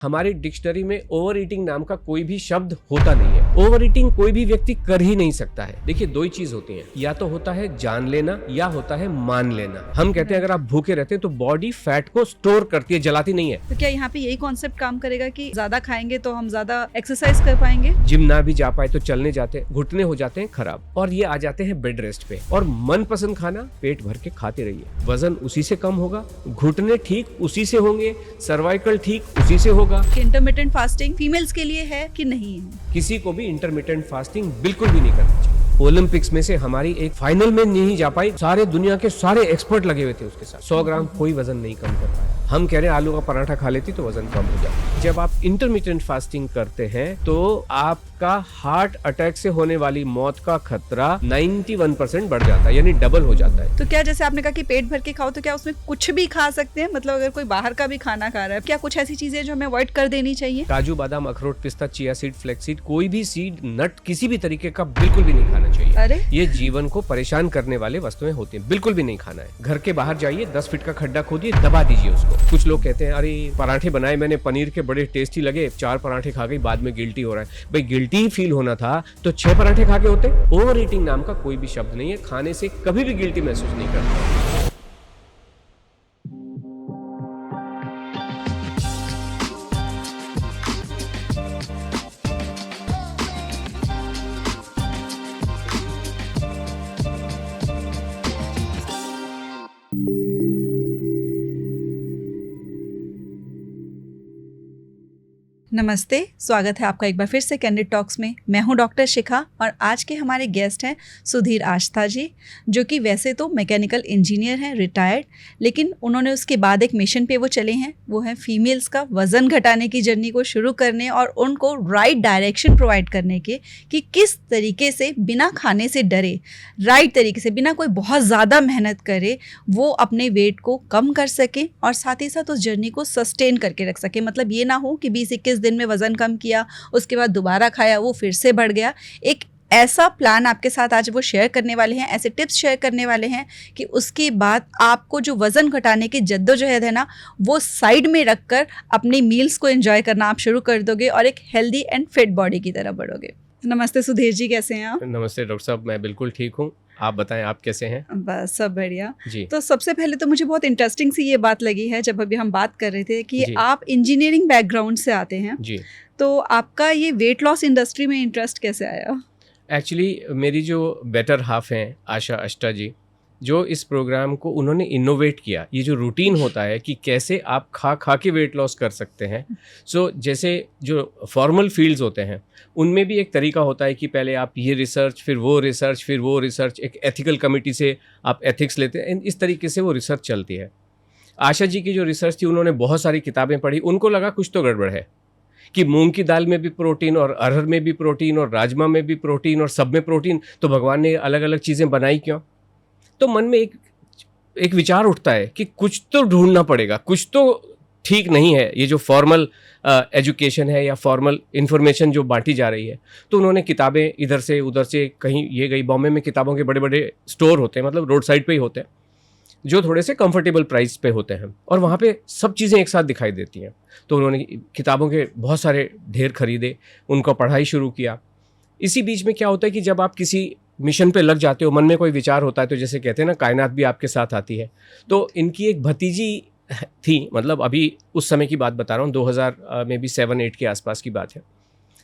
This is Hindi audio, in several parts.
हमारी डिक्शनरी में ओवर ईटिंग नाम का कोई भी शब्द होता नहीं है। ओवर ईटिंग कोई भी व्यक्ति कर ही नहीं सकता है। देखिए, दो ही चीज होती है, या तो होता है जान लेना या होता है मान लेना। हम कहते हैं अगर आप भूखे रहते हैं तो बॉडी फैट को स्टोर करती है, जलाती नहीं है। तो क्या यहाँ पे यही कॉन्सेप्ट काम करेगा कि ज्यादा खाएंगे तो हम ज्यादा एक्सरसाइज कर पाएंगे? जिम ना भी जा पाए तो चलने जाते हैं, घुटने हो जाते हैं खराब और ये आ जाते हैं बेड रेस्ट पे। और मनपसंद खाना पेट भर के खाते रहिए, वजन उसी से कम होगा, घुटने ठीक उसी से होंगे, सर्वाइकल ठीक उसी से होगा। इंटरमिटेंट फास्टिंग फीमेल्स के लिए है कि नहीं है? किसी को भी इंटरमिटेंट फास्टिंग बिल्कुल भी नहीं करना चाहिए। ओलंपिक्स में से हमारी एक फाइनल में नहीं जा पाई, सारे दुनिया के सारे एक्सपर्ट लगे हुए थे उसके साथ, 100 ग्राम कोई वजन नहीं कम कर पाया। हम कह रहे हैं आलू का पराठा खा लेती तो वजन कम हो जाए। जब आप इंटरमिटेंट फास्टिंग करते हैं तो आपका हार्ट अटैक से होने वाली मौत का खतरा 91% बढ़ जाता है, यानी डबल हो जाता है। तो क्या जैसे आपने कहा कि पेट भर के खाओ, तो क्या उसमें कुछ भी खा सकते हैं? मतलब अगर कोई बाहर का भी खाना खा रहा है, क्या कुछ ऐसी चीजें जो हमें अवॉइड कर देनी चाहिए? काजू, बादाम, अखरोट, पिस्ता, चिया सीड, फ्लेक्स सीड, कोई भी सीड, नट किसी भी तरीके का बिल्कुल भी नहीं खाना चाहिए। अरे, ये जीवन को परेशान करने वाले वस्तुएं होती हैं, बिल्कुल भी नहीं खाना है। घर के बाहर जाइए, 10 फीट का खड्डा खोदिए, दबा दीजिए उसको। कुछ लोग कहते हैं अरे पराठे बनाए मैंने पनीर के, बड़े टेस्टी लगे, 4 पराठे खा गई, बाद में गिल्टी हो रहा है। भाई गिल्टी ही फील होना था तो 6 पराठे खा के होते। ओवर ईटिंग नाम का कोई भी शब्द नहीं है, खाने से कभी भी गिल्टी महसूस नहीं करता। नमस्ते, स्वागत है आपका एक बार फिर से कैंडिड टॉक्स में। मैं हूं डॉक्टर शिखा और आज के हमारे गेस्ट हैं सुधीर आस्था जी, जो कि वैसे तो मैकेनिकल इंजीनियर हैं, रिटायर्ड, लेकिन उन्होंने उसके बाद एक मिशन पे वो चले हैं। वो है फीमेल्स का वज़न घटाने की जर्नी को शुरू करने और उनको राइट डायरेक्शन प्रोवाइड करने के, कि किस तरीके से बिना खाने से डरे, राइट तरीके से, बिना कोई बहुत ज़्यादा मेहनत करे, वो अपने वेट को कम कर सकें और साथ ही साथ उस जर्नी को सस्टेन करके रख सकें। मतलब ये ना हो कि 20-21 दिन में वजन कम किया, उसके बाद दोबारा खाया, वो फिर से बढ़ गया। एक ऐसा प्लान आपके साथ आज वो शेयर करने वाले हैं, ऐसे टिप्स शेयर करने वाले हैं कि उसके बाद आपको जो वज़न घटाने की जद्दोजहद है ना, वो साइड में रखकर अपनी मील्स को एंजॉय करना आप शुरू कर दोगे और एक हेल्दी एंड फिट बॉडी की तरफ बढ़ोगे। नमस्ते सुधीर जी, कैसे हैं आप? नमस्ते डॉक्टर साहब, मैं बिल्कुल ठीक हूँ। आप बताएं, आप कैसे हैं? बस सब बढ़िया जी। तो सबसे पहले तो मुझे बहुत इंटरेस्टिंग सी ये बात लगी है, जब अभी हम बात कर रहे थे कि जी। आप इंजीनियरिंग बैकग्राउंड से आते हैं, जी, तो आपका ये वेट लॉस इंडस्ट्री में इंटरेस्ट कैसे आया? एक्चुअली मेरी जो बेटर हाफ हैं आशा अष्टा जी, जो इस प्रोग्राम को उन्होंने इनोवेट किया। ये जो रूटीन होता है कि कैसे आप खा खा के वेट लॉस कर सकते हैं। सो जैसे जो फॉर्मल फील्ड्स होते हैं उनमें भी एक तरीका होता है कि पहले आप ये रिसर्च, फिर वो रिसर्च, फिर वो रिसर्च, एक एथिकल कमेटी से आप एथिक्स लेते हैं, इस तरीके से वो रिसर्च चलती है। आशा जी की जो रिसर्च थी, उन्होंने बहुत सारी किताबें पढ़ी, उनको लगा कुछ तो गड़बड़ है कि मूंग की दाल में भी प्रोटीन और अरहर में भी प्रोटीन और राजमा में भी प्रोटीन और सब में प्रोटीन, तो भगवान ने अलग अलग चीज़ें बनाई क्यों? तो मन में एक विचार उठता है कि कुछ तो ढूंढना पड़ेगा, कुछ तो ठीक नहीं है ये जो फॉर्मल एजुकेशन है या फॉर्मल इन्फॉर्मेशन जो बांटी जा रही है। तो उन्होंने किताबें इधर से उधर से, कहीं ये गई, बॉम्बे में किताबों के बड़े बड़े स्टोर होते हैं, मतलब रोड साइड पे ही होते हैं, जो थोड़े से कंफर्टेबल प्राइस पे होते हैं और वहाँ पे सब चीज़ें एक साथ दिखाई देती हैं। तो उन्होंने किताबों के बहुत सारे ढेर खरीदे, उनको पढ़ाई शुरू किया। इसी बीच में क्या होता है कि जब आप किसी मिशन पे लग जाते हो, मन में कोई विचार होता है, तो जैसे कहते हैं ना, कायनात भी आपके साथ आती है। तो इनकी एक भतीजी थी, मतलब अभी उस समय की बात बता रहा हूँ, 2000 में भी 7-8 के आसपास की बात है।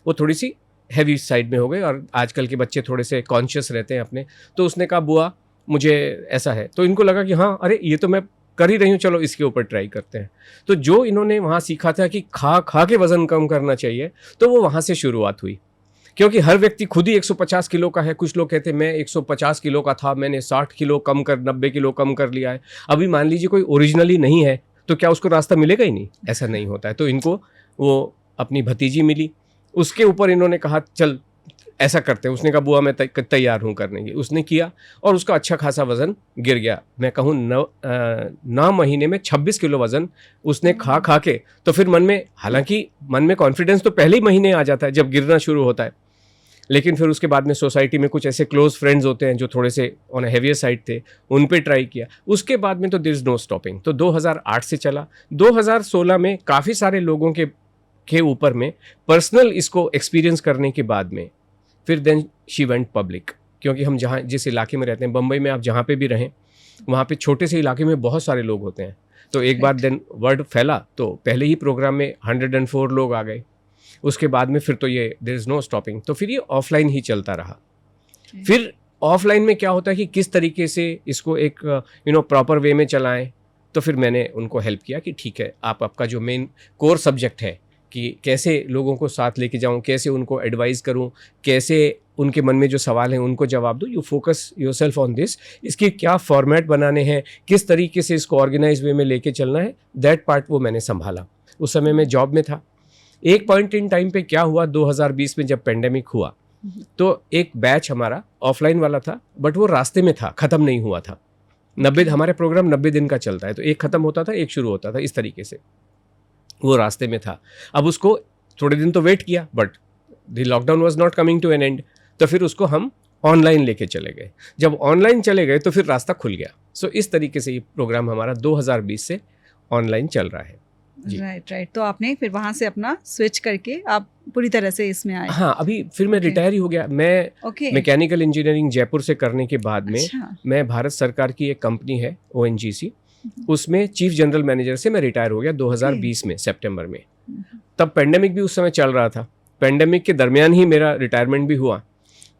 वो थोड़ी सी हैवी साइड में हो गए और आजकल के बच्चे थोड़े से कॉन्शियस रहते हैं अपने। तो उसने कहा बुआ मुझे ऐसा है, तो इनको लगा कि हाँ, अरे ये तो मैं कर ही रही हूँ, चलो इसके ऊपर ट्राई करते हैं। तो जो इन्होंने वहाँ सीखा था कि खा खा के वज़न कम करना चाहिए, तो वो वहाँ से शुरुआत हुई। क्योंकि हर व्यक्ति खुद ही 150 किलो का है। कुछ लोग कहते हैं मैं 150 किलो का था, मैंने 60 किलो कम कर 90 किलो कम कर लिया है। अभी मान लीजिए कोई ओरिजिनली नहीं है, तो क्या उसको रास्ता मिलेगा ही नहीं? ऐसा नहीं होता है। तो इनको वो अपनी भतीजी मिली, उसके ऊपर इन्होंने कहा चल ऐसा करते हैं। उसने कहा बुआ मैं तैयार हूँ करने की। उसने किया और उसका अच्छा खासा वज़न गिर गया। मैं कहूँ 9 महीने में 26 किलो वज़न उसने खा खा के। तो फिर मन में, हालांकि मन में कॉन्फिडेंस तो पहले ही महीने आ जाता है जब गिरना शुरू होता है, लेकिन फिर उसके बाद में सोसाइटी में कुछ ऐसे क्लोज फ्रेंड्स होते हैं जो थोड़े से ऑन अ हेवियर साइड थे, उन पे ट्राई किया। उसके बाद में तो देयर इज़ नो स्टॉपिंग। तो 2008 से चला। 2016 में काफ़ी सारे लोगों के के ऊपर में पर्सनल इसको एक्सपीरियंस करने के बाद में फिर देन शी वेंट पब्लिक, क्योंकि हम जहाँ जिस इलाके में रहते हैं, बम्बई में आप जहाँ पे भी रहें, वहाँ पे छोटे से इलाके में बहुत सारे लोग होते हैं। तो एक बार देन वर्ड फैला, तो पहले ही प्रोग्राम में 104 लोग आ गए। उसके बाद में फिर तो ये देयर इज़ नो स्टॉपिंग, तो फिर ये ऑफलाइन ही चलता रहा। फिर ऑफलाइन में क्या होता है कि किस तरीके से इसको एक प्रॉपर वे में चलाएं, तो फिर मैंने उनको हेल्प किया कि ठीक है, आप आपका जो मेन कोर सब्जेक्ट है कि कैसे लोगों को साथ लेके जाऊं, कैसे उनको एडवाइस करूं, कैसे उनके मन में जो सवाल हैं उनको जवाब दूं, you focus yourself on this, इसके क्या फॉर्मेट बनाने हैं, किस तरीके से इसको ऑर्गेनाइज वे में लेके चलना है, दैट पार्ट वो मैंने संभाला। उस समय मैं जॉब में था। एक पॉइंट इन टाइम पे क्या हुआ, 2020 में जब पेंडेमिक हुआ, तो एक बैच हमारा ऑफलाइन वाला था, बट वो रास्ते में था, ख़त्म नहीं हुआ था। 90 हमारे प्रोग्राम 90 दिन का चलता है, तो एक ख़त्म होता था, एक शुरू होता था, इस तरीके से वो रास्ते में था। अब उसको थोड़े दिन तो वेट किया, but the lockdown was not coming to an end, तो फिर उसको हम ऑनलाइन लेके चले गए। जब ऑनलाइन चले गए तो फिर रास्ता खुल गया। सो इस तरीके से ये प्रोग्राम हमारा 2020 से ऑनलाइन चल रहा है। राइट। तो आपने फिर वहाँ से अपना स्विच करके आप पूरी तरह से इसमें आए? हाँ, अभी फिर मैं रिटायर ही हो गया। मैं मैकेनिकल इंजीनियरिंग जयपुर से करने के बाद में मैं भारत सरकार की एक कंपनी है ONGC, उसमें चीफ जनरल मैनेजर से मैं रिटायर हो गया 2020 में सितंबर में। तब पेंडेमिक भी उस समय चल रहा था। पेंडेमिक के दरमियान ही मेरा रिटायरमेंट भी हुआ,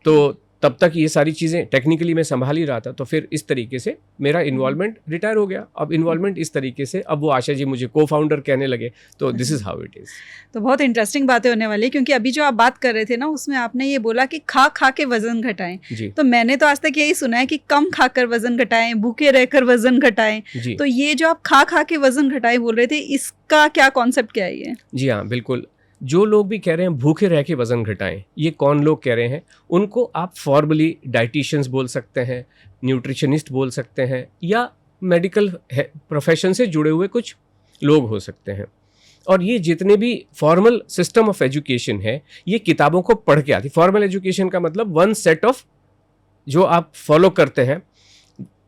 तो तब तक ये सारी चीज़ें टेक्निकली मैं संभाल ही रहा था। तो फिर इस तरीके से मेरा इन्वॉल्वमेंट रिटायर हो गया। अब इन्वॉल्वमेंट इस तरीके से, अब वो आशा जी मुझे को फाउंडर कहने लगे, तो this is how it is. तो बहुत इंटरेस्टिंग बातें होने वाली, क्योंकि अभी जो आप बात कर रहे थे ना, उसमें आपने ये बोला कि खा खा के वजन घटाएं। तो मैंने तो आज तक यही सुना है कि कम खाकर वजन घटाएं, भूखे रहकर वजन घटाएं। तो ये जो आप खा खा के वजन घटाएं बोल रहे थे, इसका क्या कॉन्सेप्ट क्या है ये? जी हाँ, बिल्कुल। जो लोग भी कह रहे हैं भूखे रह के वज़न घटाएं, ये कौन लोग कह रहे हैं? उनको आप फॉर्मली डाइटिशियंस बोल सकते हैं, न्यूट्रिशनिस्ट बोल सकते हैं, या मेडिकल प्रोफेशन से जुड़े हुए कुछ लोग हो सकते हैं। और ये जितने भी फॉर्मल सिस्टम ऑफ एजुकेशन है, ये किताबों को पढ़ के आती। फॉर्मल एजुकेशन का मतलब वन सेट ऑफ जो आप फॉलो करते हैं,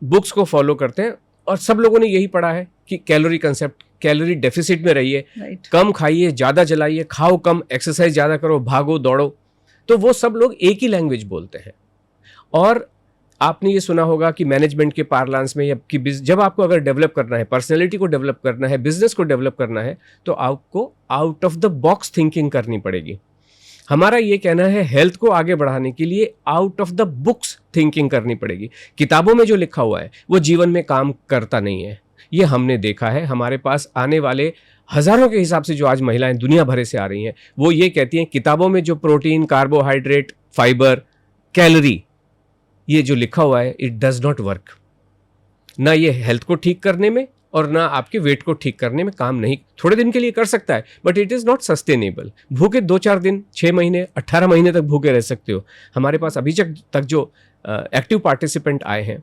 बुक्स को फॉलो करते हैं, और सब लोगों ने यही पढ़ा है कि कैलोरी कंसेप्ट, कैलोरी डेफिसिट में रहिए, कम खाइए, ज़्यादा जलाइए, खाओ कम, एक्सरसाइज ज़्यादा करो, भागो दौड़ो। तो वो सब लोग एक ही लैंग्वेज बोलते हैं। और आपने ये सुना होगा कि मैनेजमेंट के पार्लांस में, या कि जब आपको अगर डेवलप करना है, पर्सनैलिटी को डेवलप करना है, बिजनेस को डेवलप करना है, तो आपको out of the box thinking करनी पड़ेगी। हमारा ये कहना है हेल्थ को आगे बढ़ाने के लिए out of the books thinking करनी पड़ेगी। किताबों में जो लिखा हुआ है वो जीवन में काम करता नहीं है, ये हमने देखा है। हमारे पास आने वाले हज़ारों के हिसाब से जो आज महिलाएं दुनिया भर से आ रही हैं, वो ये कहती हैं किताबों में जो प्रोटीन, कार्बोहाइड्रेट, फाइबर, कैलोरी, ये जो लिखा हुआ है, इट डज नॉट वर्क। ना ये हेल्थ को ठीक करने में और ना आपके वेट को ठीक करने में काम नहीं, थोड़े दिन के लिए कर सकता है, but it is not sustainable. भूखे 2-4 दिन, 6 महीने, 18 महीने तक भूखे रह सकते हो। हमारे पास अभी तक जो एक्टिव पार्टिसिपेंट आए हैं,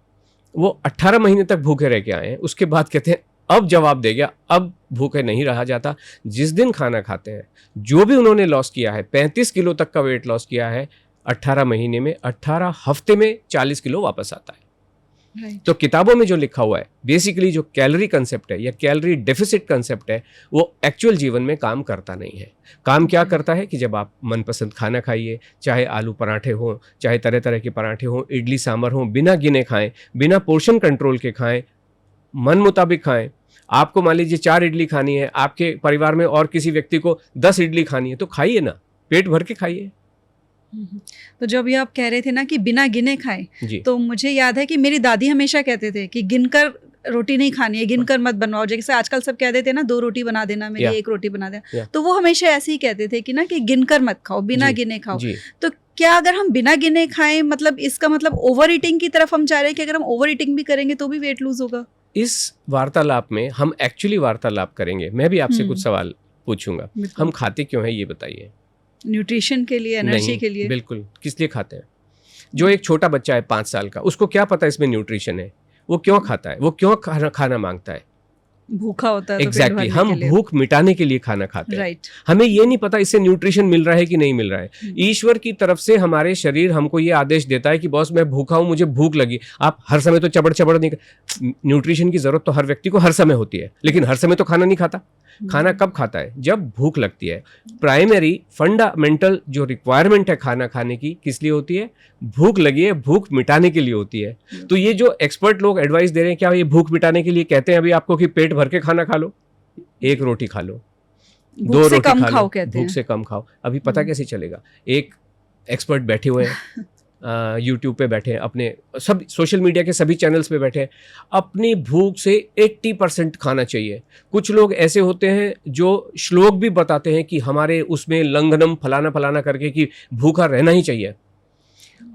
वो 18 महीने तक भूखे रह के आए हैं। उसके बाद कहते हैं अब जवाब दे गया, अब भूखे नहीं रहा जाता। जिस दिन खाना खाते हैं, जो भी उन्होंने लॉस किया है, 35 किलो तक का वेट लॉस किया है 18 महीने में, 18 हफ्ते में 40 किलो वापस आता है। तो किताबों में जो लिखा हुआ है, बेसिकली जो कैलोरी कंसेप्ट है या कैलोरी डेफिसिट कंसेप्ट है, वो एक्चुअल जीवन में काम करता नहीं है। काम क्या करता है कि जब आप मनपसंद खाना खाइए, चाहे आलू पराठे हों, चाहे तरह तरह के पराठे हों, इडली सांभर हों, बिना गिने खाएं, बिना पोर्शन कंट्रोल के खाएं, मन मुताबिक खाएं। आपको मान लीजिए 4 इडली खानी है, आपके परिवार में और किसी व्यक्ति को 10 इडली खानी है, तो खाइए ना, पेट भर के खाइए। तो जो अभी आप कह रहे थे ना कि बिना गिने खाएं, तो मुझे याद है कि मेरी दादी हमेशा कहते थे कि गिनकर रोटी नहीं खानी है, गिनकर मत बनवाओ। जैसे आजकल सब कह देते हैं ना, 2 रोटी बना देना, मेरी 1 रोटी बना देना, तो वो हमेशा ऐसे ही कहते थे कि ना कि गिनकर मत खाओ, बिना गिने खाओ। तो क्या अगर हम बिना गिने खाएं, मतलब इसका मतलब ओवर ईटिंग की तरफ हम जा रहे हैं कि अगर हम ओवर ईटिंग भी करेंगे तो भी वेट लूज होगा? इस वार्तालाप में हम एक्चुअली वार्तालाप करेंगे। मैं भी आपसे कुछ सवाल पूछूंगा। हम खाते क्यों हैं ये बताइए? न्यूट्रिशन के लिए, एनर्जी के लिए? बिल्कुल। किस लिए खाते हैं? जो एक छोटा बच्चा है 5 साल का, उसको क्या पता इसमें न्यूट्रिशन है? वो क्यों खाता है? वो क्यों खाना मांगता है? भूखा होता है तो पेट एग्जैक्टली भरने हम के लिए। भूख मिटाने के लिए खाना खाते हैं। राइट। हमें ये नहीं पता इससे न्यूट्रिशन मिल रहा है कि नहीं मिल रहा है। ईश्वर की तरफ से हमारे शरीर हमको ये आदेश देता है कि बॉस मैं भूखा हूं, मुझे भूख लगी। आप हर समय तो चबड़ चबड़ नहीं, न्यूट्रिशन की जरूरत तो हर व्यक्ति को हर समय होती है, लेकिन हर समय तो खाना नहीं खाता। खाना कब खाता है? जब भूख लगती है। प्राइमरी फंडामेंटल जो रिक्वायरमेंट है खाना खाने की किस लिए होती है? भूख लगी है, भूख मिटाने के लिए होती है। तो ये जो एक्सपर्ट लोग एडवाइस दे रहे हैं, क्या ये भूख मिटाने के लिए कहते हैं अभी आपको कि पेट भर के खाना खा लो, एक रोटी खा लो, भूख दो से रोटी कम खा खाओ लो, कहते भूख हैं। से कम खाओ। अभी पता कैसे चलेगा? एक एक्सपर्ट बैठे हुए हैं यूट्यूब पे बैठे हैं, अपने सब सोशल मीडिया के सभी चैनल्स पे बैठे हैं, अपनी भूख से 80% खाना चाहिए। कुछ लोग ऐसे होते हैं जो श्लोक भी बताते हैं कि हमारे उसमें लंघनम फलाना फलाना करके कि भूखा रहना ही चाहिए।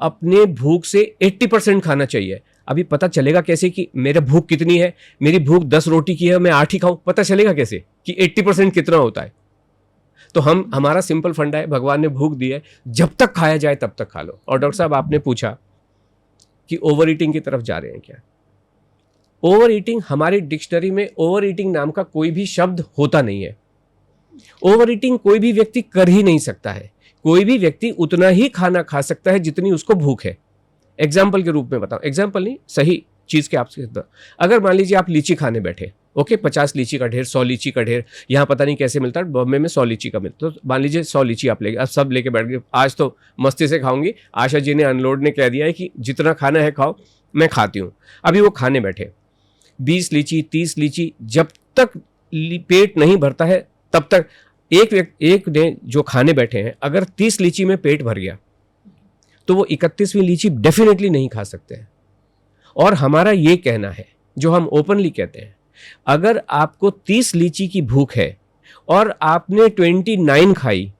अपने भूख से 80% खाना चाहिए। अभी पता चलेगा कैसे कि मेरा भूख कितनी है? मेरी भूख 10 रोटी की है, मैं 8 ही खाऊं? पता चलेगा कैसे कि 80% कितना होता है? तो हमारा सिंपल फंडा है, भगवान ने भूख दी है, जब तक खाया जाए तब तक खा लो। और डॉक्टर साहब आपने पूछा कि ओवर ईटिंग की तरफ जा रहे हैं क्या? ओवर ईटिंग, हमारी डिक्शनरी में ओवर ईटिंग नाम का कोई भी शब्द होता नहीं है। ओवर ईटिंग कोई भी व्यक्ति कर ही नहीं सकता है। कोई भी व्यक्ति उतना ही खाना खा सकता है जितनी उसको भूख है। एग्जाम्पल के रूप में बताओ, एग्जाम्पल नहीं, सही चीज के आपसे, अगर मान लीजिए आप लीची खाने बैठे, ओके, 50 लीची का ढेर, 100 लीची का ढेर, यहाँ पता नहीं कैसे मिलता है, बॉम्बे में 100 लीची का मिलता है। तो मान लीजिए 100 लीची आप लेके, अब सब लेके बैठ गए, आज तो मस्ती से खाऊंगी। आशा जी ने, अनलोड ने कह दिया है कि जितना खाना है खाओ, मैं खाती हूँ। अभी वो खाने बैठे, 20 लीची 30 लीची, जब तक पेट नहीं भरता है तब तक एक ने जो खाने बैठे हैं, अगर 30 लीची में पेट भर गया तो वो 31वीं लीची डेफिनेटली नहीं खा सकते हैं। और हमारा ये कहना है, जो हम ओपनली कहते हैं, अगर आपको 30 लीची की भूख है और आपने 29 खाई,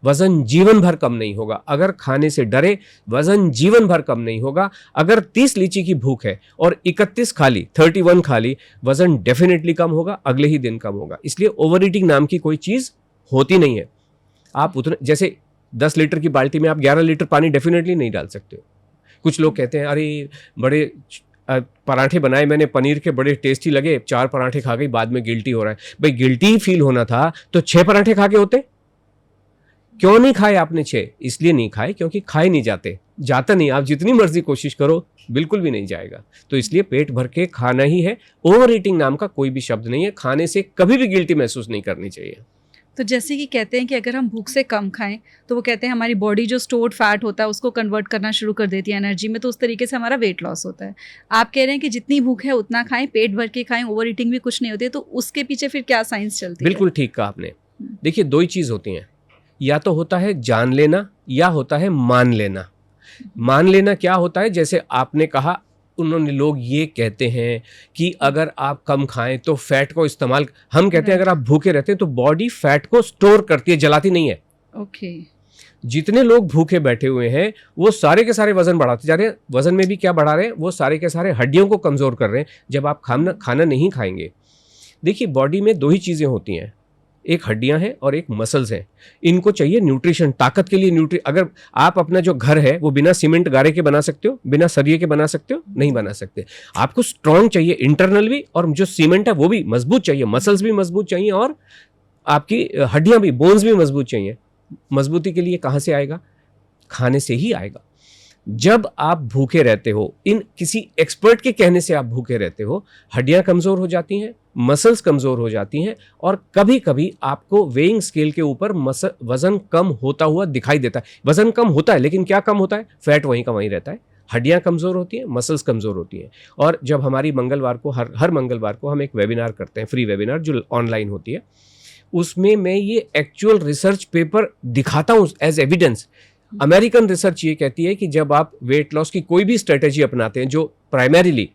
वजन जीवन भर कम नहीं होगा। अगर खाने से डरे, वजन जीवन भर कम नहीं होगा। अगर 30 लीची की भूख है और 31 खा ली, 31 खा ली, वजन डेफिनेटली कम होगा, अगले ही दिन कम होगा। इसलिए ओवर ईटिंग नाम की कोई चीज होती नहीं है। आप उतने, जैसे 10 लीटर की बाल्टी में आप 11 लीटर पानी डेफिनेटली नहीं डाल सकते हो। कुछ लोग कहते हैं अरे बड़े पराठे बनाए मैंने पनीर के, बड़े टेस्टी लगे, 4 पराठे खा गई, बाद में गिल्टी हो रहा है। भाई गिल्टी फील होना था तो 6 पराठे खा के होते। क्यों नहीं खाए आपने 6? इसलिए नहीं खाए क्योंकि खाए नहीं जाते, जाता नहीं। आप जितनी मर्जी कोशिश करो, बिल्कुल भी नहीं जाएगा। तो इसलिए पेट भर के खाना ही है। ओवर ईटिंग नाम का कोई भी शब्द नहीं है। खाने से कभी भी गिल्टी महसूस नहीं करनी चाहिए। तो जैसे कि कहते हैं कि अगर हम भूख से कम खाएं तो वो कहते हैं हमारी बॉडी जो स्टोर्ड फैट होता है उसको कन्वर्ट करना शुरू कर देती है एनर्जी में, तो उस तरीके से हमारा वेट लॉस होता है। आप कह रहे हैं कि जितनी भूख है उतना खाएं, पेट भर के खाएं, ओवर ईटिंग भी कुछ नहीं होती है। तो उसके पीछे फिर क्या साइंस चलती है? बिल्कुल ठीक कहा आपने। देखिए, 2 ही चीज होती हैं, या तो होता है जान लेना या होता है मान लेना। मान लेना क्या होता है? जैसे आपने कहा, उन्होंने, लोग ये कहते हैं कि अगर आप कम खाएं तो फैट को इस्तेमाल, हम कहते हैं अगर आप भूखे रहते हैं तो बॉडी फैट को स्टोर करती है, जलाती नहीं है। ओके। जितने लोग भूखे बैठे हुए हैं वो सारे के सारे वजन बढ़ाते जा रहे हैं। वजन में भी क्या बढ़ा रहे हैं? वो सारे के सारे हड्डियों को कमजोर कर रहे हैं। जब आप खाना नहीं खाएंगे, देखिए बॉडी में 2 ही चीजें होती हैं, एक हड्डियां हैं और एक मसल्स हैं। इनको चाहिए न्यूट्रिशन, ताकत के लिए अगर आप अपना जो घर है वो बिना सीमेंट गारे के बना सकते हो, बिना सरिये के बना सकते हो? नहीं बना सकते। आपको स्ट्रांग चाहिए इंटरनल भी, और जो सीमेंट है वो भी मजबूत चाहिए, मसल्स भी मजबूत चाहिए, और आपकी हड्डियां भी, बोन्स भी मजबूत चाहिए। मजबूती के लिए कहां से आएगा? खाने से ही आएगा। जब आप भूखे रहते हो, इन किसी एक्सपर्ट के कहने से आप भूखे रहते हो, हड्डियां कमजोर हो जाती हैं, मसल्स कमजोर हो जाती हैं, और कभी कभी आपको वेइंग स्केल के ऊपर वजन कम होता हुआ दिखाई देता है। वजन कम होता है, लेकिन क्या कम होता है? फैट वहीं का वहीं रहता है। हड्डियां कमजोर होती हैं, मसल्स कमजोर होती हैं। और जब हमारी मंगलवार को, हर मंगलवार को हम एक वेबिनार करते हैं, फ्री वेबिनार जो ऑनलाइन होती है, उसमें मैं ये एक्चुअल रिसर्च पेपर दिखाता हूँ एज एविडेंस। अमेरिकन रिसर्च ये कहती है कि जब आप वेट लॉस की कोई भी स्ट्रेटेजी अपनाते हैं जो प्राइमरीली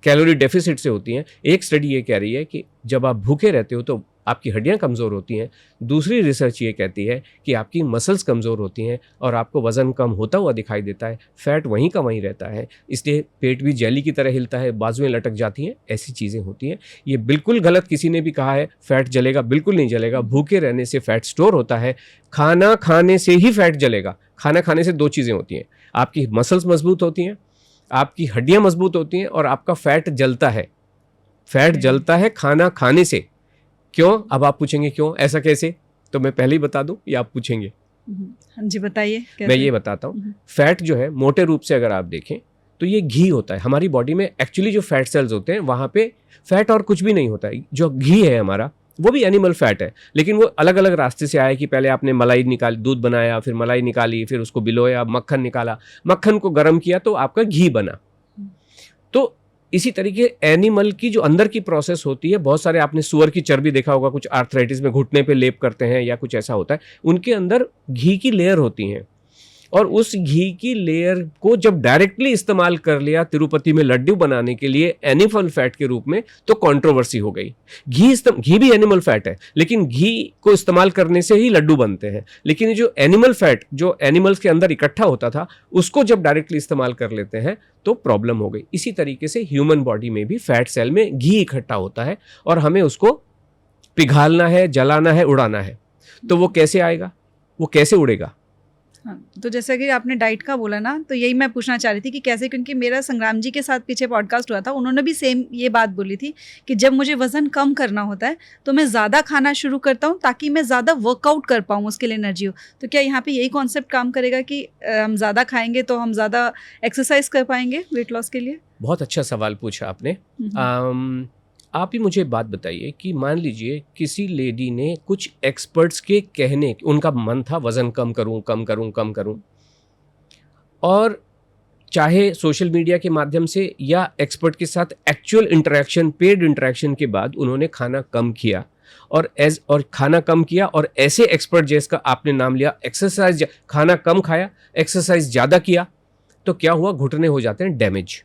कैलोरी डेफिसिट से होती हैं, एक स्टडी ये कह रही है कि जब आप भूखे रहते हो तो आपकी हड्डियां कमज़ोर होती हैं। दूसरी रिसर्च ये कहती है कि आपकी मसल्स कमज़ोर होती हैं और आपको वज़न कम होता हुआ दिखाई देता है, फैट वहीं का वहीं रहता है, इसलिए पेट भी जेली की तरह हिलता है, बाजुएं लटक जाती हैं, ऐसी चीज़ें होती हैं। ये बिल्कुल गलत किसी ने भी कहा है फैट जलेगा, बिल्कुल नहीं जलेगा। भूखे रहने से फैट स्टोर होता है, खाना खाने से ही फैट जलेगा। खाना खाने से 2 चीज़ें होती हैं, आपकी मसल्स मजबूत होती हैं, आपकी हड्डियां मजबूत होती हैं और आपका फैट जलता है। फैट जलता है खाना खाने से। क्यों? अब आप पूछेंगे क्यों, ऐसा कैसे? तो मैं पहले ही बता दूं या आप पूछेंगे? हाँ जी, बताइए कैसे? मैं ये बताता हूँ। फैट जो है मोटे रूप से अगर आप देखें तो ये घी होता है हमारी बॉडी में। एक्चुअली जो फैट सेल्स होते हैं वहाँ पे फैट और कुछ भी नहीं होता है। जो घी है हमारा वो भी एनिमल फैट है, लेकिन वो अलग अलग रास्ते से आया कि पहले आपने मलाई निकाली, दूध बनाया, फिर मलाई निकाली, फिर उसको बिलोया, मक्खन निकाला, मक्खन को गर्म किया तो आपका घी बना। तो इसी तरीके एनिमल की जो अंदर की प्रोसेस होती है, बहुत सारे आपने सुअर की चर्बी देखा होगा, कुछ आर्थराइटिस में घुटने पे लेप करते हैं या कुछ ऐसा होता है, उनके अंदर घी की लेयर होती हैं। और उस घी की लेयर को जब डायरेक्टली इस्तेमाल कर लिया तिरुपति में लड्डू बनाने के लिए एनिमल फैट के रूप में, तो कंट्रोवर्सी हो गई। घी भी एनिमल फैट है, लेकिन घी को इस्तेमाल करने से ही लड्डू बनते हैं। लेकिन जो एनिमल फैट जो एनिमल्स के अंदर इकट्ठा होता था, उसको जब डायरेक्टली इस्तेमाल कर लेते हैं तो प्रॉब्लम हो गई। इसी तरीके से ह्यूमन बॉडी में भी फैट सेल में घी इकट्ठा होता है और हमें उसको पिघालना है, जलाना है, उड़ाना है। तो वो कैसे आएगा, वो कैसे उड़ेगा? हाँ, तो जैसा कि आपने डाइट का बोला ना, तो यही मैं पूछना चाह रही थी कि कैसे, क्योंकि मेरा संग्राम जी के साथ पीछे पॉडकास्ट हुआ था, उन्होंने भी सेम ये बात बोली थी कि जब मुझे वज़न कम करना होता है तो मैं ज़्यादा खाना शुरू करता हूँ ताकि मैं ज़्यादा वर्कआउट कर पाऊँ, उसके लिए एनर्जी हो। तो क्या यहाँ पे यही कॉन्सेप्ट काम करेगा कि हम ज़्यादा खाएंगे तो हम ज़्यादा एक्सरसाइज कर पाएंगे वेट लॉस के लिए? बहुत अच्छा सवाल पूछा आपने। आप ही मुझे बात बताइए कि मान लीजिए किसी लेडी ने कुछ एक्सपर्ट्स के कहने, उनका मन था वज़न कम करूं कम करूं कम करूं, और चाहे सोशल मीडिया के माध्यम से या एक्सपर्ट के साथ एक्चुअल इंटरेक्शन, पेड इंटरेक्शन के बाद उन्होंने खाना कम किया और खाना कम किया, और ऐसे एक्सपर्ट जिसका आपने नाम लिया, एक्सरसाइज, खाना कम खाया, एक्सरसाइज ज़्यादा किया, तो क्या हुआ? घुटने हो जाते हैं डैमेज।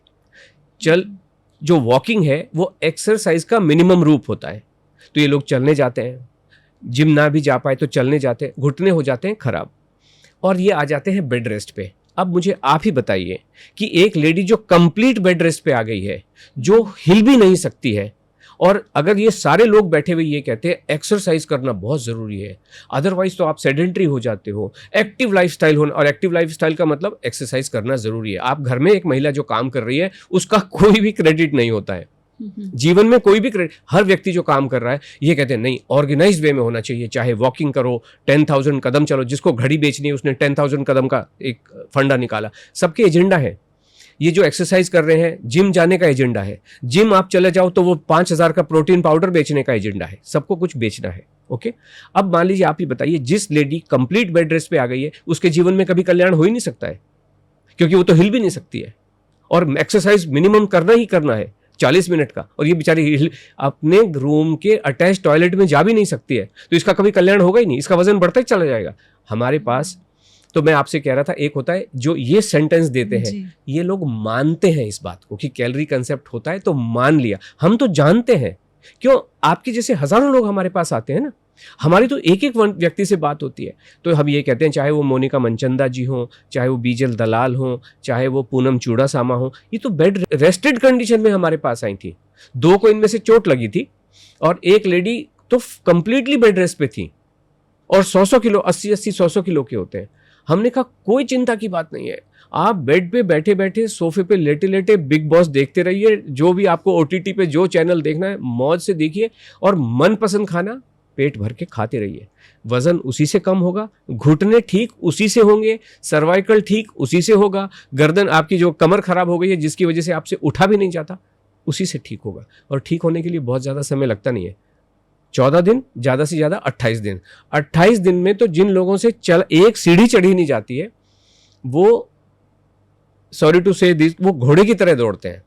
जो वॉकिंग है वो एक्सरसाइज का मिनिमम रूप होता है। तो ये लोग चलने जाते हैं, जिम ना भी जा पाए तो चलने जाते हैं, घुटने हो जाते हैं खराब, और ये आ जाते हैं बेड रेस्ट पे। अब मुझे आप ही बताइए कि एक लेडी जो कंप्लीट बेड रेस्ट पे आ गई है, जो हिल भी नहीं सकती है, और अगर ये सारे लोग बैठे हुए ये कहते हैं एक्सरसाइज करना बहुत ज़रूरी है, अदरवाइज तो आप सेडेंट्री हो जाते हो, एक्टिव लाइफस्टाइल होना, और एक्टिव लाइफस्टाइल का मतलब एक्सरसाइज करना ज़रूरी है। आप घर में एक महिला जो काम कर रही है उसका कोई भी क्रेडिट नहीं होता है जीवन में, कोई भी क्रेडिट। हर व्यक्ति जो काम कर रहा है ये कहते हैं नहीं, ऑर्गेनाइज वे में होना चाहिए, चाहे वॉकिंग करो, 10,000 कदम चलो, जिसको घड़ी बेचनी है उसने 10,000 कदम का एक फंडा निकाला, सबके एजेंडा है। ये जो एक्सरसाइज कर रहे हैं, जिम जाने का एजेंडा है, जिम आप चले जाओ तो वो 5,000 का प्रोटीन पाउडर बेचने का एजेंडा है, सबको कुछ बेचना है। ओके, अब मान लीजिए आप ही बताइए, जिस लेडी कंप्लीट बेड रेस्ट पे आ गई है उसके जीवन में कभी कल्याण हो ही नहीं सकता है, क्योंकि वो तो हिल भी नहीं सकती है, और एक्सरसाइज मिनिमम करना ही करना है 40 मिनट का, और ये बेचारी अपने रूम के अटैच टॉयलेट में जा भी नहीं सकती है, तो इसका कभी कल्याण होगा ही नहीं, इसका वजन बढ़ता ही चला जाएगा हमारे पास। तो मैं आपसे कह रहा था, एक होता है जो ये सेंटेंस देते हैं, ये लोग मानते हैं इस बात को कि कैलोरी कंसेप्ट होता है, तो मान लिया, हम तो जानते हैं। क्यों? आपके जैसे हजारों लोग हमारे पास आते हैं ना, हमारी तो एक एक व्यक्ति से बात होती है, तो हम ये कहते हैं, चाहे वो मोनिका मनचंदा जी हो, चाहे वो बीजल दलाल हो, चाहे वो पूनम चूड़ासामा हो, ये तो बेड रेस्टेड कंडीशन में हमारे पास आई थी। 2 को इनमें से चोट लगी थी, और एक लेडी तो कंप्लीटली बेड रेस्ट पे थी, और 100-100 किलो, 80-80, 100-100 किलो के होते हैं। हमने कहा कोई चिंता की बात नहीं है, आप बेड पे बैठे बैठे, सोफे पे लेटे लेटे बिग बॉस देखते रहिए, जो भी आपको ओटीटी पे जो चैनल देखना है मौज से देखिए, और मनपसंद खाना पेट भर के खाते रहिए। वजन उसी से कम होगा, घुटने ठीक उसी से होंगे, सर्वाइकल ठीक उसी से होगा, गर्दन, आपकी जो कमर खराब हो गई है जिसकी वजह से आपसे उठा भी नहीं जाता, उसी से ठीक होगा। और ठीक होने के लिए बहुत ज़्यादा समय लगता नहीं है, 14 दिन, ज़्यादा से ज़्यादा 28 दिन। 28 दिन में तो जिन लोगों से एक सीढ़ी चढ़ी नहीं जाती है, वो सॉरी टू से दिस, वो घोड़े की तरह दौड़ते हैं।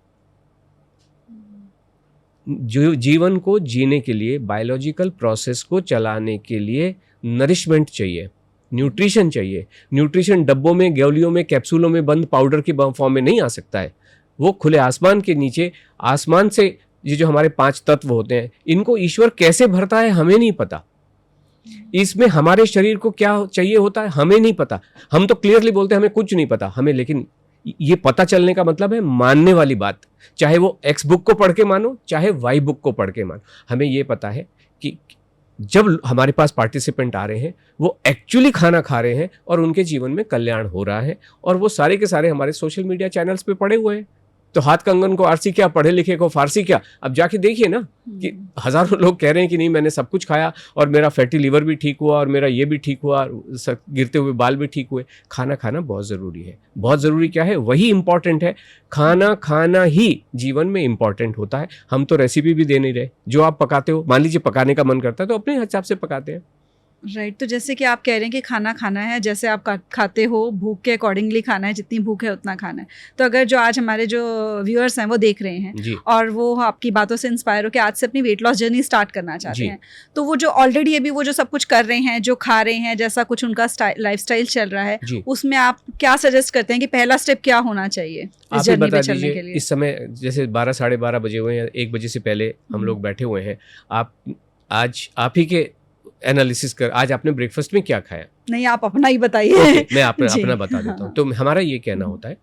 जो जीवन को जीने के लिए, बायोलॉजिकल प्रोसेस को चलाने के लिए नरिशमेंट चाहिए, न्यूट्रिशन चाहिए। न्यूट्रिशन डब्बों में, गोलियों में, कैप्सूलों में बंद पाउडर की फॉर्म में नहीं आ सकता है, वो खुले आसमान के नीचे, आसमान से ये जो हमारे 5 तत्व होते हैं, इनको ईश्वर कैसे भरता है हमें नहीं पता। इसमें हमारे शरीर को क्या चाहिए होता है हमें नहीं पता। हम तो क्लियरली बोलते हैं हमें कुछ नहीं पता हमें, लेकिन ये पता चलने का मतलब है मानने वाली बात। चाहे वो एक्स बुक को पढ़ के मानो, चाहे वाई बुक को पढ़ के मानो, हमें ये पता है कि जब हमारे पास पार्टिसिपेंट आ रहे हैं वो एक्चुअली खाना खा रहे हैं और उनके जीवन में कल्याण हो रहा है, और वो सारे के सारे हमारे सोशल मीडिया चैनल्स पे पड़े हुए हैं। तो हाथ कंगन को आरसी क्या, पढ़े लिखे को फारसी क्या। अब जाके देखिए ना कि हजारों लोग कह रहे हैं कि नहीं मैंने सब कुछ खाया और मेरा फैटी लिवर भी ठीक हुआ और मेरा ये भी ठीक हुआ, गिरते हुए बाल भी ठीक हुए। खाना खाना बहुत ज़रूरी है। बहुत ज़रूरी क्या है, वही इंपॉर्टेंट है। खाना खाना ही जीवन में इंपॉर्टेंट होता है। हम तो रेसिपी भी दे नहीं रहे। जो आप पकाते हो, मान लीजिए पकाने का मन करता है तो अपने हिसाब से पकाते हैं। राइट तो जैसे कि आप कह रहे हैं कि खाना खाना है, जैसे आप खाते हो भूख के अकॉर्डिंगली खाना है, जितनी भूख है उतना खाना है। तो अगर जो आज हमारे जो व्यूअर्स हैं वो देख रहे हैं और वो आपकी बातों से इंस्पायर हो कि आज से अपनी वेट लॉस जर्नी स्टार्ट करना चाहते हैं, तो वो जो ऑलरेडी अभी वो जो सब कुछ कर रहे हैं, जो खा रहे हैं, जैसा कुछ उनका लाइफस्टाइल चल रहा है, उसमें आप क्या सजेस्ट करते हैं कि पहला स्टेप क्या होना चाहिए इस जर्नी पे चलने के लिए? इस समय जैसे 12 साढ़े 12 बजे हुए हैं, 1 बजे से पहले हम लोग बैठे हुए हैं। आप ही के एनालिसिस कर, आज आपने ब्रेकफास्ट में क्या खाया? नहीं, आप अपना ही बताइए। मैं अपना बता देता हूँ। तो हमारा ये कहना होता है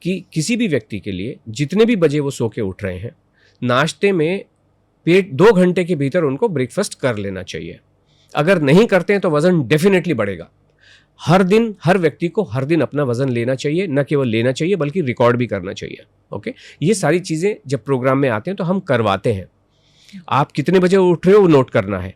कि किसी भी व्यक्ति के लिए जितने भी बजे वो सो के उठ रहे हैं, नाश्ते में पेट 2 घंटे के भीतर उनको ब्रेकफास्ट कर लेना चाहिए। अगर नहीं करते हैं तो वजन डेफिनेटली बढ़ेगा। हर दिन हर व्यक्ति को हर दिन अपना वजन लेना चाहिए, न केवल लेना चाहिए बल्कि रिकॉर्ड भी करना चाहिए। ओके, ये सारी चीज़ें जब प्रोग्राम में आते हैं तो हम करवाते हैं। आप कितने बजे उठ रहे हो वो नोट करना है।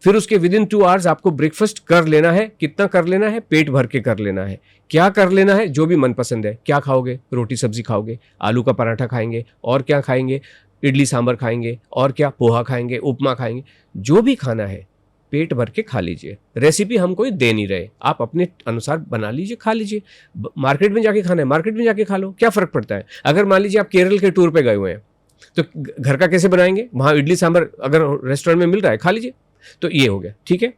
फिर उसके विदिन 2 आवर्स आपको ब्रेकफास्ट कर लेना है। कितना कर लेना है? पेट भर के कर लेना है। क्या कर लेना है? जो भी मनपसंद है। क्या खाओगे? रोटी सब्जी खाओगे, आलू का पराठा खाएंगे, और क्या खाएंगे? इडली सांभर खाएंगे, और क्या? पोहा खाएंगे, उपमा खाएंगे। जो भी खाना है पेट भर के खा लीजिए। रेसिपी हम कोई दे नहीं रहे, आप अपने अनुसार बना लीजिए, खा लीजिए। मार्केट में जाके खाना है, मार्केट में जाके खा लो, क्या फ़र्क पड़ता है? अगर मान लीजिए आप केरल के टूर पे गए हुए हैं तो घर का कैसे बनाएंगे? वहाँ इडली सांभर अगर रेस्टोरेंट में मिल रहा है, खा लीजिए। तो ये हो गया, ठीक है।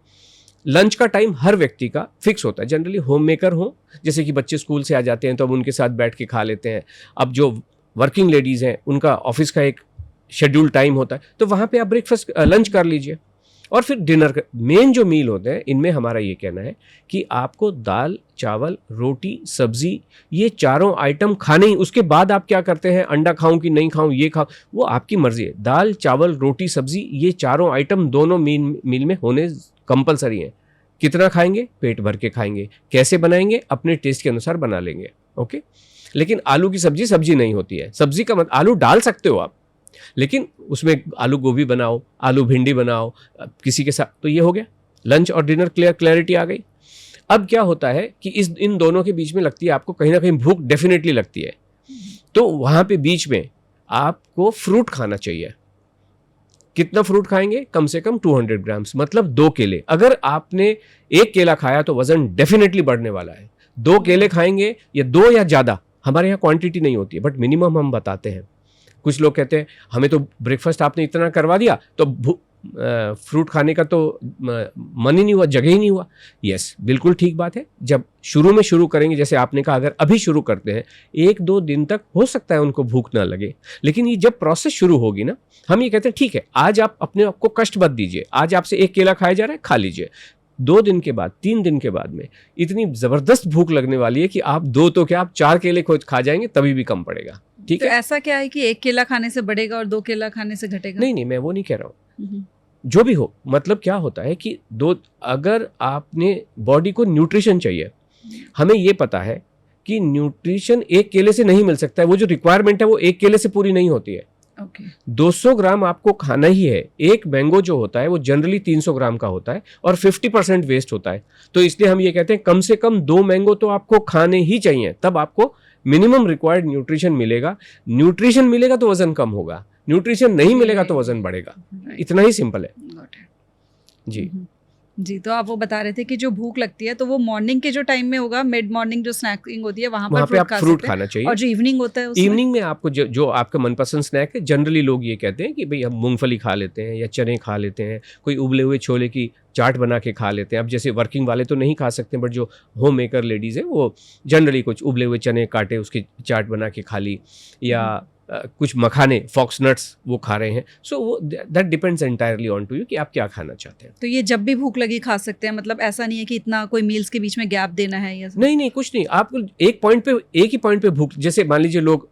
लंच का टाइम हर व्यक्ति का फिक्स होता है। जनरली होम मेकर हो, जैसे कि बच्चे स्कूल से आ जाते हैं तो अब उनके साथ बैठ के खा लेते हैं। अब जो वर्किंग लेडीज़ हैं उनका ऑफिस का एक शेड्यूल टाइम होता है, तो वहाँ पे आप ब्रेकफास्ट लंच कर लीजिए। और फिर डिनर का मेन जो मील होते हैं, इनमें हमारा ये कहना है कि आपको दाल चावल रोटी सब्जी ये चारों आइटम खाने ही। उसके बाद आप क्या करते हैं, अंडा खाऊं कि नहीं खाऊं, ये खाऊं, वो आपकी मर्जी है। दाल चावल रोटी सब्जी ये चारों आइटम दोनों मील में होने कंपलसरी हैं। कितना खाएंगे? पेट भर के खाएंगे। कैसे बनाएंगे? अपने टेस्ट के अनुसार बना लेंगे। ओके, लेकिन आलू की सब्जी नहीं होती है। सब्जी का मतलब आलू डाल सकते हो आप, लेकिन उसमें आलू गोभी बनाओ, आलू भिंडी बनाओ किसी के साथ। तो ये हो गया लंच और डिनर, क्लैरिटी आ गई। अब क्या होता है कि इन दोनों के बीच में लगती है आपको कहीं ना कहीं भूख डेफिनेटली लगती है, तो वहाँ पे बीच में आपको फ्रूट खाना चाहिए। कितना फ्रूट खाएंगे? कम से कम 200 ग्राम्स, मतलब 2 केले। अगर आपने 1 केला खाया तो वजन डेफिनेटली बढ़ने वाला है। 2 केले खाएंगे, या 2 या ज़्यादा, हमारे यहाँ क्वांटिटी नहीं होती है बट मिनिमम हम बताते हैं। कुछ लोग कहते हैं हमें तो ब्रेकफास्ट आपने इतना करवा दिया तो फ्रूट खाने का तो मन ही नहीं हुआ, जगह ही नहीं हुआ। यस, बिल्कुल ठीक बात है। जब शुरू करेंगे, जैसे आपने कहा, अगर अभी शुरू करते हैं 1-2 दिन तक हो सकता है उनको भूख ना लगे, लेकिन ये जब प्रोसेस शुरू होगी ना, हम ये कहते हैं ठीक है आज आप अपने आप को कष्ट मत दीजिए। आज आपसे 1 केला खाया जा रहा है, खा लीजिए। 2 दिन के बाद 3 दिन के बाद में इतनी ज़बरदस्त भूख लगने वाली है कि आप 2 तो क्या आप 4 केले खा जाएंगे, तभी भी कम पड़ेगा। ठीक तो है, ऐसा क्या है कि 1 केला खाने से बढ़ेगा और 2 केला खाने से घटेगा? नहीं, मैं वो नहीं कह रहा हूँ। जो भी हो, मतलब क्या होता है कि अगर आपने बॉडी को न्यूट्रिशन चाहिए, हमें ये पता है कि न्यूट्रिशन 1 केले से नहीं मिल सकता है। वो जो रिक्वायरमेंट है वो 1 केले से पूरी नहीं होती है। 200 ग्राम आपको खाना ही है। एक मैंगो जो होता है वो जनरली 300 ग्राम का होता है और 50% वेस्ट होता है। तो इसलिए हम ये कहते हैं कम से कम 2 मैंगो तो आपको खाने ही चाहिए, तब आपको मिनिमम रिक्वायर्ड न्यूट्रिशन मिलेगा। न्यूट्रिशन मिलेगा तो वजन कम होगा, न्यूट्रिशन नहीं मिलेगा तो वजन बढ़ेगा। इतना ही सिंपल है जी। जी, तो आप वो बता रहे थे कि जो भूख लगती है तो वो मॉर्निंग के जो टाइम में होगा, मिड मॉर्निंग जो स्नैकिंग होती है वहाँ पे आप फ्रूट खाना चाहिए। और जो इवनिंग होता है इवनिंग में आपको जो आपका मनपसंद स्नैक है, जनरली लोग ये कहते हैं कि भाई हम मूंगफली खा लेते हैं या चने खा लेते हैं, कोई उबले हुए छोले की चाट बना के खा लेते हैं। अब जैसे वर्किंग वाले तो नहीं खा सकते, बट जो होम मेकर लेडीज़ है वो जनरली कुछ उबले हुए चने काटे उसकी चाट बना के खा ली, या कुछ मखाने फॉक्स नट्स वो खा रहे हैं। सो वो that depends entirely on to you कि आप क्या खाना चाहते हैं। तो ये जब भी भूख लगी खा सकते हैं, मतलब ऐसा नहीं है कि इतना कोई मील्स के बीच में गैप देना है या नहीं, कुछ नहीं। आपको एक ही पॉइंट पे भूख, जैसे मान लीजिए लोग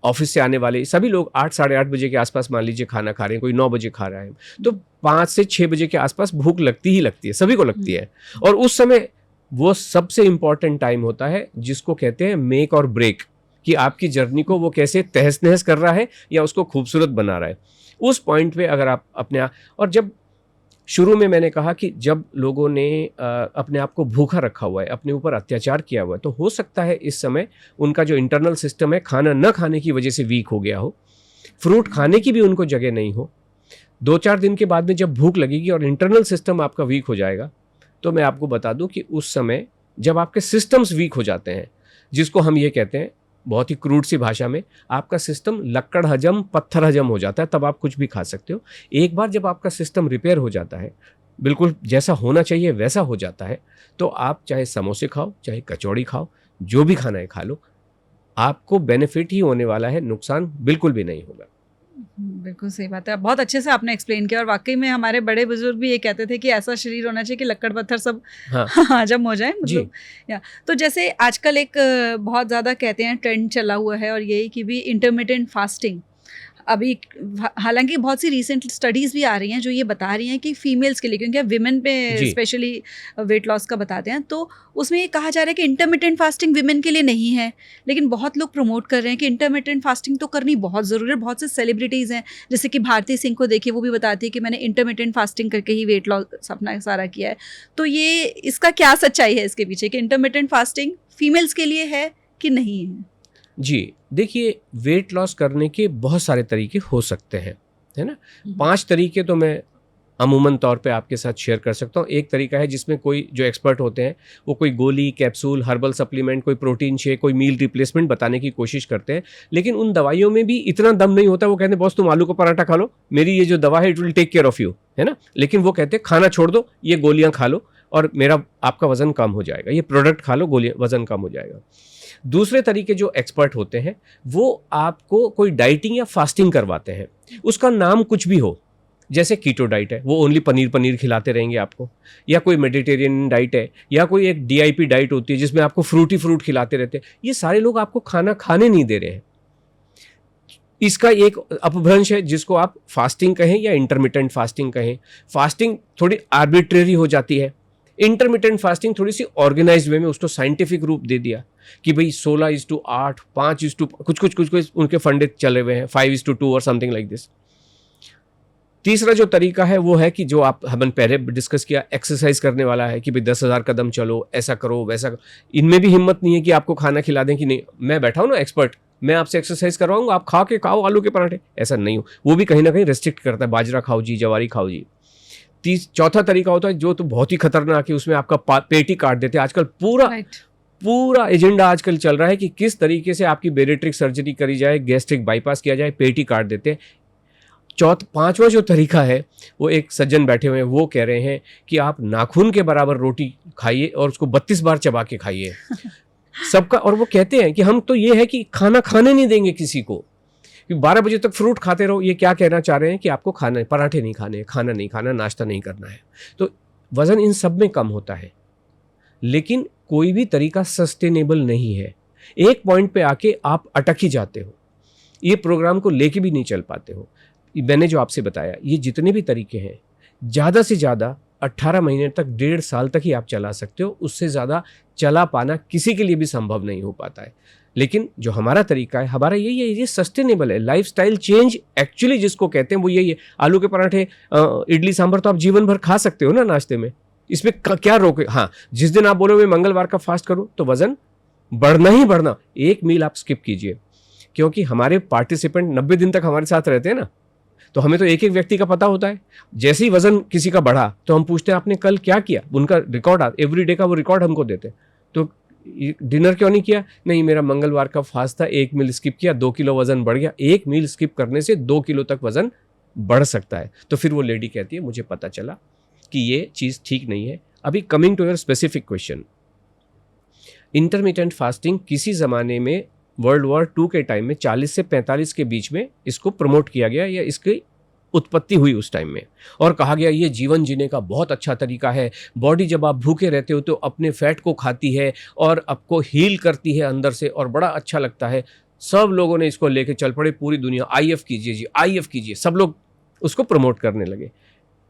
ऑफिस से आने वाले सभी लोग 8 साढ़े 8 बजे के आसपास मान लीजिए खाना खा रहे हैं, कोई 9 बजे खा रहा है, तो 5 से 6 बजे के आसपास भूख लगती ही लगती है, सभी को लगती है। और उस समय वो सबसे इंपॉर्टेंट टाइम होता है जिसको कहते हैं मेक और ब्रेक, कि आपकी जर्नी को वो कैसे तहस नहस कर रहा है या उसको खूबसूरत बना रहा है। उस पॉइंट पे अगर आप अपने और जब शुरू में मैंने कहा कि जब लोगों ने अपने आप को भूखा रखा हुआ है, अपने ऊपर अत्याचार किया हुआ है, तो हो सकता है इस समय उनका जो इंटरनल सिस्टम है खाना न खाने की वजह से वीक हो गया हो, फ्रूट खाने की भी उनको जगह नहीं हो। 2-4 दिन के बाद में जब भूख लगेगी और इंटरनल सिस्टम आपका वीक हो जाएगा, तो मैं आपको बता दूं कि उस समय जब आपके सिस्टम्स वीक हो जाते हैं, जिसको हम ये कहते हैं बहुत ही क्रूड सी भाषा में, आपका सिस्टम लक्कड़ हजम पत्थर हजम हो जाता है, तब आप कुछ भी खा सकते हो। एक बार जब आपका सिस्टम रिपेयर हो जाता है, बिल्कुल जैसा होना चाहिए वैसा हो जाता है, तो आप चाहे समोसे खाओ, चाहे कचौड़ी खाओ, जो भी खाना है खा लो, आपको बेनिफिट ही होने वाला है, नुकसान बिल्कुल भी नहीं होगा। बिल्कुल सही बात है। बहुत अच्छे से आपने एक्सप्लेन किया और वाकई में हमारे बड़े बुजुर्ग भी ये कहते थे कि ऐसा शरीर होना चाहिए कि लक्कड़ पत्थर सब हाँ हजम हो जाए, जी। मतलब या तो जैसे आजकल एक बहुत ज़्यादा कहते हैं ट्रेंड चला हुआ है और यही कि भी इंटरमिटेंट फास्टिंग। अभी हालांकि बहुत सी रिसेंट स्टडीज़ भी आ रही हैं जो ये बता रही हैं कि फीमेल्स के लिए, क्योंकि अब विमेन पे जी। स्पेशली वेट लॉस का बताते हैं, तो उसमें ये कहा जा रहा है कि इंटरमिटेंट फास्टिंग विमेन के लिए नहीं है, लेकिन बहुत लोग प्रमोट कर रहे हैं कि इंटरमिटेंट फास्टिंग तो करनी बहुत ज़रूरी है। बहुत से सेलिब्रिटीज़ हैं, जैसे कि भारती सिंह को देखिए, वो भी बताती है कि मैंने इंटरमिटेंट फास्टिंग करके ही वेट लॉस अपना सारा किया है। तो ये इसका क्या सच्चाई है इसके पीछे कि इंटरमिटेंट फास्टिंग फीमेल्स के लिए है कि नहीं है? जी, देखिए वेट लॉस करने के बहुत सारे तरीके हो सकते हैं, है ना? 5 तरीके तो मैं अमूमन तौर पे आपके साथ शेयर कर सकता हूँ। एक तरीका है जिसमें कोई जो एक्सपर्ट होते हैं, वो कोई गोली, कैप्सूल, हर्बल सप्लीमेंट, कोई प्रोटीन शेक, कोई मील रिप्लेसमेंट बताने की कोशिश करते हैं, लेकिन उन दवाइयों में भी इतना दम नहीं होता। वो कहते हैं बॉस तुम आलू का पराठा खा लो, मेरी ये जो दवा है it will take care of you, है ना? लेकिन वो कहते हैं खाना छोड़ दो, ये गोलियाँ खा लो और मेरा आपका वज़न कम हो जाएगा, ये प्रोडक्ट खा लो, गोलियाँ वज़न कम हो जाएगा। दूसरे तरीके जो एक्सपर्ट होते हैं, वो आपको कोई डाइटिंग या फास्टिंग करवाते हैं, उसका नाम कुछ भी हो, जैसे कीटो डाइट है, वो ओनली पनीर खिलाते रहेंगे आपको, या कोई मेडिटेरियन डाइट है, या कोई एक DIP डाइट होती है जिसमें आपको फ्रूट ही फ्रूट खिलाते रहते हैं। ये सारे लोग आपको खाना खाने नहीं दे रहे हैं। इसका एक अपभ्रंश है जिसको आप फास्टिंग कहें या इंटरमिटेंट फास्टिंग कहें। फास्टिंग थोड़ी आर्बिट्रेरी हो जाती है, इंटरमिटेंट फास्टिंग थोड़ी सी ऑर्गेनाइज्ड वे में उसको साइंटिफिक रूप दे दिया कि भाई 16:8, 5:, कुछ उनके फंडे चले हुए हैं, 5:2 और समथिंग लाइक दिस। तीसरा जो तरीका है वो है कि जो आप हमने पहले डिस्कस किया, एक्सरसाइज करने वाला है कि भाई 10,000 कदम चलो, ऐसा करो वैसा करो। इनमें भी हिम्मत नहीं है कि आपको खाना खिला दें कि नहीं मैं बैठा हूँ ना एक्सपर्ट, मैं आपसे एक्सरसाइज करवाऊंगा, आप खा के खाओ आलू के पराठे, ऐसा नहीं हो। वो भी कहीं ना कहीं रेस्ट्रिक्ट करता है, बाजरा खाओ जी, जवारी खाओ जी। चौथा तरीका होता है जो तो बहुत ही खतरनाक है, उसमें आपका पेट ही काट देते हैं। आजकल पूरा एजेंडा आजकल चल रहा है कि किस तरीके से आपकी बेरिट्रिक सर्जरी करी जाए, गैस्ट्रिक बाईपास किया जाए, पेट ही काट देते हैं। पांचवा जो तरीका है, वो एक सज्जन बैठे हुए हैं, वो कह रहे हैं कि आप नाखून के बराबर रोटी खाइए और उसको 32 बार चबा के खाइए सबका। और वो कहते हैं कि हम तो ये है कि खाना खाने नहीं देंगे किसी को, 12 बजे तक फ्रूट खाते रहो। ये क्या कहना चाह रहे हैं कि आपको खाना पराठे नहीं खाने, खाना नहीं खाना, नाश्ता नहीं करना है। तो वज़न इन सब में कम होता है, लेकिन कोई भी तरीका सस्टेनेबल नहीं है। एक पॉइंट पे आके आप अटक ही जाते हो, ये प्रोग्राम को लेके भी नहीं चल पाते हो। मैंने जो आपसे बताया, ये जितने भी तरीके हैं, ज़्यादा से ज़्यादा 18 महीने तक, 1.5 साल तक ही आप चला सकते हो। उससे ज़्यादा चला पाना किसी के लिए भी संभव नहीं हो पाता है। लेकिन जो हमारा तरीका है, हमारा यही है, ये सस्टेनेबल है। लाइफस्टाइल चेंज एक्चुअली जिसको कहते हैं वो यही है। आलू के पराठे, इडली सांभर तो आप जीवन भर खा सकते हो ना नाश्ते में, इसमें क्या रोके। हाँ, जिस दिन आप बोलोगे मंगलवार का फास्ट करूं तो वजन बढ़ना ही बढ़ना। एक मील आप स्किप कीजिए, क्योंकि हमारे पार्टिसिपेंट 90 दिन तक हमारे साथ रहते हैं ना, तो हमें तो एक एक व्यक्ति का पता होता है। जैसे ही वजन किसी का बढ़ा तो हम पूछते हैं आपने कल क्या किया, उनका रिकॉर्ड एवरी डे का वो रिकॉर्ड हमको देते हैं। तो डिनर क्यों नहीं किया, नहीं मेरा मंगलवार का फास्ट था, 1 मील स्किप किया, 2 किलो वजन बढ़ गया। 1 मील स्किप करने से 2 किलो तक वजन बढ़ सकता है। तो फिर वो लेडी कहती है मुझे पता चला कि ये चीज़ ठीक नहीं है। अभी coming to your specific question, intermittent fasting किसी ज़माने में वर्ल्ड वॉर 2 के टाइम में 40 से 45 के बीच में इसको प्रमोट किया गया, या इसकी उत्पत्ति हुई उस टाइम में, और कहा गया ये जीवन जीने का बहुत अच्छा तरीका है। बॉडी जब आप भूखे रहते हो तो अपने फैट को खाती है और आपको हील करती है अंदर से, और बड़ा अच्छा लगता है। सब लोगों ने इसको लेके चल पड़े, पूरी दुनिया IF कीजिए जी, IF कीजिए, सब लोग उसको प्रमोट करने लगे।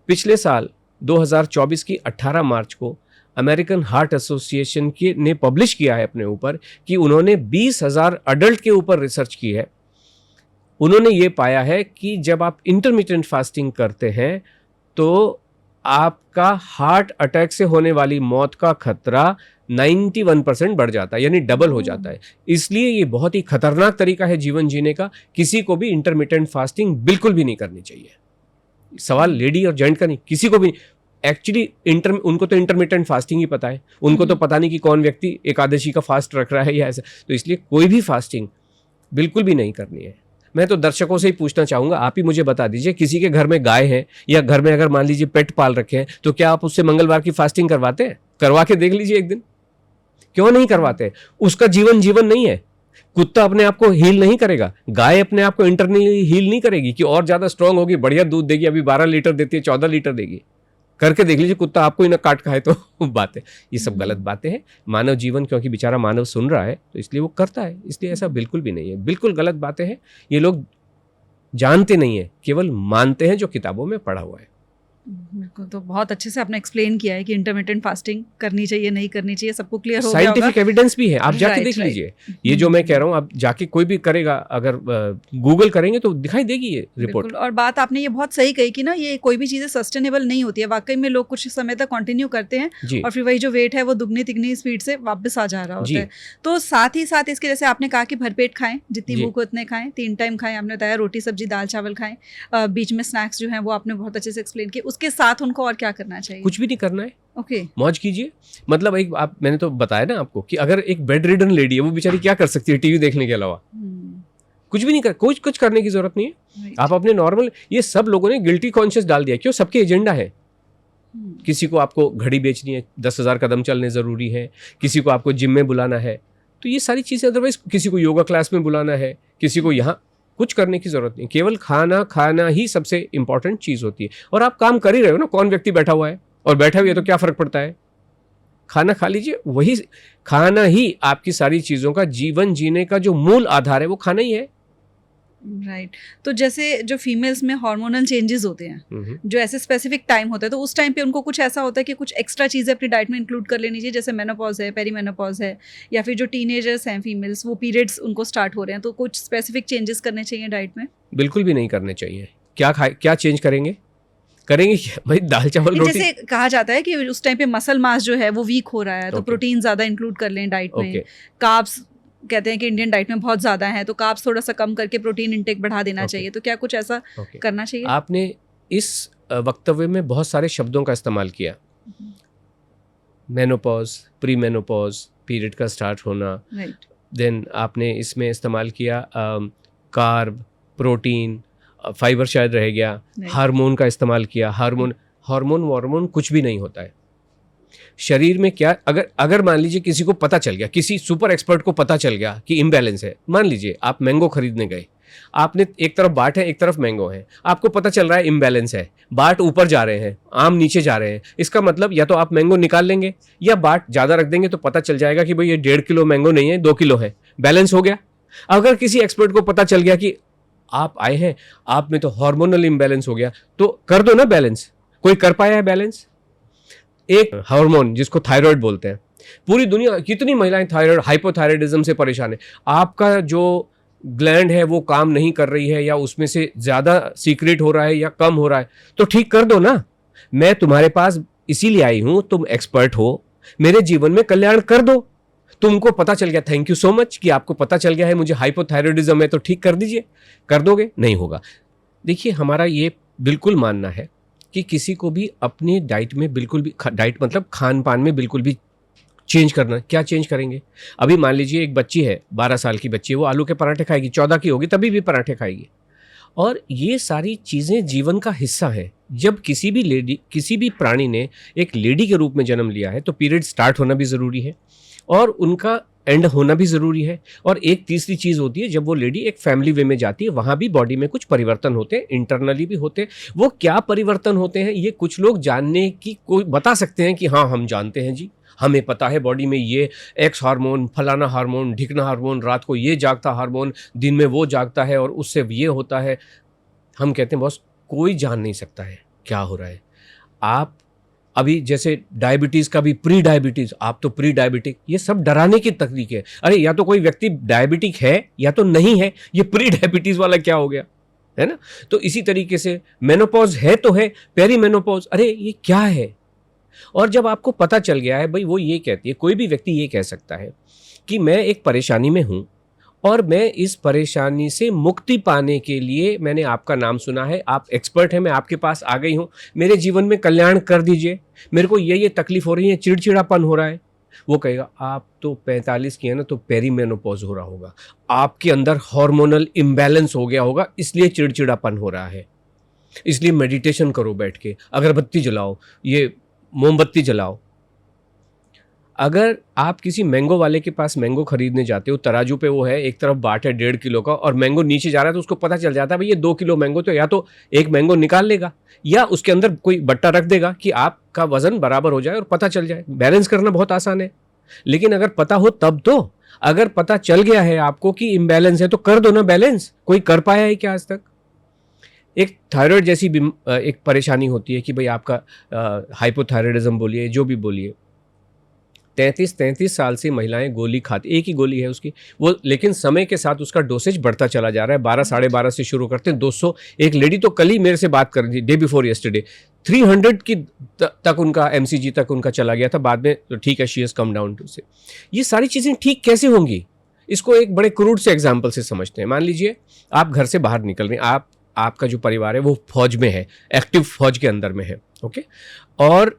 पिछले साल 2024 की 18 मार्च को अमेरिकन हार्ट एसोसिएशन के ने पब्लिश किया है अपने ऊपर कि उन्होंने 20,000 अडल्ट के ऊपर रिसर्च की है। उन्होंने ये पाया है कि जब आप इंटरमिटेंट फास्टिंग करते हैं तो आपका हार्ट अटैक से होने वाली मौत का खतरा 91% बढ़ जाता है, यानी डबल हो जाता है। इसलिए ये बहुत ही खतरनाक तरीका है जीवन जीने का। किसी को भी इंटरमिटेंट फास्टिंग बिल्कुल भी नहीं करनी चाहिए। सवाल लेडी और जेंट का नहीं, किसी को भी। एक्चुअली उनको तो इंटरमिटेंट फास्टिंग ही पता है, उनको तो पता नहीं कि कौन व्यक्ति एकादशी का फास्ट रख रहा है या ऐसा। तो इसलिए कोई भी फास्टिंग बिल्कुल भी नहीं करनी है। मैं तो दर्शकों से ही पूछना चाहूंगा, आप ही मुझे बता दीजिए, किसी के घर में गाय है या घर में अगर मान लीजिए पेट पाल रखे हैं, तो क्या आप उससे मंगलवार की फास्टिंग करवाते हैं? करवा के देख लीजिए एक दिन। क्यों नहीं करवाते? उसका जीवन नहीं है। कुत्ता अपने आप को हील नहीं करेगा, गाय अपने आप को इंटरनली हील नहीं करेगी कि और ज्यादा स्ट्रांग होगी, बढ़िया दूध देगी, अभी 12 लीटर देती है, 14 लीटर देगी। करके देख लीजिए, कुत्ता आपको ही ना काट खाए तो बातें, ये सब गलत बातें हैं। मानव जीवन, क्योंकि बेचारा मानव सुन रहा है तो इसलिए वो करता है, इसलिए ऐसा बिल्कुल भी नहीं है। बिल्कुल गलत बातें हैं। ये लोग जानते नहीं है, केवल मानते हैं जो किताबों में पढ़ा हुआ है। बिल्कुल, तो बहुत अच्छे से आपने एक्सप्लेन किया है कि इंटरमिटेंट फास्टिंग करनी चाहिए, नहीं करनी चाहिए, सबको क्लियर हो गया होगा। साइंटिफिक एविडेंस भी है, आप जाके Right, देख right. लीजिए। ये जो मैं कह रहा हूँ, आप जाके कोई भी करेगा, अगर गूगल करेंगे तो दिखाई देगी ये रिपोर्ट। बिल्कुल, और बात आपने ये बहुत सही कही कि ना ये कोई भी चीज़ें सस्टेनेबल नहीं होती है। वाकई में लोग कुछ समय तक कंटिन्यू करते हैं जी और फिर वही जो वेट है वो दुगनी तिगनी स्पीड से वापस आ जा रहा जी। होता है। तो साथ ही साथ इसके, जैसे आपने कहा कि भरपेट खाएं, जितनी जी। भूख हो उतने खाएं, 3 टाइम खाएं, आपने बताया रोटी सब्जी दाल चावल खाएं, बीच में स्नैक्स जो हैं वो आपने बहुत अच्छे से एक्सप्लेन किए। उसके साथ उनको और क्या करना चाहिए? कुछ भी नहीं करना है, ओके। मौज कीजिए। मतलब एक मैंने तो बताया ना आपको कि अगर एक बेड रिडन लेडी है, वो बेचारी क्या कर सकती है टीवी देखने के अलावा? कुछ भी नहीं कर, कुछ करने की जरूरत नहीं है। आप अपने नॉर्मल, ये सब लोगों ने गिल्टी कॉन्शियस डाल दिया। क्यों? सबके एजेंडा है। किसी को आपको घड़ी बेचनी है, 10,000 कदम चलने जरूरी है, किसी को आपको जिम में बुलाना है, तो ये सारी चीजें। अदरवाइज किसी को योगा क्लास में बुलाना है, किसी को यहाँ, कुछ करने की जरूरत नहीं। केवल खाना ही सबसे इंपॉर्टेंट चीज होती है। और आप काम कर ही रहे हो ना, कौन व्यक्ति बैठा हुआ है? और बैठा हुआ है तो क्या फर्क पड़ता है? खाना खा लीजिए। वही खाना ही आपकी सारी चीजों का, जीवन जीने का जो मूल आधार है, वो खाना ही है। राइट। तो जैसे जो फीमेल्स में हार्मोनल चेंजेस होते हैं, जो ऐसे स्पेसिफिक टाइम होता है, तो उस टाइम पे उनको कुछ ऐसा होता है कि कुछ एक्स्ट्रा चीज़ें अपनी डाइट में इंक्लूड कर लेनी चाहिए, जैसे मेनोपॉज है, पेरीमेनोपॉज है, या फिर जो टीनेजर्स हैं फीमेल्स, वो पीरियड्स उनको स्टार्ट हो रहे हैं, तो कुछ स्पेसिफिक चेंजेस करने चाहिए डाइट में? बिल्कुल भी नहीं करने चाहिए। क्या चेंज करेंगे क्या? भाई दाल चावल रोटी। जैसे कहा जाता है कि उस टाइम पे मसल मास जो है वो वीक हो रहा है, तो प्रोटीन ज़्यादा इंक्लूड कर लें डाइट में। कार्ब्स कहते हैं कि इंडियन डाइट में बहुत ज़्यादा है, तो कार्ब्स थोड़ा सा कम करके प्रोटीन इंटेक बढ़ा देना चाहिए। तो क्या कुछ ऐसा करना चाहिए? आपने इस वक्तव्य में बहुत सारे शब्दों का इस्तेमाल किया। मेनोपॉज, प्री मेनोपॉज, पीरियड का स्टार्ट होना, देन आपने इसमें इस्तेमाल किया कार्ब, प्रोटीन, फाइबर शायद रह गया, हार्मोन का इस्तेमाल किया। हार्मोन कुछ भी नहीं होता है शरीर में। क्या अगर मान लीजिए किसी को पता चल गया, किसी सुपर एक्सपर्ट को पता चल गया कि इम्बैलेंस है, मान लीजिए आप मैंगो खरीदने गए, आपने एक तरफ बाट है, एक तरफ मैंगो है, आपको पता चल रहा है इम्बैलेंस है, बाट ऊपर जा रहे हैं, आम नीचे जा रहे हैं, इसका मतलब या तो आप मैंगो निकाल लेंगे या बाट ज़्यादा रख देंगे, तो पता चल जाएगा कि भाई ये 1.5 किलो मैंगो नहीं है, 2 किलो है, बैलेंस हो गया। अगर किसी एक्सपर्ट को पता चल गया कि आप आए हैं, आप में तो हार्मोनल इम्बैलेंस हो गया, तो कर दो ना बैलेंस। कोई कर पाया है बैलेंस? एक हार्मोन जिसको थायराइड बोलते हैं, पूरी दुनिया कितनी महिलाएं थायराइड, हाइपोथायराइडिज्म से परेशान है। आपका जो ग्लैंड है वो काम नहीं कर रही है, या उसमें से ज़्यादा सीक्रेट हो रहा है या कम हो रहा है, तो ठीक कर दो ना। मैं तुम्हारे पास इसीलिए आई हूं, तुम एक्सपर्ट हो, मेरे जीवन में कल्याण कर दो। तुमको पता चल गया, थैंक यू सो मच कि आपको पता चल गया है मुझे हाइपोथायराइडिज्म है, तो ठीक कर दीजिए। कर दोगे? नहीं होगा। देखिए, हमारा ये बिल्कुल मानना है कि किसी को भी अपनी डाइट में बिल्कुल भी, डाइट मतलब खान पान में बिल्कुल भी चेंज करना। क्या चेंज करेंगे? अभी मान लीजिए एक बच्ची है, 12 साल की बच्ची है, वो आलू के पराठे खाएगी, 14 की होगी तभी भी पराठे खाएगी। और ये सारी चीज़ें जीवन का हिस्सा है। जब किसी भी प्राणी ने एक लेडी के रूप में जन्म लिया है, तो पीरियड स्टार्ट होना भी ज़रूरी है और उनका एंड होना भी ज़रूरी है। और एक तीसरी चीज़ होती है, जब वो लेडी एक फैमिली वे में जाती है, वहाँ भी बॉडी में कुछ परिवर्तन होते हैं, इंटरनली भी होते हैं। वो क्या परिवर्तन होते हैं, ये कुछ लोग जानने की कोई बता सकते हैं कि हाँ हम जानते हैं जी, हमें पता है बॉडी में ये एक्स हार्मोन, फलाना हार्मोन, ढिकना हार्मोन, रात को ये जागता हार्मोन, दिन में वो जागता है और उससे ये होता है। हम कहते हैं बॉस, कोई जान नहीं सकता है क्या हो रहा है। आप अभी जैसे डायबिटीज़ का भी प्री डायबिटीज़, आप तो प्री डायबिटिक, ये सब डराने की तकनीक है। अरे या तो कोई व्यक्ति डायबिटिक है या तो नहीं है, ये प्री डायबिटीज़ वाला क्या हो गया, है ना। तो इसी तरीके से मेनोपॉज है तो है, पेरी मेनोपॉज, अरे ये क्या है। और जब आपको पता चल गया है, भाई वो ये कहती है, कोई भी व्यक्ति ये कह सकता है कि मैं एक परेशानी में हूँ और मैं इस परेशानी से मुक्ति पाने के लिए, मैंने आपका नाम सुना है, आप एक्सपर्ट हैं, मैं आपके पास आ गई हूँ, मेरे जीवन में कल्याण कर दीजिए, मेरे को ये तकलीफ हो रही है, चिड़चिड़ापन हो रहा है। वो कहेगा आप तो 45 की है ना, तो पेरीमेनोपॉज हो रहा होगा, आपके अंदर हार्मोनल इम्बैलेंस हो गया होगा, इसलिए चिड़चिड़ापन हो रहा है, इसलिए मेडिटेशन करो बैठ के, अगरबत्ती जलाओ, ये मोमबत्ती जलाओ। अगर आप किसी मैंगो वाले के पास मैंगो खरीदने जाते हो, तराजू पे वो है, एक तरफ बाट है 1.5 किलो का और मैंगो नीचे जा रहा है, तो उसको पता चल जाता है भाई ये 2 किलो मैंगो, तो या तो एक मैंगो निकाल लेगा या उसके अंदर कोई बट्टा रख देगा कि आपका वजन बराबर हो जाए और पता चल जाए। बैलेंस करना बहुत आसान है, लेकिन अगर पता हो तब तो। अगर पता चल गया है आपको कि इम्बैलेंस है तो कर दो ना बैलेंस। कोई कर पाया है क्या आज तक? एक थायराइड जैसी एक परेशानी होती है कि भाई आपका हाइपोथायराइडिज्म बोलिए, जो भी बोलिए, 33 साल से महिलाएं गोली खाती, एक ही गोली है उसकी वो, लेकिन समय के साथ उसका डोसेज बढ़ता चला जा रहा है। 12 साढ़े 12 से शुरू करते हैं 200। एक लेडी तो कल ही मेरे से बात कर रही थी, डे बिफोर यस्टरडे, 300 की तक उनका MCG तक उनका चला गया था, बाद में तो ठीक है, she has come down to say. ये सारी चीज़ें ठीक कैसे होंगी? इसको एक बड़े क्रूड से एग्जाम्पल से समझते हैं। मान लीजिए आप घर से बाहर निकल रहे हैं, आपका जो परिवार है वो फौज में है, एक्टिव फौज के अंदर में है, ओके, और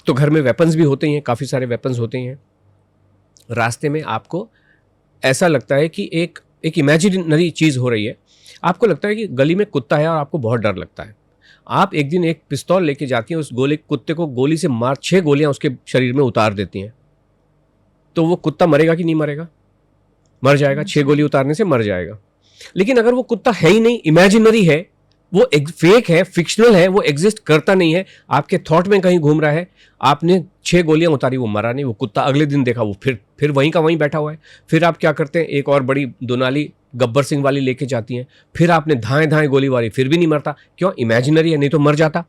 तो घर में वेपन्स भी होते ही हैं, काफ़ी सारे वेपन्स होते ही हैं। रास्ते में आपको ऐसा लगता है कि एक इमेजिनरी चीज़ हो रही है, आपको लगता है कि गली में कुत्ता है और आपको बहुत डर लगता है। आप एक दिन एक पिस्तौल लेके जाती हैं, उस कुत्ते को गोली से मार 6 गोलियां उसके शरीर में उतार देती हैं, तो वो कुत्ता मरेगा कि नहीं मरेगा? मर जाएगा, 6 गोली उतारने से मर जाएगा। लेकिन अगर वो कुत्ता है ही नहीं, इमेजिनरी है, वो फेक है, फिक्शनल है, वो एग्जिस्ट करता नहीं है, आपके थॉट में कहीं घूम रहा है, आपने 6 गोलियां उतारी, वो मरा नहीं, वो कुत्ता अगले दिन देखा वो फिर वहीं का वहीं बैठा हुआ है। फिर आप क्या करते हैं, एक और बड़ी दुनाली गब्बर सिंह वाली लेके जाती हैं, फिर आपने धाएं गोली वाली, फिर भी नहीं मरता। क्यों? इमेजिनरी है, नहीं तो मर जाता।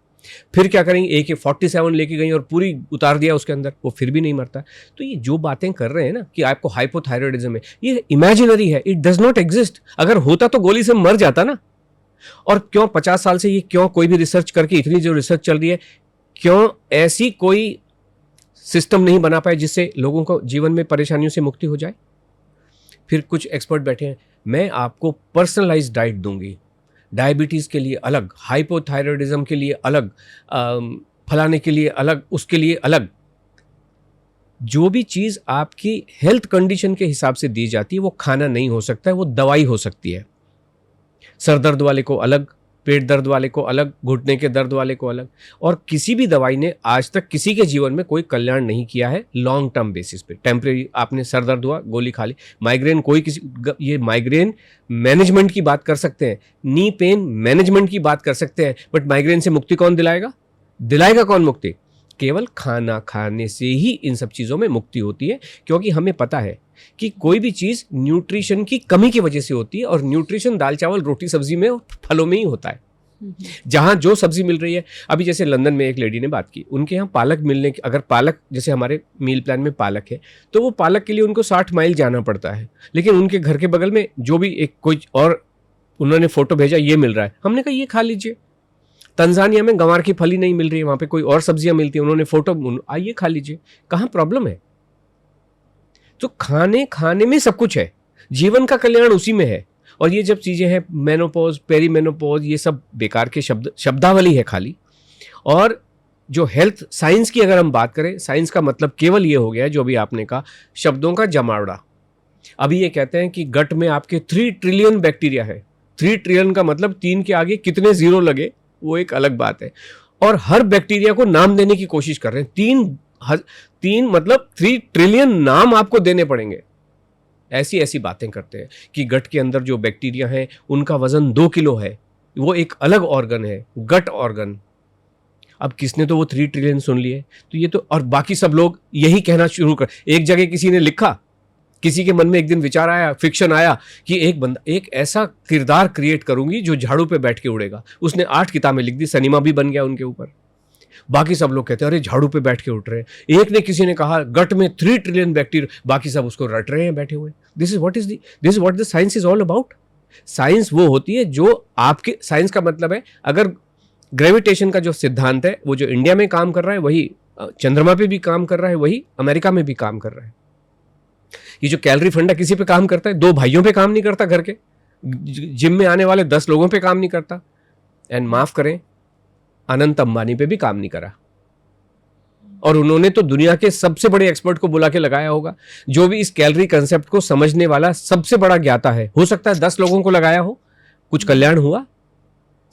फिर क्या करेंगे, AK-47 लेके गई और पूरी उतार दिया उसके अंदर, वो फिर भी नहीं मरता। तो ये जो बातें कर रहे हैं ना कि आपको हाइपोथायराइडिज्म है, ये इमेजिनरी है, इट डज नॉट एग्जिस्ट। अगर होता तो गोली से मर जाता ना। और क्यों 50 साल से ये क्यों कोई भी रिसर्च करके, इतनी जो रिसर्च चल रही है, क्यों ऐसी कोई सिस्टम नहीं बना पाए जिससे लोगों को जीवन में परेशानियों से मुक्ति हो जाए? फिर कुछ एक्सपर्ट बैठे हैं, मैं आपको पर्सनलाइज्ड डाइट दूंगी, डायबिटीज़ के लिए अलग, हाइपोथायराइडिज्म के लिए अलग, फलाने के लिए अलग, उसके लिए अलग। जो भी चीज़ आपकी हेल्थ कंडीशन के हिसाब से दी जाती है वो खाना नहीं हो सकता है, वो दवाई हो सकती है। सर दर्द वाले को अलग, पेट दर्द वाले को अलग, घुटने के दर्द वाले को अलग। और किसी भी दवाई ने आज तक किसी के जीवन में कोई कल्याण नहीं किया है लॉन्ग टर्म बेसिस पे। टेम्परेरी आपने सर दर्द हुआ, गोली खा ली। माइग्रेन ये माइग्रेन मैनेजमेंट की बात कर सकते हैं, नी पेन मैनेजमेंट की बात कर सकते हैं, बट माइग्रेन से मुक्ति कौन दिलाएगा कौन मुक्ति? केवल खाना खाने से ही इन सब चीज़ों में मुक्ति होती है, क्योंकि हमें पता है कि कोई भी चीज़ न्यूट्रिशन की कमी की वजह से होती है, और न्यूट्रिशन दाल चावल रोटी सब्जी में और फलों में ही होता है। जहाँ जो सब्जी मिल रही है, अभी जैसे लंदन में एक लेडी ने बात की, उनके यहाँ पालक मिलने की, अगर पालक जैसे हमारे मील प्लान में पालक है, तो वो पालक के लिए उनको 60 माइल जाना पड़ता है, लेकिन उनके घर के बगल में जो भी एक कोई और उन्होंने फोटो भेजा, ये मिल रहा है। हमने कहा ये खा लीजिए। तंजानिया में गंवार की फली नहीं मिल रही है, वहाँ पे कोई और सब्जियां मिलती हैं, उन्होंने फोटो, आइए खा लीजिए। कहाँ प्रॉब्लम है? तो खाने में सब कुछ है, जीवन का कल्याण उसी में है। और ये जब चीज़ें हैं मेनोपॉज, पेरीमेनोपॉज, ये सब बेकार के शब्दावली है खाली। और जो हेल्थ साइंस की अगर हम बात करें, साइंस का मतलब केवल ये हो गया है जो भी आपने कहा, शब्दों का जमावड़ा। अभी ये कहते हैं कि गट में आपके 3 ट्रिलियन बैक्टीरिया है। 3 ट्रिलियन का मतलब 3 के आगे कितने जीरो लगे वो एक अलग बात है। और हर बैक्टीरिया को नाम देने की कोशिश कर रहे हैं। 3 मतलब 3 ट्रिलियन नाम आपको देने पड़ेंगे। ऐसी बातें करते हैं कि गट के अंदर जो बैक्टीरिया हैं उनका वजन 2 किलो है, वो एक अलग ऑर्गन है, गट ऑर्गन। अब किसने तो वो 3 ट्रिलियन सुन लिए, तो ये तो, और बाकी सब लोग यही कहना शुरू कर। एक जगह किसी ने लिखा, किसी के मन में एक दिन विचार आया, फिक्शन आया कि एक ऐसा किरदार क्रिएट करूंगी जो झाड़ू पे बैठ के उड़ेगा। उसने 8 किताबें लिख दी, सिनेमा भी बन गया उनके ऊपर। बाकी सब लोग कहते हैं अरे झाड़ू पे बैठ के उठ रहे हैं। एक ने किसी ने कहा गट में 3 ट्रिलियन बैक्टीरिया, बाकी सब उसको रट रहे हैं बैठे हुए। This is what the science is all about. Science वो होती है जो आपके, साइंस का मतलब है अगर ग्रेविटेशन का जो सिद्धांत है वो जो इंडिया में काम कर रहा है वही चंद्रमा पे भी काम कर रहा है, वही अमेरिका में भी काम कर रहा है। ये जो कैलोरी फंडा किसी पे काम करता है, 2 भाइयों पे काम नहीं करता, घर के जिम में आने वाले 10 लोगों पे काम नहीं करता, एंड माफ करें अनंत अंबानी पे भी काम नहीं करा। और उन्होंने तो दुनिया के सबसे बड़े एक्सपर्ट को बुला के लगाया होगा। जो भी इस कैलोरी कंसेप्ट को समझने वाला सबसे बड़ा ज्ञाता है, हो सकता है 10 लोगों को लगाया हो, कुछ कल्याण हुआ।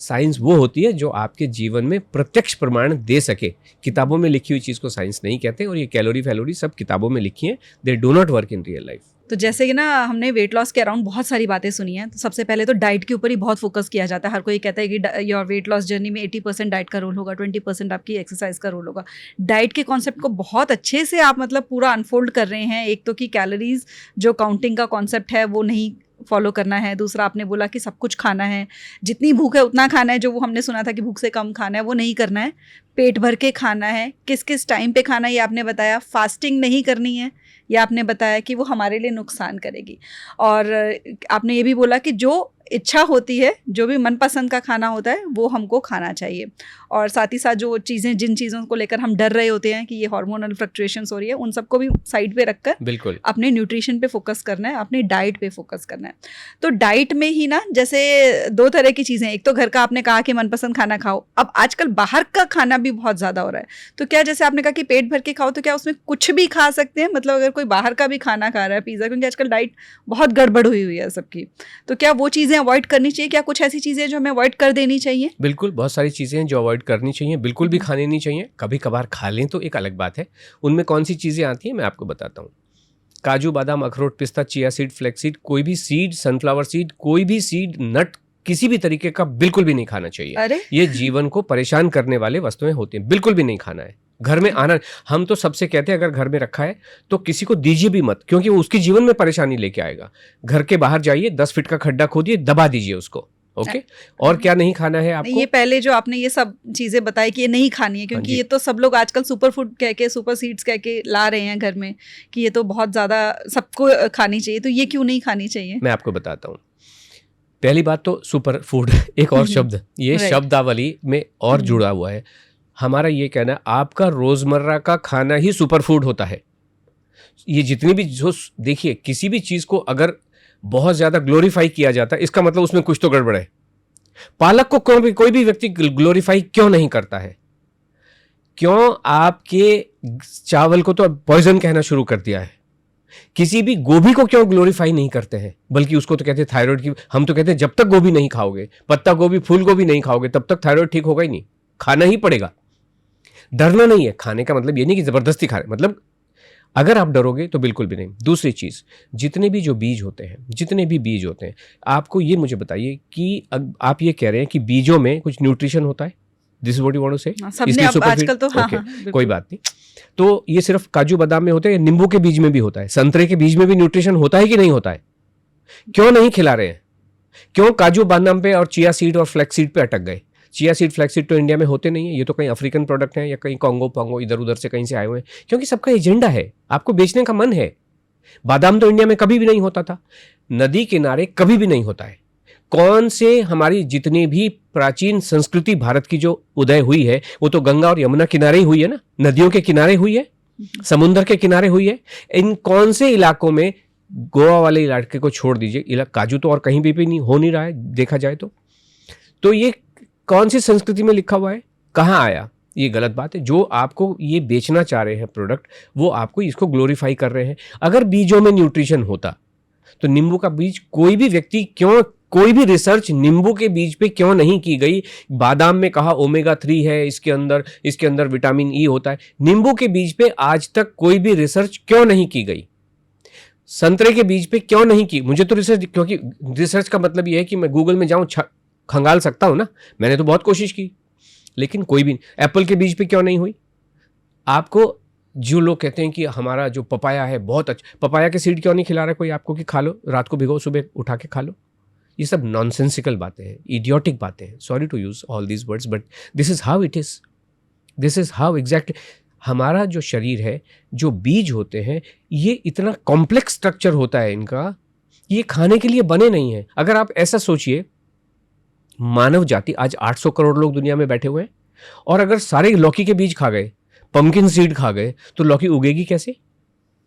साइंस वो होती है जो आपके जीवन में प्रत्यक्ष प्रमाण दे सके। किताबों में लिखी हुई चीज को साइंस नहीं कहते, और ये कैलोरी फैलोरी सब किताबों में लिखी है, they do not work in real life. तो जैसे कि ना हमने वेट लॉस के अराउंड बहुत सारी बातें सुनी हैं, तो सबसे पहले तो डाइट के ऊपर ही बहुत फोकस किया जाता है। हर कोई कहता है कि योर वेट लॉस जर्नी में 80% डाइट का रोल होगा, 20% आपकी एक्सरसाइज का रोल होगा। डाइट के कॉन्सेप्ट को बहुत अच्छे से आप मतलब पूरा अनफोल्ड कर रहे हैं। एक तो कि कैलोरीज जो काउंटिंग का कॉन्सेप्ट है वो नहीं फॉलो करना है। दूसरा आपने बोला कि सब कुछ खाना है, जितनी भूख है उतना खाना है। जो वो हमने सुना था कि भूख से कम खाना है वो नहीं करना है, पेट भर के खाना है। किस किस टाइम पे खाना है ये आपने बताया। फास्टिंग नहीं करनी है ये आपने बताया कि वो हमारे लिए नुकसान करेगी। और आपने ये भी बोला कि जो इच्छा होती है, जो भी मनपसंद का खाना होता है वो हमको खाना चाहिए। और साथ ही साथ जो चीज़ें, जिन चीज़ों को लेकर हम डर रहे होते हैं कि ये हार्मोनल फ्लक्चुएशंस हो रही है, उन सबको भी साइड पे रखकर बिल्कुल अपने न्यूट्रिशन पे फोकस करना है, अपनी डाइट पे फोकस करना है। तो डाइट में ही ना जैसे 2 तरह की चीज़ें, एक तो घर का आपने कहा कि मनपसंद खाना खाओ, अब आजकल बाहर का खाना भी बहुत ज़्यादा हो रहा है। तो क्या जैसे आपने कहा कि पेट भर के खाओ, तो क्या उसमें कुछ भी खा सकते हैं? मतलब अगर कोई बाहर का भी खाना खा रहा है, पिज़्ज़ा, क्योंकि आजकल डाइट बहुत गड़बड़ हुई है सबकी, तो क्या वो चीज़ें अवॉइड करनी चाहिए? क्या कुछ ऐसी चीज़ें जो हमें अवॉइड कर देनी चाहिए? बिल्कुल, बहुत सारी चीज़ें हैं जो अवॉइड करनी चाहिए, बिल्कुल भी खानी नहीं चाहिए। कभी कभार खा लें तो एक अलग बात है। उनमें कौन सी चीज़ें आती हैं मैं आपको बताता हूँ। काजू, बादाम, अखरोट, पिस्ता, चिया सीड, फ्लैक्स सीड, कोई भी सीड, सनफ्लावर सीड, कोई भी सीड, नट, किसी भी तरीके का बिल्कुल भी नहीं खाना चाहिए। अरे ये जीवन को परेशान करने वाले वस्तुएं होती हैं, बिल्कुल भी नहीं खाना है। घर में आना, हम तो सबसे कहते हैं अगर घर में रखा है तो किसी को दीजिए भी मत, क्योंकि वो उसके जीवन में परेशानी लेके आएगा। घर के बाहर जाइए, 10 फीट का खड्डा खोदिए, दबा दीजिए उसको। ओके और क्या नहीं खाना है आपको? ये पहले जो आपने ये सब चीज़ें बताई कि ये नहीं खानी है, क्योंकि ये तो सब लोग आजकल सुपर फूड कह के, सुपर सीड्स कह के ला रहे हैं घर में कि ये तो बहुत ज़्यादा सबको खानी चाहिए, तो ये क्यों नहीं खानी चाहिए? मैं आपको बताता हूँ। पहली बात तो सुपर फूड एक और शब्द, ये शब्दावली में और जुड़ा हुआ है। हमारा ये कहना, आपका रोजमर्रा का खाना ही सुपर फूड होता है। ये जितनी भी जो, देखिए किसी भी चीज को अगर बहुत ज्यादा ग्लोरीफाई किया जाता है, इसका मतलब उसमें कुछ तो गड़बड़ है। पालक को कोई भी व्यक्ति ग्लोरीफाई क्यों नहीं करता है? क्यों आपके चावल को तो पॉइजन कहना शुरू कर दिया है? किसी भी गोभी को क्यों ग्लोरीफाई नहीं करते हैं, बल्कि उसको तो कहते हैं थायराइड की। हम तो कहते हैं जब तक गोभी नहीं खाओगे, पत्ता गोभी, फूल गोभी नहीं खाओगे, तब तक थायराइड ठीक होगा ही नहीं। खाना ही पड़ेगा। डरना नहीं है। खाने का मतलब ये नहीं कि जबरदस्ती खा रहे, मतलब अगर आप डरोगे तो बिल्कुल भी नहीं। दूसरी चीज, जितने भी जो बीज होते हैं, आपको ये मुझे बताइए कि आप ये कह रहे हैं कि बीजों में कुछ न्यूट्रिशन होता है। This is what you want to say? सबने अब आजकल तो हाँ, कोई बात नहीं। तो ये सिर्फ काजू बादाम में होता है या नींबू के बीज में भी होता है? संतरे के बीज में भी न्यूट्रिशन होता है कि नहीं होता है? क्यों नहीं खिला रहे हैं? क्यों काजू बादाम पे और चिया सीड और फ्लैक्स सीड पे अटक गए? चिया सीड, फ्लैक्स सीड तो इंडिया में होते नहीं है, ये तो कहीं अफ्रीकन प्रोडक्ट हैं या कहीं कॉन्गो पोंगो इधर उधर से कहीं से आए हुए हैं, क्योंकि सबका एजेंडा है, आपको बेचने का मन है। बादाम तो इंडिया में कभी भी नहीं होता था, नदी किनारे कभी भी नहीं होता है। कौन से हमारी जितनी भी प्राचीन संस्कृति भारत की जो उदय हुई है वो तो गंगा और यमुना किनारे ही हुई है ना, नदियों के किनारे हुई है, समुद्र के किनारे हुई है। इन कौन से इलाकों में, गोवा वाले इलाके को छोड़ दीजिए, काजू तो और कहीं भी नहीं हो नहीं रहा है देखा जाए तो ये कौन सी संस्कृति में लिखा हुआ है? कहाँ आया? ये गलत बात है। जो आपको ये बेचना चाह रहे हैं प्रोडक्ट, वो आपको इसको ग्लोरीफाई कर रहे हैं। अगर बीजों में न्यूट्रिशन होता तो नींबू का बीज कोई भी व्यक्ति क्यों, कोई भी रिसर्च नींबू के बीज पे क्यों नहीं की गई? बादाम में कहा ओमेगा 3 है, इसके अंदर विटामिन ई होता है। नींबू के बीज पे आज तक कोई भी रिसर्च क्यों नहीं की गई? संतरे के बीज पे क्यों नहीं की? मुझे तो रिसर्च, क्योंकि रिसर्च का मतलब ये है कि मैं गूगल में जाऊं, खंगाल सकता हूं ना, मैंने तो बहुत कोशिश की, लेकिन कोई भी। एप्पल के बीज पे क्यों नहीं हुई? आपको जो लोग कहते हैं कि हमारा जो पपाया है बहुत अच्छा, पपाया के सीड क्यों नहीं खिला रहा कोई आपको कि खा लो, रात को भिगो, सुबह उठा के खा लो? ये सब नॉनसेंसिकल बातें हैं, इडियोटिक बातें हैं। Sorry to use all these words, but this is how it is. This is how exactly हमारा जो शरीर है, जो बीज होते हैं, ये इतना कॉम्प्लेक्स स्ट्रक्चर होता है इनका, ये खाने के लिए बने नहीं है। अगर आप ऐसा सोचिए, मानव जाति आज 800 करोड़ लोग दुनिया में बैठे हुए हैं, और अगर सारे लौकी के बीज खा गए, पम्पकिन सीड खा गए, तो लौकी उगेगी कैसे?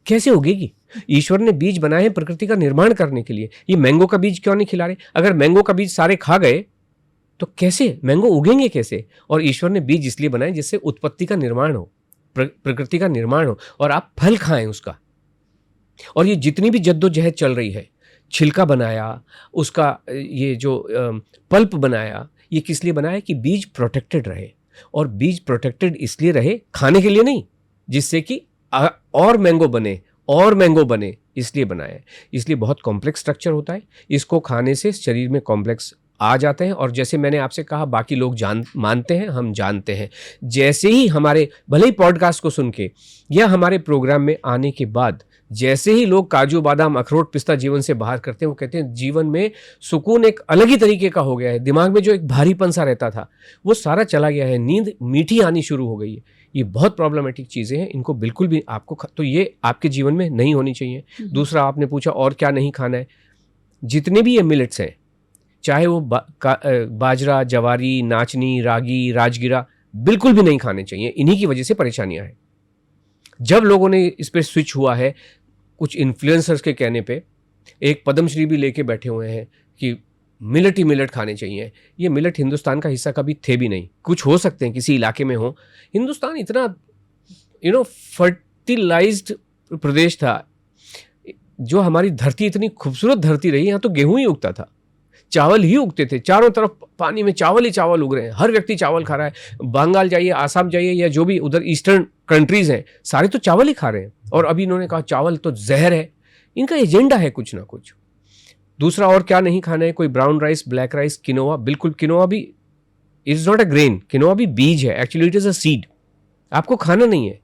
कैसे उगेगी? ईश्वर ने बीज बनाए हैं प्रकृति का निर्माण करने के लिए। ये मैंगो का बीज क्यों नहीं खिला रहे? अगर मैंगो का बीज सारे खा गए तो कैसे मैंगो उगेंगे कैसे? और ईश्वर ने बीज इसलिए बनाए जिससे उत्पत्ति का निर्माण हो, प्रकृति का निर्माण हो, और आप फल खाएं उसका। और ये जितनी भी जद्दोजहद चल रही है, छिलका बनाया, उसका ये जो पल्प बनाया, ये किस लिए बनाया? कि बीज प्रोटेक्टेड रहे। और बीज प्रोटेक्टेड इसलिए रहे, खाने के लिए नहीं, जिससे कि और मैंगो बने, और मैंगो बने, इसलिए बनाया है। इसलिए बहुत कॉम्प्लेक्स स्ट्रक्चर होता है। इसको खाने से शरीर में कॉम्प्लेक्स आ जाते हैं। और जैसे मैंने आपसे कहा, बाकी लोग मानते हैं, हम जानते हैं। जैसे ही हमारे, भले ही पॉडकास्ट को सुन के या हमारे प्रोग्राम में आने के बाद, जैसे ही लोग काजू बादाम अखरोट पिस्ता जीवन से बाहर करते हैं, वो कहते हैं जीवन में सुकून एक अलग ही तरीके का हो गया है। दिमाग में जो एक भारीपन सा रहता था वो सारा चला गया है, नींद मीठी आनी शुरू हो गई है। ये बहुत प्रॉब्लमेटिक चीज़ें हैं, इनको बिल्कुल भी आपको तो ये आपके जीवन में नहीं होनी चाहिए। दूसरा, आपने पूछा और क्या नहीं खाना है। जितने भी ये मिलेट्स हैं, चाहे वो बाजरा, जवारी, नाचनी, रागी, राजगिरा, बिल्कुल भी नहीं खाने चाहिए। इन्हीं की वजह से परेशानियां हैं। जब लोगों ने इस पर स्विच हुआ है, कुछ इन्फ्लुएंसर्स के कहने पे, एक पद्मश्री भी लेके बैठे हुए हैं कि मिलेट ही मिलेट खाने चाहिए। ये मिलेट हिंदुस्तान का हिस्सा कभी थे भी नहीं। कुछ हो सकते हैं किसी इलाके में हो। हिंदुस्तान इतना फर्टिलाइज्ड प्रदेश था, जो हमारी धरती इतनी खूबसूरत धरती रही, यहाँ तो गेहूं ही उगता था, चावल ही उगते थे। चारों तरफ पानी में चावल ही चावल उग रहे हैं, हर व्यक्ति चावल खा रहा है। बंगाल जाइए, आसाम जाइए, या जो भी उधर ईस्टर्न कंट्रीज हैं, सारे तो चावल ही खा रहे हैं। और अभी इन्होंने कहा चावल तो जहर है। इनका एजेंडा है कुछ ना कुछ। दूसरा, और क्या नहीं खाना है? कोई brown rice, black rice, quinoa, बिल्कुल किनोवा भी is not a grain, quinoa भी बीज है, actually it is a seed, आपको खाना नहीं है।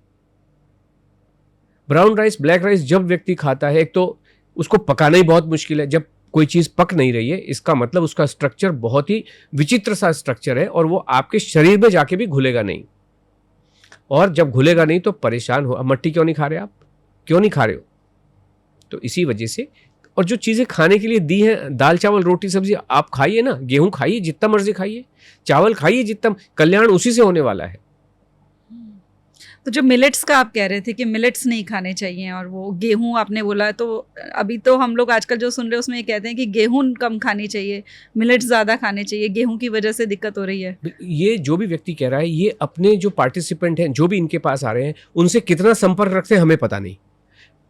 ब्राउन राइस, ब्लैक राइस जब व्यक्ति खाता है, एक तो उसको पकाना ही बहुत मुश्किल है। जब कोई चीज़ पक नहीं रही है, इसका मतलब उसका स्ट्रक्चर बहुत ही विचित्र सा स्ट्रक्चर है, और वो आपके शरीर में जाके भी घुलेगा नहीं। और जब घुलेगा नहीं तो परेशान हो। अब मट्टी क्यों नहीं खा रहे आप? क्यों नहीं खा रहे हो? तो इसी वजह से। और जो चीज़ें खाने के लिए दी हैं, दाल चावल रोटी सब्जी, आप खाइए ना, गेहूं खाइए जितना मर्जी खाइए, चावल खाइए जितना, कल्याण उसी से होने वाला है। तो जो मिलेट्स का आप कह रहे थे कि मिलेट्स नहीं खाने चाहिए, और वो गेहूं आपने बोला, तो अभी तो हम लोग आजकल जो सुन रहे हैं उसमें ये कहते हैं कि गेहूं कम खानी चाहिए, मिलेट्स ज़्यादा खाने चाहिए, गेहूं की वजह से दिक्कत हो रही है। ये जो भी व्यक्ति कह रहा है, ये अपने जो पार्टिसिपेंट हैं, जो भी इनके पास आ रहे हैं, उनसे कितना संपर्क रखते हैं हमें पता नहीं।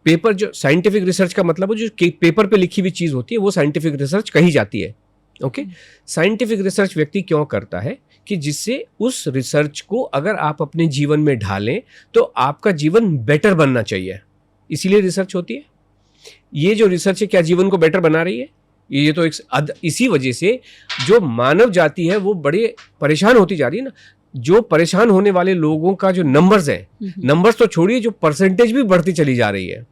पेपर, जो साइंटिफिक रिसर्च का मतलब, जो पेपर पे लिखी हुई चीज़ होती है, वो साइंटिफिक रिसर्च कही जाती है। ओके, साइंटिफिक रिसर्च व्यक्ति क्यों करता है? कि जिससे उस रिसर्च को अगर आप अपने जीवन में ढालें तो आपका जीवन बेटर बनना चाहिए, इसीलिए रिसर्च होती है। ये जो रिसर्च है, क्या जीवन को बेटर बना रही है? ये तो इसी वजह से जो मानव जाति है वो बड़े परेशान होती जा रही है ना। जो परेशान होने वाले लोगों का जो नंबर्स है, नंबर्स तो छोड़िए, जो परसेंटेज भी बढ़ती चली जा रही है।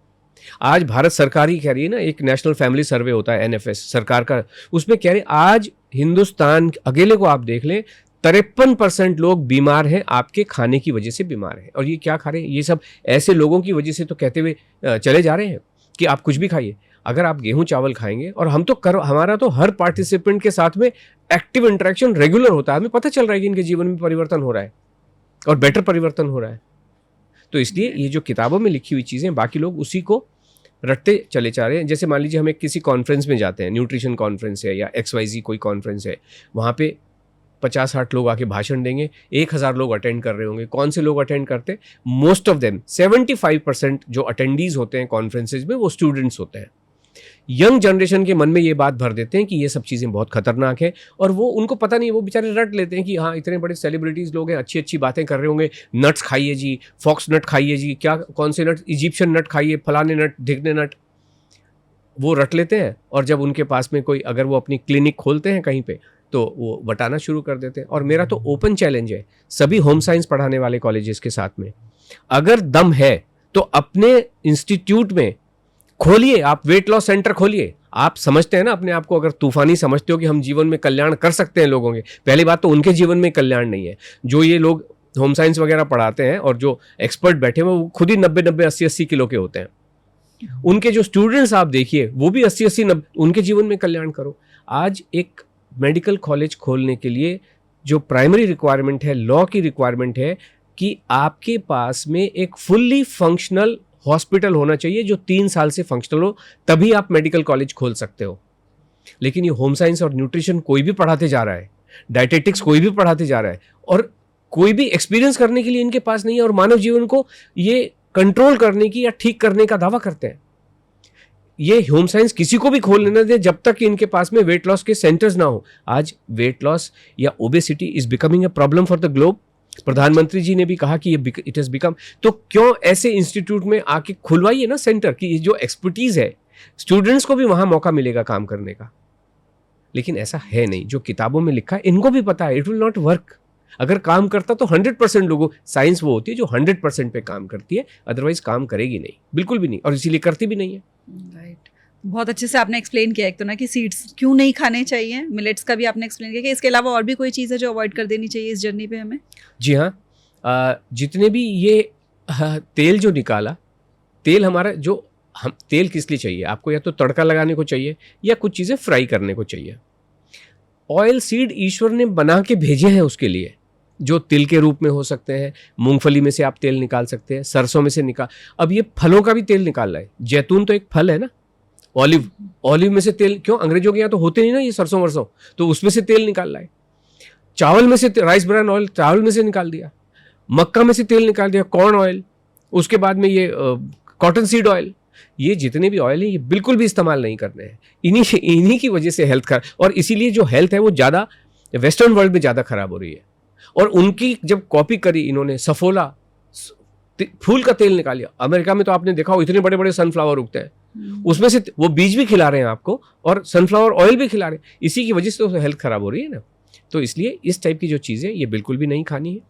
आज भारत सरकार ही कह रही है ना, एक नेशनल फैमिली सर्वे होता है NFS सरकार का, उसमें कह रहे आज हिंदुस्तान अकेले को आप देख लें, 53% लोग बीमार हैं, आपके खाने की वजह से बीमार हैं। और ये क्या खा रहे हैं? ये सब ऐसे लोगों की वजह से तो कहते हुए चले जा रहे हैं कि आप कुछ भी खाइए। अगर आप गेहूं चावल खाएंगे, और हम तो हमारा तो हर पार्टिसिपेंट के साथ में एक्टिव इंटरेक्शन रेगुलर होता है, हमें पता चल रहा है कि इनके जीवन में परिवर्तन हो रहा है और बेटर परिवर्तन हो रहा है। तो इसलिए ये जो किताबों में लिखी हुई चीज़ें, बाकी लोग उसी को रटते चले जा रहे हैं। जैसे मान लीजिए हम एक किसी कॉन्फ्रेंस में जाते हैं, न्यूट्रिशन कॉन्फ्रेंस है या XYZ कोई कॉन्फ्रेंस है, वहाँ पे 50-60 लोग आके भाषण देंगे, 1000 लोग अटेंड कर रहे होंगे। कौन से लोग अटेंड करते हैं? मोस्ट ऑफ देम 75% जो अटेंडीज होते हैं कॉन्फ्रेंसेज में, वो स्टूडेंट्स होते हैं। यंग जनरेशन के मन में ये बात भर देते हैं कि ये सब चीज़ें बहुत खतरनाक है, और वो उनको पता नहीं, वो बेचारे रट लेते हैं कि हाँ इतने बड़े सेलिब्रिटीज़ लोग हैं, अच्छी अच्छी बातें कर रहे होंगे, नट्स खाइए जी, फॉक्स नट खाइए जी, क्या कौन से नट, इजिप्शियन नट खाइए, फलाने नट, ढिगने नट, वो रट लेते हैं। और जब उनके पास में कोई, अगर वो अपनी क्लिनिक खोलते हैं कहीं पे, तो वो बताना शुरू कर देते हैं। और मेरा तो ओपन चैलेंज है सभी होम साइंस पढ़ाने वाले कॉलेजेस के साथ में, अगर दम है तो अपने इंस्टीट्यूट में खोलिए, आप वेट लॉस सेंटर खोलिए। आप समझते हैं ना अपने आप को, अगर तूफानी समझते हो कि हम जीवन में कल्याण कर सकते हैं लोगों के, पहली बात तो उनके जीवन में कल्याण नहीं है। जो ये लोग होम साइंस वगैरह पढ़ाते हैं और जो एक्सपर्ट बैठे हुए वो खुद ही 90-90 80-80 किलो के होते हैं। उनके जो स्टूडेंट्स आप देखिए वो भी 80-80 90, उनके जीवन में कल्याण करो। आज एक मेडिकल कॉलेज खोलने के लिए जो प्राइमरी रिक्वायरमेंट है, लॉ की रिक्वायरमेंट है कि आपके पास में एक फुल्ली फंक्शनल हॉस्पिटल होना चाहिए जो 3 साल से फंक्शनल हो, तभी आप मेडिकल कॉलेज खोल सकते हो। लेकिन ये होम साइंस और न्यूट्रिशन कोई भी पढ़ाते जा रहा है, डाइटेटिक्स कोई भी पढ़ाते जा रहा है और कोई भी एक्सपीरियंस करने के लिए इनके पास नहीं है और मानव जीवन को ये कंट्रोल करने की या ठीक करने का दावा करते हैं। ये होम साइंस किसी को भी खोल लेना दे जब तक कि इनके पास में वेट लॉस के सेंटर्स ना हो। आज वेट लॉस या obesity is becoming a problem for the globe. प्रधानमंत्री जी ने भी कहा कि ये इट हैज बिकम, तो क्यों ऐसे इंस्टीट्यूट में आके खुलवाइए ना सेंटर कि ये जो एक्सपर्टीज है स्टूडेंट्स को भी वहां मौका मिलेगा काम करने का। लेकिन ऐसा है नहीं, जो किताबों में लिखा है इनको भी पता है इट विल नॉट वर्क। अगर काम करता तो 100% लोगों, साइंस वो होती है जो 100% पे काम करती है, अदरवाइज काम करेगी नहीं, बिल्कुल भी नहीं, और इसीलिए करती भी नहीं है। राइट, बहुत अच्छे से आपने एक्सप्लेन किया एक तो ना कि सीड्स क्यों नहीं खाने चाहिए, मिलेट्स का भी आपने एक्सप्लेन किया कि इसके अलावा और भी कोई चीज़ है जो अवॉइड कर देनी चाहिए इस जर्नी पे हमें। जी हाँ, जितने भी ये तेल जो निकाला, तेल हमारा जो हम तेल किस लिए चाहिए आपको, या तो तड़का लगाने को चाहिए या कुछ चीज़ें फ्राई करने को चाहिए। ऑयल सीड ईश्वर ने बना के भेजे हैं उसके लिए, जो तिल के रूप में हो सकते हैं, मूंगफली में से आप तेल निकाल सकते हैं, सरसों में से निकाल, अब ये फलों का भी तेल निकाल रहा है। जैतून तो एक फल है ना, ऑलिव में से तेल, क्यों अंग्रेजों के यहाँ तो होते नहीं ना ये सरसों वरसों, तो उसमें से तेल निकाल रहा है। चावल में से राइस ब्रान ऑयल चावल में से निकाल दिया, मक्का में से तेल निकाल दिया, कॉर्न ऑयल, उसके बाद में ये कॉटन सीड ऑयल, ये जितने भी ऑयल हैं ये बिल्कुल भी इस्तेमाल नहीं करने हैं। इन्हीं की वजह से हेल्थ खराब, और इसीलिए जो हेल्थ है वो ज़्यादा वेस्टर्न वर्ल्ड में ज़्यादा खराब हो रही है। और उनकी जब कॉपी करी इन्होंने, सफोला फूल का तेल निकाल लिया। अमेरिका में तो आपने देखा हो इतने बड़े बड़े सनफ्लावर उगते हैं, उसमें से वो बीज भी खिला रहे हैं आपको और सनफ्लावर ऑयल भी खिला रहे हैं। इसी की वजह से तो हेल्थ खराब हो रही है ना। तो इसलिए इस टाइप की जो चीज़ें ये बिल्कुल भी नहीं खानी है।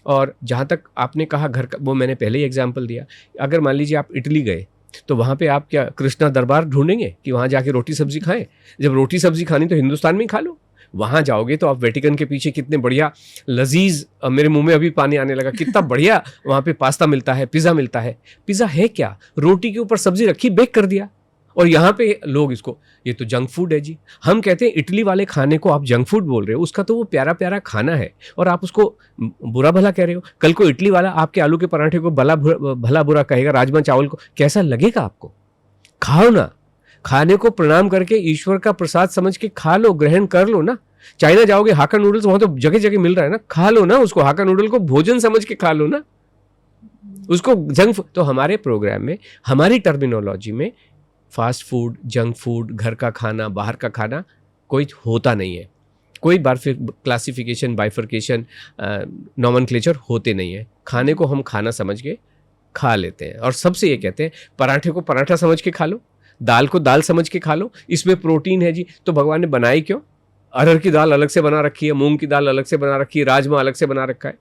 और जहाँ तक आपने कहा घर का, वो मैंने पहले ही एग्जाम्पल दिया। अगर मान लीजिए आप इटली गए तो वहाँ पे आप क्या कृष्णा दरबार ढूंढेंगे कि वहाँ जाके रोटी सब्जी खाएं? जब रोटी सब्जी खानी तो हिंदुस्तान में ही खा लो। वहाँ जाओगे तो आप वेटिकन के पीछे कितने बढ़िया लजीज, मेरे मुंह में अभी पानी आने लगा, कितना बढ़िया वहाँ पे पास्ता मिलता है, पिज़्ज़ा मिलता है। पिज़्ज़ा है क्या, रोटी के ऊपर सब्जी रखी, बेक कर दिया। और यहाँ पे लोग इसको, ये तो जंक फूड है जी। हम कहते हैं इटली वाले खाने को आप जंक फूड बोल रहे हो, उसका तो वो प्यारा प्यारा खाना है और आप उसको बुरा भला कह रहे हो। कल को इटली वाला आपके आलू के पराठे को भला बुरा कहेगा, राजमा चावल को, कैसा लगेगा आपको? खाओ ना, खाने को प्रणाम करके ईश्वर का प्रसाद समझ के खा लो, ग्रहण कर लो ना। चाइना जाओगे हाका नूडल्स वहां तो जगह जगह मिल रहा है ना, खा लो ना उसको, हाका नूडल को भोजन समझ के खा लो ना, उसको जंक। तो हमारे प्रोग्राम में, हमारी टर्मिनोलॉजी में फास्ट फूड, जंक फूड, घर का खाना, बाहर का खाना कोई होता नहीं है। कोई क्लासिफिकेशन, बाइफर्केशन, नॉमेनक्लेचर होते नहीं है। खाने को हम खाना समझ के खा लेते हैं। और सबसे ये कहते हैं पराठे को पराठा समझ के खा लो, दाल को दाल समझ के खा लो, इसमें प्रोटीन है जी। तो भगवान ने बनाई क्यों? अरहर की दाल अलग से बना रखी है, मूंग की दाल अलग से बना रखी है, राजमा अलग से बना रखा है।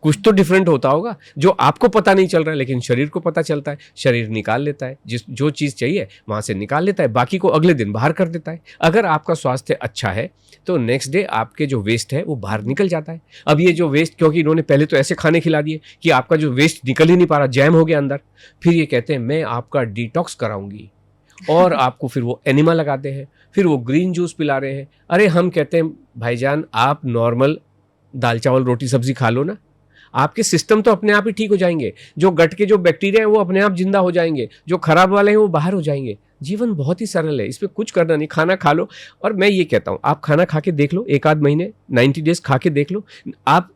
कुछ तो डिफरेंट होता होगा जो आपको पता नहीं चल रहा है, लेकिन शरीर को पता चलता है। शरीर निकाल लेता है, जो चीज़ चाहिए वहाँ से निकाल लेता है, बाकी को अगले दिन बाहर कर देता है। अगर आपका स्वास्थ्य अच्छा है तो नेक्स्ट डे आपके जो वेस्ट है वो बाहर निकल जाता है। अब ये जो वेस्ट, क्योंकि इन्होंने पहले तो ऐसे खाने खिला दिए कि आपका जो वेस्ट निकल ही नहीं पा रहा, जैम हो गया अंदर। फिर ये कहते हैं मैं आपका डिटॉक्स कराऊंगी, और आपको फिर वो एनिमा लगाते हैं, फिर वो ग्रीन जूस पिला रहे हैं। अरे हम कहते हैं भाईजान आप नॉर्मल दाल चावल रोटी सब्जी खा लो ना, आपके सिस्टम तो अपने आप ही ठीक हो जाएंगे। जो गट के जो बैक्टीरिया हैं वो अपने आप जिंदा हो जाएंगे, जो खराब वाले हैं वो बाहर हो जाएंगे। जीवन बहुत ही सरल है, इसमें कुछ करना नहीं, खाना खा लो। और मैं ये कहता हूँ आप खाना खा के देख लो, 1 आध महीने 90 डेज खा के देख लो। आप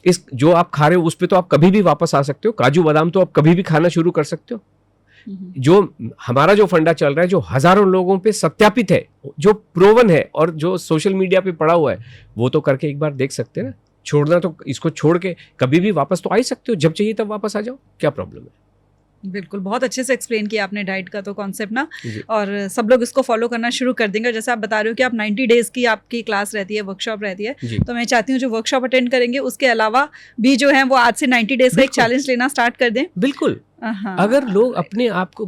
इस जो आप खा रहे हो उस पर तो आप कभी भी वापस आ सकते हो। काजू बादाम तो आप कभी भी खाना शुरू कर सकते हो। जो हमारा जो फंडा चल रहा है, जो हजारों लोगों पे सत्यापित है, जो प्रोवन है और जो सोशल मीडिया पे पड़ा हुआ है, वो तो करके एक बार देख सकते हैं ना। छोड़ना तो इसको छोड़ के कभी भी वापस तो आ ही सकते हो, जब चाहिए तब वापस आ जाओ, क्या प्रॉब्लम है? बिल्कुल, बहुत अच्छे से एक्सप्लेन किया आपने डाइट का तो कॉन्सेप्ट ना, और सब लोग इसको फॉलो करना शुरू कर देंगे। जैसे आप बता रहे हो कि आप 90 डेज की आपकी क्लास रहती है, वर्कशॉप रहती है, तो मैं चाहती हूँ जो वर्कशॉप अटेंड करेंगे उसके अलावा भी जो है वो आज से 90 डेज का एक चैलेंज लेना स्टार्ट कर दें। बिल्कुल। अगर लोग अपने आप को,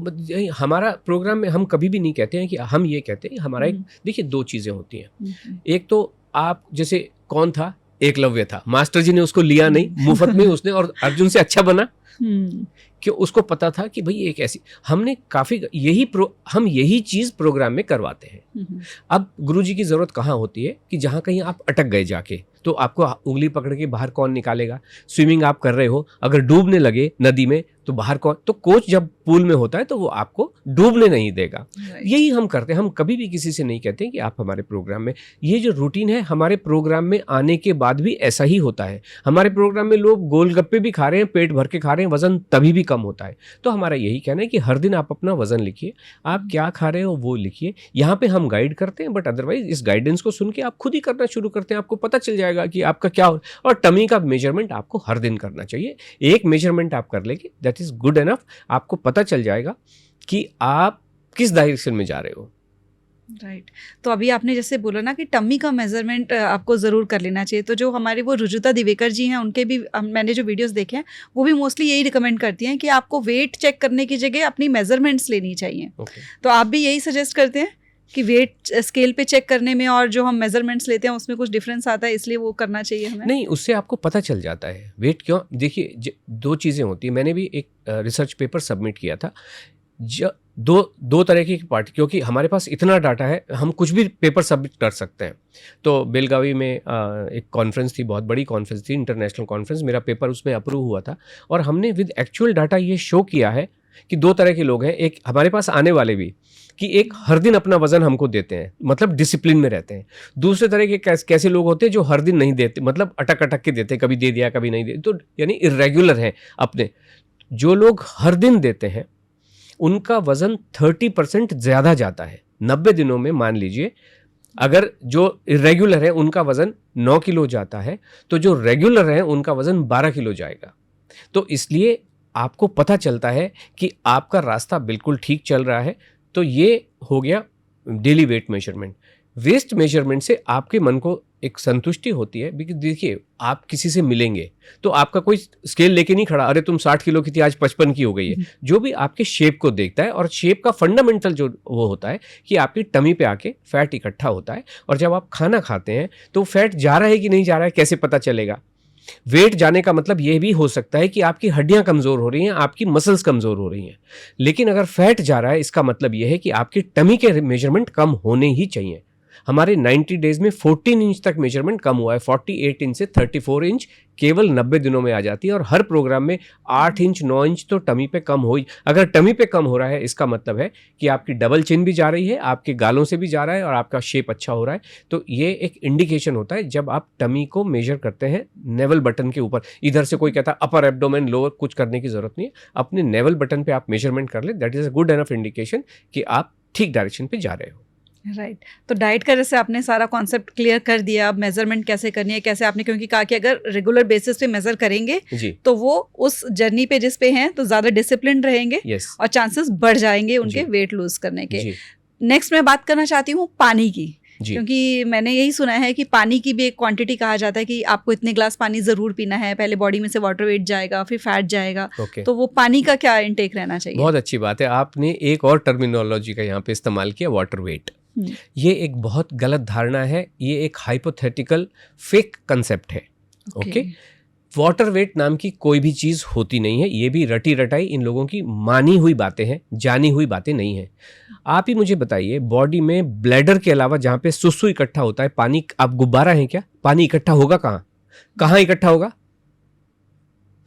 हमारा प्रोग्राम में हम कभी भी नहीं कहते हैं कि हम ये कहते हैं, हमारा एक, देखिए 2 चीज़ें होती हैं। एक तो आप जैसे कौन था, एकलव्य था, मास्टर जी ने उसको लिया नहीं, मुफ्त में उसने, और अर्जुन से अच्छा बना कि उसको पता था कि भाई एक ऐसी, हमने काफ़ी हम यही चीज़ प्रोग्राम में करवाते हैं। अब गुरुजी की ज़रूरत कहाँ होती है कि जहाँ कहीं आप अटक गए जाके, तो आपको उंगली पकड़ के बाहर कौन निकालेगा। स्विमिंग आप कर रहे हो, अगर डूबने लगे नदी में तो बाहर कौन, तो कोच जब पूल में होता है तो वो आपको डूबने नहीं देगा। यही हम करते हैं, हम कभी भी किसी से नहीं कहते कि आप हमारे प्रोग्राम में, ये जो रूटीन है हमारे प्रोग्राम में आने के बाद भी ऐसा ही होता है। हमारे प्रोग्राम में लोग गोलगप्पे भी खा रहे हैं, पेट भर के खा रहे हैं, वजन तभी भी कम होता है। तो हमारा यही कहना है कि हर दिन आप अपना वजन लिखिए, आप क्या खा रहे हो वो लिखिए। यहाँ पे हम गाइड करते हैं, बट अदरवाइज इस गाइडेंस को सुन के आप खुद ही करना शुरू करते हैं, आपको पता चल जाएगा कि आपका क्या हो। और टमी का मेजरमेंट आपको हर दिन करना चाहिए। एक मेजरमेंट आप कर लेंगे, दैट इज गुड एनफ। आपको पता चल जाएगा कि आप किस डायरेक्शन में जा रहे हो। राइट तो अभी आपने जैसे बोला ना कि टम्मी का मेजरमेंट आपको ज़रूर कर लेना चाहिए, तो जो हमारे वो रुजुता दिवेकर जी हैं उनके भी मैंने जो वीडियोस देखे हैं वो भी मोस्टली यही रिकमेंड करती हैं कि आपको वेट चेक करने की जगह अपनी मेजरमेंट्स लेनी चाहिए। तो आप भी यही सजेस्ट करते हैं कि वेट स्केल पे चेक करने में और जो हम मेजरमेंट्स लेते हैं उसमें कुछ डिफरेंस आता है, इसलिए वो करना चाहिए हमें? नहीं, उससे आपको पता चल जाता है वेट क्यों। देखिए दो चीज़ें होती है, मैंने भी एक रिसर्च पेपर सबमिट किया था। दो तरह की पार्टी, क्योंकि हमारे पास इतना डाटा है हम कुछ भी पेपर सबमिट कर सकते हैं। तो बेलगावी में एक कॉन्फ्रेंस थी, बहुत बड़ी कॉन्फ्रेंस थी, इंटरनेशनल कॉन्फ्रेंस, मेरा पेपर उसमें अप्रूव हुआ था। और हमने विद एक्चुअल डाटा ये शो किया है कि दो तरह के लोग हैं, एक हमारे पास आने वाले भी, कि एक हर दिन अपना वजन हमको देते हैं, मतलब डिसिप्लिन में रहते हैं। दूसरे तरह के कैसे लोग होते हैं जो हर दिन नहीं देते, मतलब अटक अटक के देते हैं, कभी दे दिया कभी नहीं दे, तो यानी इर्रेगुलर हैं अपने। जो लोग हर दिन देते हैं उनका वजन 30% ज़्यादा जाता है 90 दिनों में। मान लीजिए अगर जो इरेगुलर है उनका वजन 9 किलो जाता है, तो जो रेगुलर है उनका वजन 12 किलो जाएगा। तो इसलिए आपको पता चलता है कि आपका रास्ता बिल्कुल ठीक चल रहा है। तो ये हो गया daily weight measurement. Waist measurement से आपके मन को एक संतुष्टि होती है। देखिए आप किसी से मिलेंगे तो आपका कोई स्केल लेके नहीं खड़ा, अरे तुम 60 किलो की थी आज 55 की हो गई है। जो भी आपके शेप को देखता है, और शेप का फंडामेंटल जो वो होता है कि आपकी टमी पे आके फैट इकट्ठा होता है, और जब आप खाना खाते हैं तो फैट जा रहा है कि नहीं जा रहा है कैसे पता चलेगा। वेट जाने का मतलब यह भी हो सकता है कि आपकी हड्डियां कमजोर हो रही हैं, आपकी मसल्स कमजोर हो रही हैं। लेकिन अगर फैट जा रहा है इसका मतलब यह है कि आपकी टमी के मेजरमेंट कम होने ही चाहिए। हमारे 90 डेज में 14 इंच तक मेजरमेंट कम हुआ है, 48 इंच से 34 इंच केवल 90 दिनों में आ जाती है। और हर प्रोग्राम में 8 इंच 9 इंच तो टमी पे कम हो ही। अगर टमी पे कम हो रहा है इसका मतलब है कि आपकी डबल चिन भी जा रही है, आपके गालों से भी जा रहा है, और आपका शेप अच्छा हो रहा है। तो ये एक इंडिकेशन होता है जब आप टमी को मेजर करते हैं नेवल बटन के ऊपर। इधर से कोई कहता है अपर एब्डोमेन लोअर, कुछ करने की जरूरत नहीं है, अपने नेवल बटन पे आप मेजरमेंट कर ले, that is a good enough indication कि आप ठीक डायरेक्शन पे जा रहे हो। राइट तो डाइट का जैसे आपने सारा कॉन्सेप्ट क्लियर कर दिया, अब मेजरमेंट कैसे करनी है, कैसे आपने, क्योंकि कहा कि अगर रेगुलर बेसिस पे मेजर करेंगे तो वो उस जर्नी पे जिस पे हैं तो ज़्यादा डिसिप्लिन रहेंगे और चांसेस बढ़ जाएंगे उनके वेट लूज करने के। नेक्स्ट मैं बात करना चाहती हूँ पानी की, क्योंकि मैंने यही सुना है कि पानी की भी एक क्वांटिटी कहा जाता है कि आपको इतने ग्लास पानी ज़रूर पीना है, पहले बॉडी में से वाटर वेट जाएगा फिर फैट जाएगा। तो वो पानी का क्या इनटेक रहना चाहिए? बहुत अच्छी बात है, आपने एक और टर्मिनोलॉजी का यहाँ पे इस्तेमाल किया, वाटर वेट। ये एक बहुत गलत धारणा है, ये एक हाइपोथेटिकल फेक कंसेप्ट है। ओके, वाटर वेट नाम की कोई भी चीज़ होती नहीं है, ये भी रटी रटाई इन लोगों की मानी हुई बातें हैं, जानी हुई बातें नहीं हैं। आप ही मुझे बताइए, बॉडी में ब्लैडर के अलावा जहाँ पे सुसु इकट्ठा होता है, पानी, आप गुब्बारा हैं क्या? पानी इकट्ठा होगा कहाँ? कहाँ इकट्ठा होगा?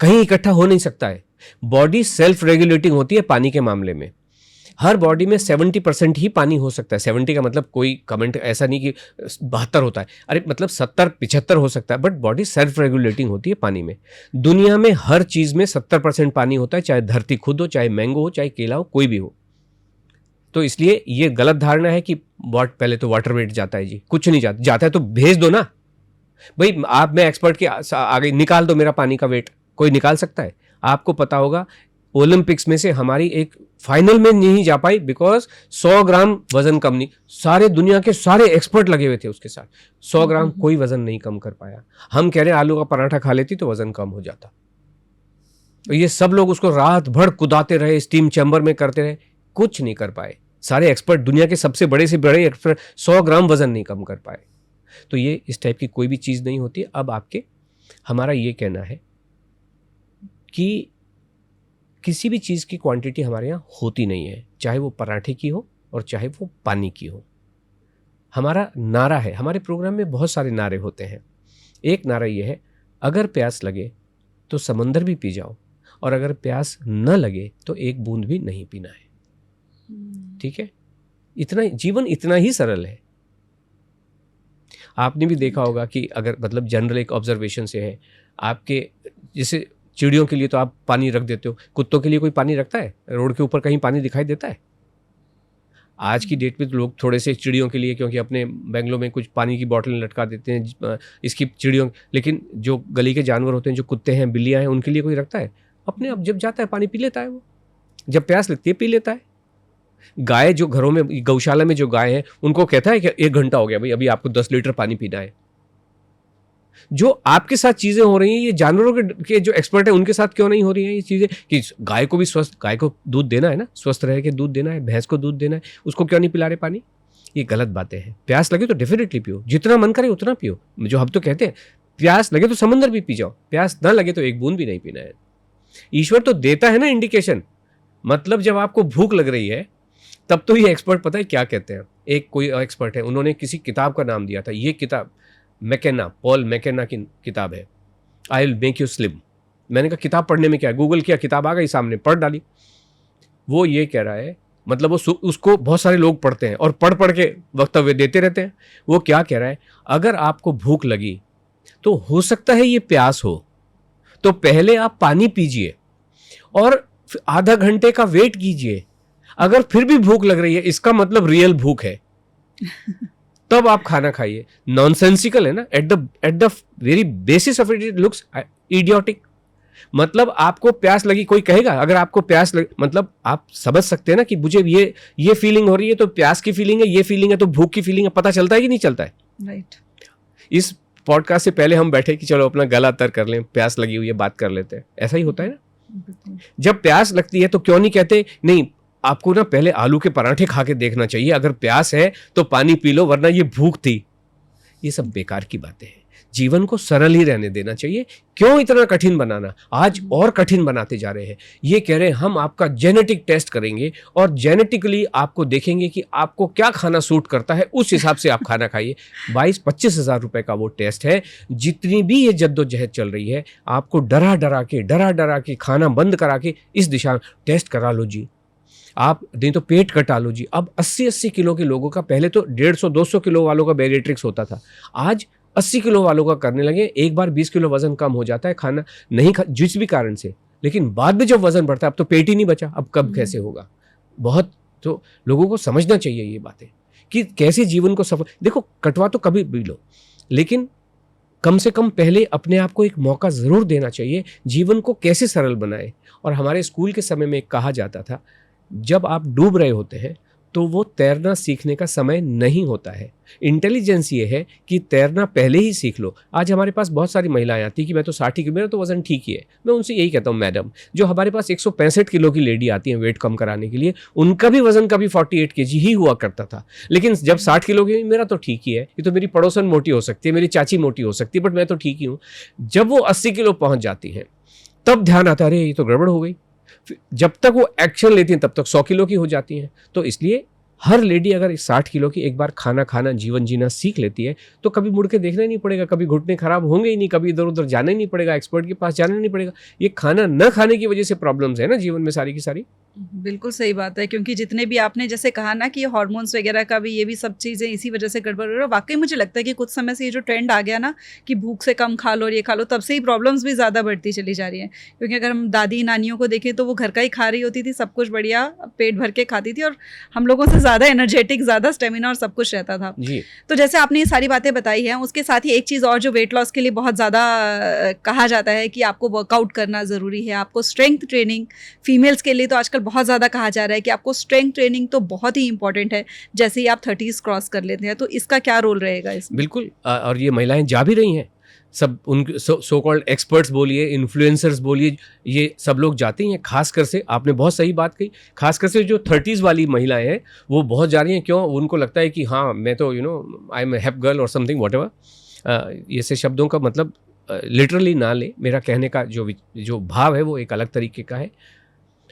कहीं इकट्ठा हो नहीं सकता है। बॉडी सेल्फ रेगुलेटिंग होती है पानी के मामले में। हर बॉडी में 70% ही पानी हो सकता है। 70 का मतलब कोई कमेंट ऐसा नहीं कि 72 होता है, अरे मतलब 70-75 हो सकता है, बट बॉडी सेल्फ रेगुलेटिंग होती है पानी में। दुनिया में हर चीज़ में 70% पानी होता है, चाहे धरती खुद हो, चाहे मैंगो हो, चाहे केला हो, कोई भी हो। तो इसलिए ये गलत धारणा है कि पहले तो वाटर वेट जाता है जी, कुछ नहीं जाता है तो भेज दो ना भाई, आप मैं एक्सपर्ट के आगे निकाल दो मेरा पानी का वेट, कोई निकाल सकता है? आपको पता होगा ओलंपिक्स में से हमारी एक फाइनल में नहीं जा पाई बिकॉज 100 ग्राम वजन कम नहीं, सारे दुनिया के सारे एक्सपर्ट लगे हुए थे उसके साथ, 100 ग्राम कोई वजन नहीं कम कर पाया। हम कह रहे हैं आलू का पराठा खा लेती तो वजन कम हो जाता। तो ये सब लोग उसको रात भर कुदाते रहे, स्टीम चैम्बर में करते रहे, कुछ नहीं कर पाए। सारे एक्सपर्ट, दुनिया के सबसे बड़े से बड़े एक्सपर्ट 100 ग्राम वजन नहीं कम कर पाए। तो ये इस टाइप की कोई भी चीज़ नहीं होती। अब हमारा ये कहना है कि किसी भी चीज़ की क्वांटिटी हमारे यहाँ होती नहीं है, चाहे वो पराठे की हो और चाहे वो पानी की हो। हमारा नारा है, हमारे प्रोग्राम में बहुत सारे नारे होते हैं। एक नारा ये है, अगर प्यास लगे तो समंदर भी पी जाओ, और अगर प्यास न लगे तो एक बूंद भी नहीं पीना है। ठीक है, इतना जीवन इतना ही सरल है। आपने भी देखा होगा कि अगर मतलब जनरल एक ऑब्जर्वेशन से है, आपके जैसे चिड़ियों के लिए तो आप पानी रख देते हो, कुत्तों के लिए कोई पानी रखता है? रोड के ऊपर कहीं पानी दिखाई देता है? आज की डेट में तो लोग थोड़े से चिड़ियों के लिए, क्योंकि अपने बैंगलों में कुछ पानी की बोतलें लटका देते हैं इसकी चिड़ियों, लेकिन जो गली के जानवर होते हैं, जो कुत्ते हैं, बिल्लियाँ हैं, उनके लिए कोई रखता है? अपने आप जब जाता है पानी पी लेता है, वो जब प्यास लगती है पी लेता है। गाय जो घरों में, गौशाला में जो गाय है, उनको कहता है कि 1 घंटा हो गया भाई, अभी आपको 10 लीटर पानी पीना है। जो आपके साथ चीजें हो रही हैं, ये जानवरों के जो एक्सपर्ट है उनके साथ क्यों नहीं हो रही हैं ये चीजें? कि गाय को भी स्वस्थ, गाय को दूध देना है ना, स्वस्थ रह के दूध देना है, भैंस को दूध देना है, उसको क्यों नहीं पिला रहे पानी? ये गलत बातें हैं। प्यास लगे तो डेफिनेटली पियो, जितना मन करे उतना पियो। जो हम तो कहते हैं, प्यास लगे तो समंदर भी पी जाओ, प्यास ना लगे तो एक बूंद भी नहीं पीना है। ईश्वर तो देता है ना इंडिकेशन। मतलब जब आपको भूख लग रही है, तब तो ये एक्सपर्ट पता है क्या कहते हैं। एक कोई एक्सपर्ट है, उन्होंने किसी किताब का नाम दिया था, ये किताब मैकेना, पॉल मैकेना की किताब है, I will make you slim. मैंने कहा किताब पढ़ने में क्या है, गूगल किया, किताब आ गई सामने, पढ़ डाली। वो ये कह रहा है, मतलब वो उसको बहुत सारे लोग पढ़ते हैं और पढ़ पढ़ के वक्तव्य देते रहते हैं। वो क्या कह रहा है, अगर आपको भूख लगी तो हो सकता है ये प्यास हो, तो पहले आप पानी पीजिए और आधा घंटे का वेट कीजिए। अगर फिर भी भूख लग रही है, इसका मतलब रियल भूख है, तब आप खाना खाइए। नॉनसेंसिकल है ना, at the very basis of it looks idiotic. मतलब आपको प्यास लगी, कोई कहेगा अगर आपको प्यास लगी, मतलब आप समझ सकते हैं ना कि मुझे ये फीलिंग हो रही है, तो प्यास की फीलिंग है, ये फीलिंग है तो भूख की फीलिंग है। पता चलता है कि नहीं चलता है? राइट। इस पॉडकास्ट से पहले हम बैठे कि चलो अपना गला तर कर लें, प्यास लगी हुई है, बात कर लेते हैं, ऐसा ही होता है ना। जब प्यास लगती है तो क्यों नहीं कहते, नहीं आपको ना पहले आलू के पराठे खा के देखना चाहिए, अगर प्यास है तो पानी पी लो, वरना ये भूख थी। ये सब बेकार की बातें हैं। जीवन को सरल ही रहने देना चाहिए, क्यों इतना कठिन बनाना? आज और कठिन बनाते जा रहे हैं। ये कह रहे हैं हम आपका जेनेटिक टेस्ट करेंगे और जेनेटिकली आपको देखेंगे कि आपको क्या खाना सूट करता है, उस हिसाब से आप खाना खाइए। 22-25 हज़ार रुपए का वो टेस्ट है। जितनी भी ये जद्दोजहद चल रही है, आपको डरा डरा के खाना बंद करा के इस दिशा में टेस्ट करा लो जी। आप नहीं तो पेट कटा लो जी। अब 80-80 किलो के लोगों का, पहले तो 150-200 किलो वालों का बैरिएट्रिक्स होता था, आज 80 किलो वालों का करने लगे। एक बार 20 किलो वजन कम हो जाता है, खाना नहीं जिस भी कारण से, लेकिन बाद में जब वजन बढ़ता है, अब तो पेट ही नहीं बचा, अब कब कैसे होगा? बहुत तो लोगों को समझना चाहिए ये बातें कि कैसे जीवन को सफल। देखो, कटवा तो कभी भी लो, लेकिन कम से कम पहले अपने आप को एक मौका ज़रूर देना चाहिए, जीवन को कैसे सरल बनाए। और हमारे स्कूल के समय में कहा जाता था, जब आप डूब रहे होते हैं तो वो तैरना सीखने का समय नहीं होता है। इंटेलिजेंस ये है कि तैरना पहले ही सीख लो। आज हमारे पास बहुत सारी महिलाएं आती हैं कि मैं तो 60 किलो, मेरा तो वजन ठीक ही है। मैं उनसे यही कहता हूँ, मैडम, जो हमारे पास 165 किलो की लेडी आती हैं वेट कम कराने के लिए, उनका भी वजन कभी 48 kg ही हुआ करता था, लेकिन जब 60 किलो की, मेरा तो ठीक ही है, ये तो मेरी पड़ोसन मोटी हो सकती है, मेरी चाची मोटी हो सकती है, बट मैं तो ठीक ही हूँ। जब वो 80 किलो पहुँच जाती हैं, तब ध्यान आता है, अरे ये तो गड़बड़ हो गई। जब तक वो एक्शन लेती हैं तब तक 100 किलो की हो जाती हैं। तो इसलिए हर लेडी अगर 60 किलो की एक बार खाना खाना, जीवन जीना सीख लेती है, तो कभी मुड़ के देखना ही नहीं पड़ेगा, कभी घुटने खराब होंगे ही नहीं, कभी इधर उधर जाना ही नहीं पड़ेगा, एक्सपर्ट के पास जाना नहीं पड़ेगा। ये खाना न खाने की वजह से प्रॉब्लम्स है ना जीवन में सारी की सारी। बिल्कुल सही बात है, क्योंकि जितने भी आपने जैसे कहा ना कि हार्मोन्स वगैरह का भी, ये भी सब चीज़ें इसी वजह से गड़बड़ हो रही है। वाकई मुझे लगता है कि कुछ समय से ये जो ट्रेंड आ गया ना कि भूख से कम खा लो और ये खा लो, तब से ही प्रॉब्लम्स भी ज़्यादा बढ़ती चली जा रही हैं। क्योंकि अगर हम दादी नानियों को देखें तो वो घर का ही खा रही होती थी, सब कुछ बढ़िया पेट भर के खाती थी, और हम लोगों से ज़्यादा एनर्जेटिक, ज़्यादा स्टेमिना और सब कुछ रहता था जी। तो जैसे आपने ये सारी बातें बताई हैं, उसके साथ ही एक चीज़ और जो वेट लॉस के लिए बहुत ज़्यादा कहा जाता है कि आपको वर्कआउट करना ज़रूरी है, आपको स्ट्रेंथ ट्रेनिंग, फीमेल्स के लिए तो आजकल बहुत ज़्यादा कहा जा रहा है कि आपको स्ट्रेंथ ट्रेनिंग तो बहुत ही इंपॉर्टेंट है, जैसे ही आप 30s क्रॉस कर लेते हैं। तो इसका क्या रोल रहेगा इसमें? बिल्कुल, और ये महिलाएं जा भी रही हैं। सब उनके सो कॉल्ड एक्सपर्ट्स बोलिए, इन्फ्लुएंसर्स बोलिए, ये सब लोग जाते हैं। खासकर से आपने बहुत सही बात कही, खासकर से जो 30s वाली महिलाएं हैं वो बहुत जा रही हैं। क्यों? उनको लगता है कि हाँ मैं तो आई एम हैप गर्ल और समथिंग व्हाटएवर। ये से शब्दों का मतलब लिटरली ना ले, मेरा कहने का जो भाव है वो एक अलग तरीके का है।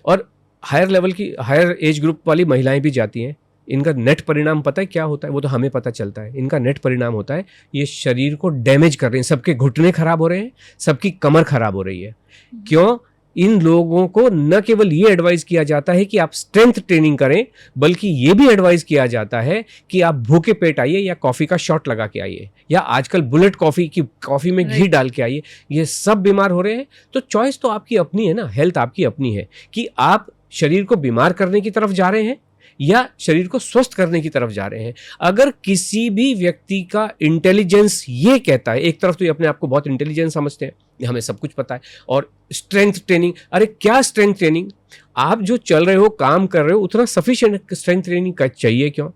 और हायर लेवल की, हायर एज ग्रुप वाली महिलाएं भी जाती हैं। इनका नेट परिणाम पता है क्या होता है? वो तो हमें पता चलता है। इनका नेट परिणाम होता है ये शरीर को डैमेज कर रहे हैं। सबके घुटने खराब हो रहे हैं, सबकी कमर खराब हो रही है। क्यों? इन लोगों को न केवल ये एडवाइस किया जाता है कि आप स्ट्रेंथ ट्रेनिंग करें, बल्कि ये भी एडवाइस किया जाता है कि आप भूखे पेट आइए या कॉफ़ी का शॉट लगा के आइए, या आजकल बुलेट कॉफ़ी में घी डाल के आइए। ये सब बीमार हो रहे हैं। तो चॉइस तो आपकी अपनी है ना, हेल्थ आपकी अपनी है कि आप शरीर को बीमार करने की तरफ जा रहे हैं या शरीर को स्वस्थ करने की तरफ जा रहे हैं। अगर किसी भी व्यक्ति का इंटेलिजेंस ये कहता है, एक तरफ तो ये अपने आप को बहुत इंटेलिजेंट समझते हैं, हमें सब कुछ पता है, और स्ट्रेंथ ट्रेनिंग, अरे क्या स्ट्रेंथ ट्रेनिंग? आप जो चल रहे हो, काम कर रहे हो, उतना सफिशिएंट स्ट्रेंथ ट्रेनिंग का चाहिए क्यों?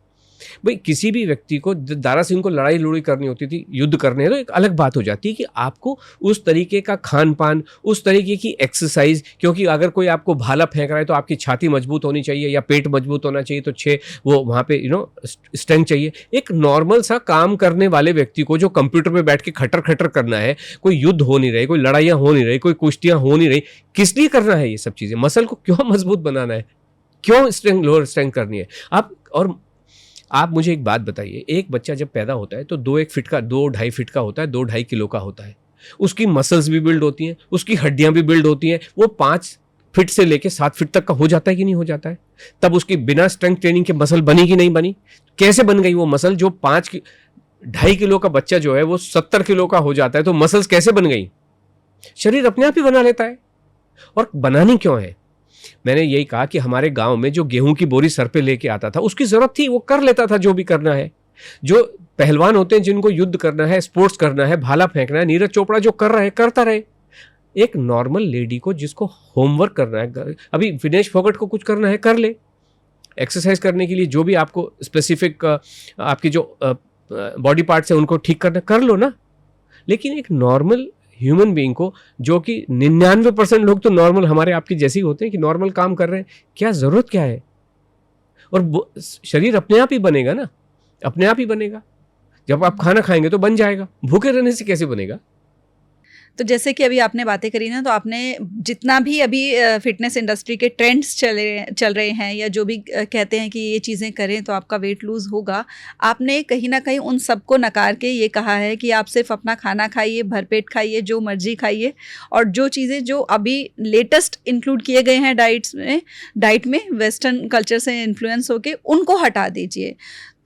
भाई किसी भी व्यक्ति को, दारा सिंह को लड़ाई लुड़ाई करनी होती थी, युद्ध करने हैं, तो एक अलग बात हो जाती है कि आपको उस तरीके का खान पान, उस तरीके की एक्सरसाइज, क्योंकि अगर कोई आपको भाला फेंक रहा है तो आपकी छाती मजबूत होनी चाहिए या पेट मजबूत होना चाहिए, तो वो वहाँ पे स्ट्रेंथ चाहिए। एक नॉर्मल सा काम करने वाले व्यक्ति को जो कंप्यूटर पे बैठ के खटर खटर करना है, कोई युद्ध हो नहीं रही, कोई लड़ाइयाँ हो नहीं रही, कोई कुश्तियाँ हो नहीं रही, किस लिए करना है ये सब चीज़ें? मसल को क्यों मजबूत बनाना है? क्यों स्ट्रेंथ, लोअर स्ट्रेंथ करनी है? आप मुझे एक बात बताइए, एक बच्चा जब पैदा होता है तो 2-2.5 फीट का होता है, 2-2.5 किलो का होता है। उसकी मसल्स भी बिल्ड होती हैं, उसकी हड्डियां भी बिल्ड होती हैं। वो 5 फीट से लेके 7 फीट तक का हो जाता है कि नहीं हो जाता है? तब उसकी बिना स्ट्रेंथ ट्रेनिंग के मसल बनी कि नहीं बनी? कैसे बन गई वो मसल? जो 2.5 किलो का बच्चा जो है वो 70 किलो का हो जाता है, तो मसल्स कैसे बन गई? शरीर अपने आप ही बना लेता है। और बनानी क्यों है? मैंने यही कहा कि हमारे गांव में जो गेहूं की बोरी सर पे लेके आता था, उसकी जरूरत थी, वो कर लेता था जो भी करना है। जो पहलवान होते हैं, जिनको युद्ध करना है, स्पोर्ट्स करना है, भाला फेंकना है, नीरज चोपड़ा जो कर रहा है करता रहे। एक नॉर्मल लेडी को जिसको होमवर्क करना है, अभी विनेश फोगट को कुछ करना है कर ले, एक्सरसाइज करने के लिए जो भी आपको स्पेसिफिक आपकी जो बॉडी पार्ट्स है उनको ठीक करना कर लो ना। लेकिन एक नॉर्मल ह्यूमन बीइंग को, जो कि 99% लोग तो नॉर्मल हमारे आपके जैसे ही होते हैं कि नॉर्मल काम कर रहे हैं, क्या ज़रूरत क्या है? और शरीर अपने आप ही बनेगा ना, अपने आप ही बनेगा। जब आप खाना खाएंगे तो बन जाएगा, भूखे रहने से कैसे बनेगा? तो जैसे कि अभी आपने बातें करी ना, तो आपने जितना भी अभी फिटनेस इंडस्ट्री के ट्रेंड्स चल रहे हैं, या जो भी कहते हैं कि ये चीज़ें करें तो आपका वेट लूज़ होगा, आपने कहीं ना कहीं उन सबको नकार के ये कहा है कि आप सिर्फ अपना खाना खाइए, भरपेट खाइए, जो मर्जी खाइए, और जो चीज़ें जो अभी लेटेस्ट इंक्लूड किए गए हैं डाइट में वेस्टर्न कल्चर से इन्फ्लुएंस होके, उनको हटा दीजिए।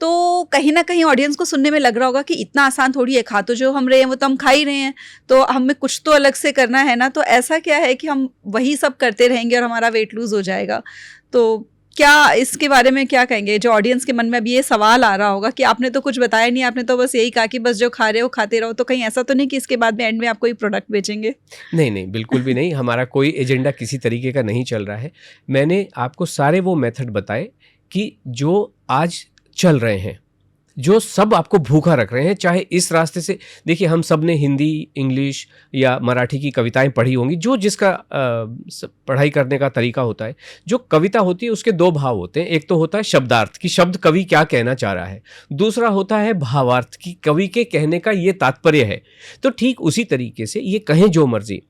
तो कहीं ना कहीं ऑडियंस को सुनने में लग रहा होगा कि इतना आसान थोड़ी है, खा तो जो हम रहे हैं वो तो हम खा ही रहे हैं, तो हमें कुछ तो अलग से करना है ना। तो ऐसा क्या है कि हम वही सब करते रहेंगे और हमारा वेट लूज हो जाएगा? तो क्या इसके बारे में क्या कहेंगे? जो ऑडियंस के मन में अभी ये सवाल आ रहा होगा कि आपने तो कुछ बताया नहीं, आपने तो बस यही कहा कि बस जो खा रहे हो खाते रहो, तो कहीं ऐसा तो नहीं कि इसके बाद में एंड में आप कोई प्रोडक्ट बेचेंगे? नहीं, बिल्कुल भी नहीं। हमारा कोई एजेंडा किसी तरीके का नहीं चल रहा है। मैंने आपको सारे वो मेथड बताए कि जो आज चल रहे हैं, जो सब आपको भूखा रख रहे हैं। चाहे इस रास्ते से, देखिए हम सब ने हिंदी, इंग्लिश या मराठी की कविताएं पढ़ी होंगी, जो जिसका पढ़ाई करने का तरीका होता है। जो कविता होती है उसके 2 भाव होते हैं। एक तो होता है शब्दार्थ कि शब्द कवि क्या कहना चाह रहा है, दूसरा होता है भावार्थ कि कवि के कहने का ये तात्पर्य है। तो ठीक उसी तरीके से ये कहें जो मर्जी,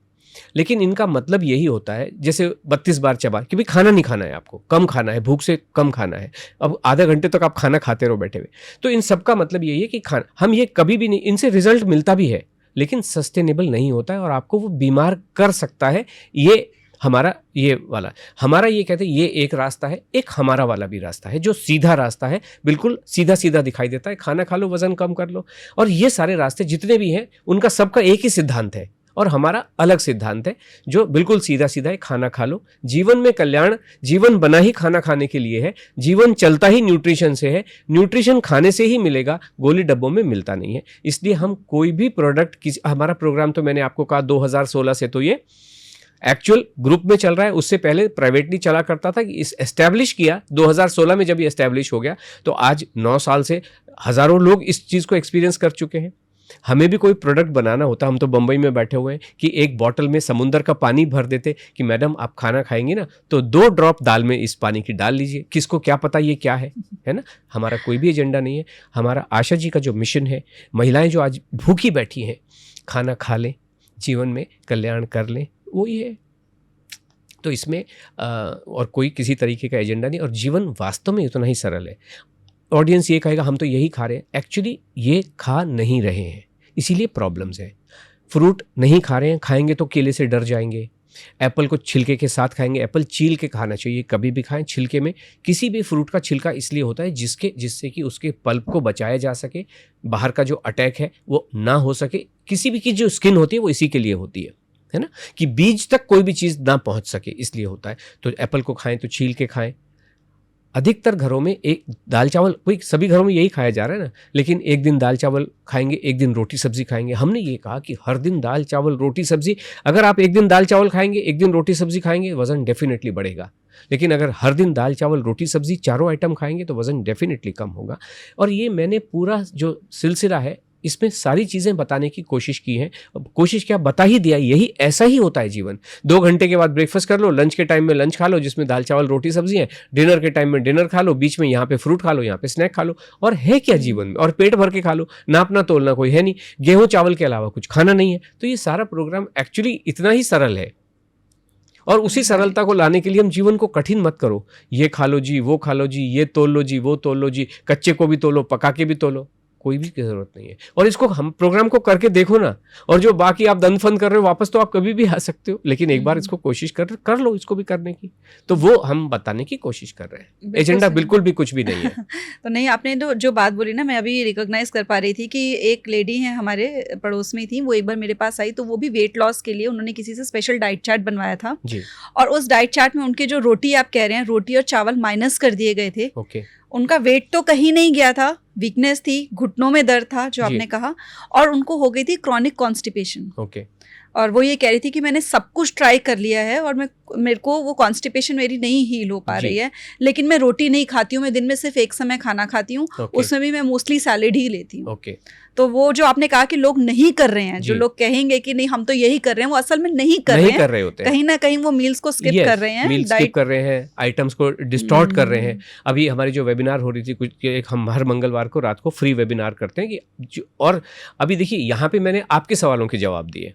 लेकिन इनका मतलब यही होता है, जैसे 32 बार चबा कि भाई खाना नहीं खाना है, आपको कम खाना है, भूख से कम खाना है, अब आधा घंटे तक आप खाना खाते रहो बैठे हुए। तो इन सब का मतलब यही है कि खाना, हम ये कभी भी नहीं, इनसे रिजल्ट मिलता भी है लेकिन सस्टेनेबल नहीं होता है और आपको वो बीमार कर सकता है। ये हमारा ये कहते हैं ये एक रास्ता है, एक हमारा वाला भी रास्ता है जो सीधा रास्ता है, बिल्कुल सीधा सीधा दिखाई देता है, खाना खा लो, वजन कम कर लो। और ये सारे रास्ते जितने भी हैं उनका सबका एक ही सिद्धांत है और हमारा अलग सिद्धांत है जो बिल्कुल सीधा सीधा है, खाना खा लो। जीवन में कल्याण, जीवन बना ही खाना खाने के लिए है, जीवन चलता ही न्यूट्रिशन से है, न्यूट्रिशन खाने से ही मिलेगा, गोली डब्बों में मिलता नहीं है। इसलिए हम कोई भी प्रोडक्ट, हमारा प्रोग्राम तो मैंने आपको कहा 2016 से तो ये एक्चुअल ग्रुप में चल रहा है, उससे पहले प्राइवेटली चला करता था। इस एस्टैब्लिश किया 2016 में, जब ये एस्टैब्लिश हो गया तो आज 9 साल से हज़ारों लोग इस चीज़ को एक्सपीरियंस कर चुके हैं। हमें भी कोई प्रोडक्ट बनाना होता, हम तो बम्बई में बैठे हुए हैं कि एक बॉटल में समुंदर का पानी भर देते कि मैडम आप खाना खाएंगी ना तो 2 ड्रॉप दाल में इस पानी की डाल लीजिए, किसको क्या पता ये क्या है ना। हमारा कोई भी एजेंडा नहीं है। हमारा आशा जी का जो मिशन है, महिलाएं जो आज भूखी बैठी हैं, खाना खा लें, जीवन में कल्याण कर लें, वो ही है। तो इसमें और कोई किसी तरीके का एजेंडा नहीं, और जीवन वास्तव में उतना ही सरल है। ऑडियंस ये कहेगा हम तो यही खा रहे हैं, एक्चुअली ये खा नहीं रहे हैं, इसीलिए प्रॉब्लम्स हैं। फ्रूट नहीं खा रहे हैं, खाएंगे तो केले से डर जाएंगे। एप्पल को छिलके के साथ खाएंगे, एप्पल छील के खाना चाहिए, कभी भी खाएं छिलके में। किसी भी फ्रूट का छिलका इसलिए होता है जिससे कि उसके पल्प को बचाया जा सके, बाहर का जो अटैक है वो ना हो सके। किसी भी की जो स्किन होती है वो इसी के लिए होती है ना, कि बीज तक कोई भी चीज़ ना पहुंच सके, इसलिए होता है। तो एप्पल को खाएं तो छील के खाएं। अधिकतर घरों में एक दाल चावल, कोई सभी घरों में यही खाया जा रहा है ना, लेकिन एक दिन दाल चावल खाएंगे, एक दिन रोटी सब्जी खाएंगे। हमने ये कहा कि हर दिन दाल चावल रोटी सब्जी, अगर आप एक दिन दाल चावल खाएंगे, एक दिन रोटी सब्जी खाएंगे, वजन डेफिनेटली बढ़ेगा। लेकिन अगर हर दिन दाल चावल रोटी सब्जी चारों आइटम खाएंगे तो वजन डेफिनेटली कम होगा। और ये मैंने पूरा जो सिलसिला है इसमें सारी चीज़ें बताने की कोशिश की है। कोशिश क्या, बता ही दिया, यही ऐसा ही होता है जीवन। 2 घंटे के बाद ब्रेकफास्ट कर लो, लंच के टाइम में लंच खा लो जिसमें दाल चावल रोटी सब्जी है, डिनर के टाइम में डिनर खा लो, बीच में यहाँ पे फ्रूट खा लो, यहाँ पे स्नैक खा लो, और है क्या जीवन में, और पेट भर के खा लो, नापना तोलना कोई है नहीं, गेहूँ चावल के अलावा कुछ खाना नहीं है। तो ये सारा प्रोग्राम एक्चुअली इतना ही सरल है, और उसी सरलता को लाने के लिए हम जीवन को कठिन मत करो। ये खा लो जी, वो खा लो जी, ये तोल लो जी, वो तोल लो जी, कच्चे को भी तोलो, पका के भी तोलो, कोई भी की जरूरत नहीं है। और इसको हम प्रोग्राम को करके देखो ना, और जो बाकी आप दंड फंद कर रहे हो वापस तो आप कभी भी आ सकते हो, लेकिन एक बार इसको कोशिश कर लो इसको भी करने की। तो वो हम बताने की कोशिश कर रहे हैं, एजेंडा बिल्कुल भी कुछ भी नहीं है। तो नहीं, आपने जो बात बोली ना, मैं अभी रिकॉग्नाइज कर पा रही थी कि एक लेडी है हमारे पड़ोस में थी, वो एक बार मेरे पास आई, तो वो भी वेट लॉस के लिए उन्होंने किसी से स्पेशल डाइट चार्ट बनवाया था जी। और उस डाइट चार्ट में उनके जो रोटी आप कह रहे हैं, रोटी और चावल माइनस कर दिए गए थे। ओके। उनका वेट तो कहीं नहीं गया था, वीकनेस थी, घुटनों में दर्द था जो आपने कहा, और उनको हो गई थी क्रॉनिक कॉन्स्टिपेशन। ओके। और वो ये कह रही थी कि मैंने सब कुछ ट्राई कर लिया है और मेरे को वो कॉन्स्टिपेशन मेरी नहीं हील हो पा रही है, लेकिन मैं रोटी नहीं खाती हूँ, मैं दिन में सिर्फ एक समय खाना खाती हूँ, उसमें भी मैं मोस्टली सैलेड ही लेती हूँ। तो वो जो आपने कहा कि लोग नहीं कर रहे हैं, जो लोग कहेंगे कि नहीं हम तो यही कर रहे हैं, वो असल में नहीं कर रहे होते, कहीं ना कहीं वो मील्स को स्किप कर रहे हैं, मील स्किप कर रहे हैं, आइटम्स को डिस्टॉर्ट कर रहे हैं। अभी हमारी जो वेबिनार हो रही थी कुछ, एक हम हर मंगलवार को रात को फ्री वेबिनार करते हैं कि, और अभी देखिए यहाँ पे मैंने आपके सवालों के जवाब दिए,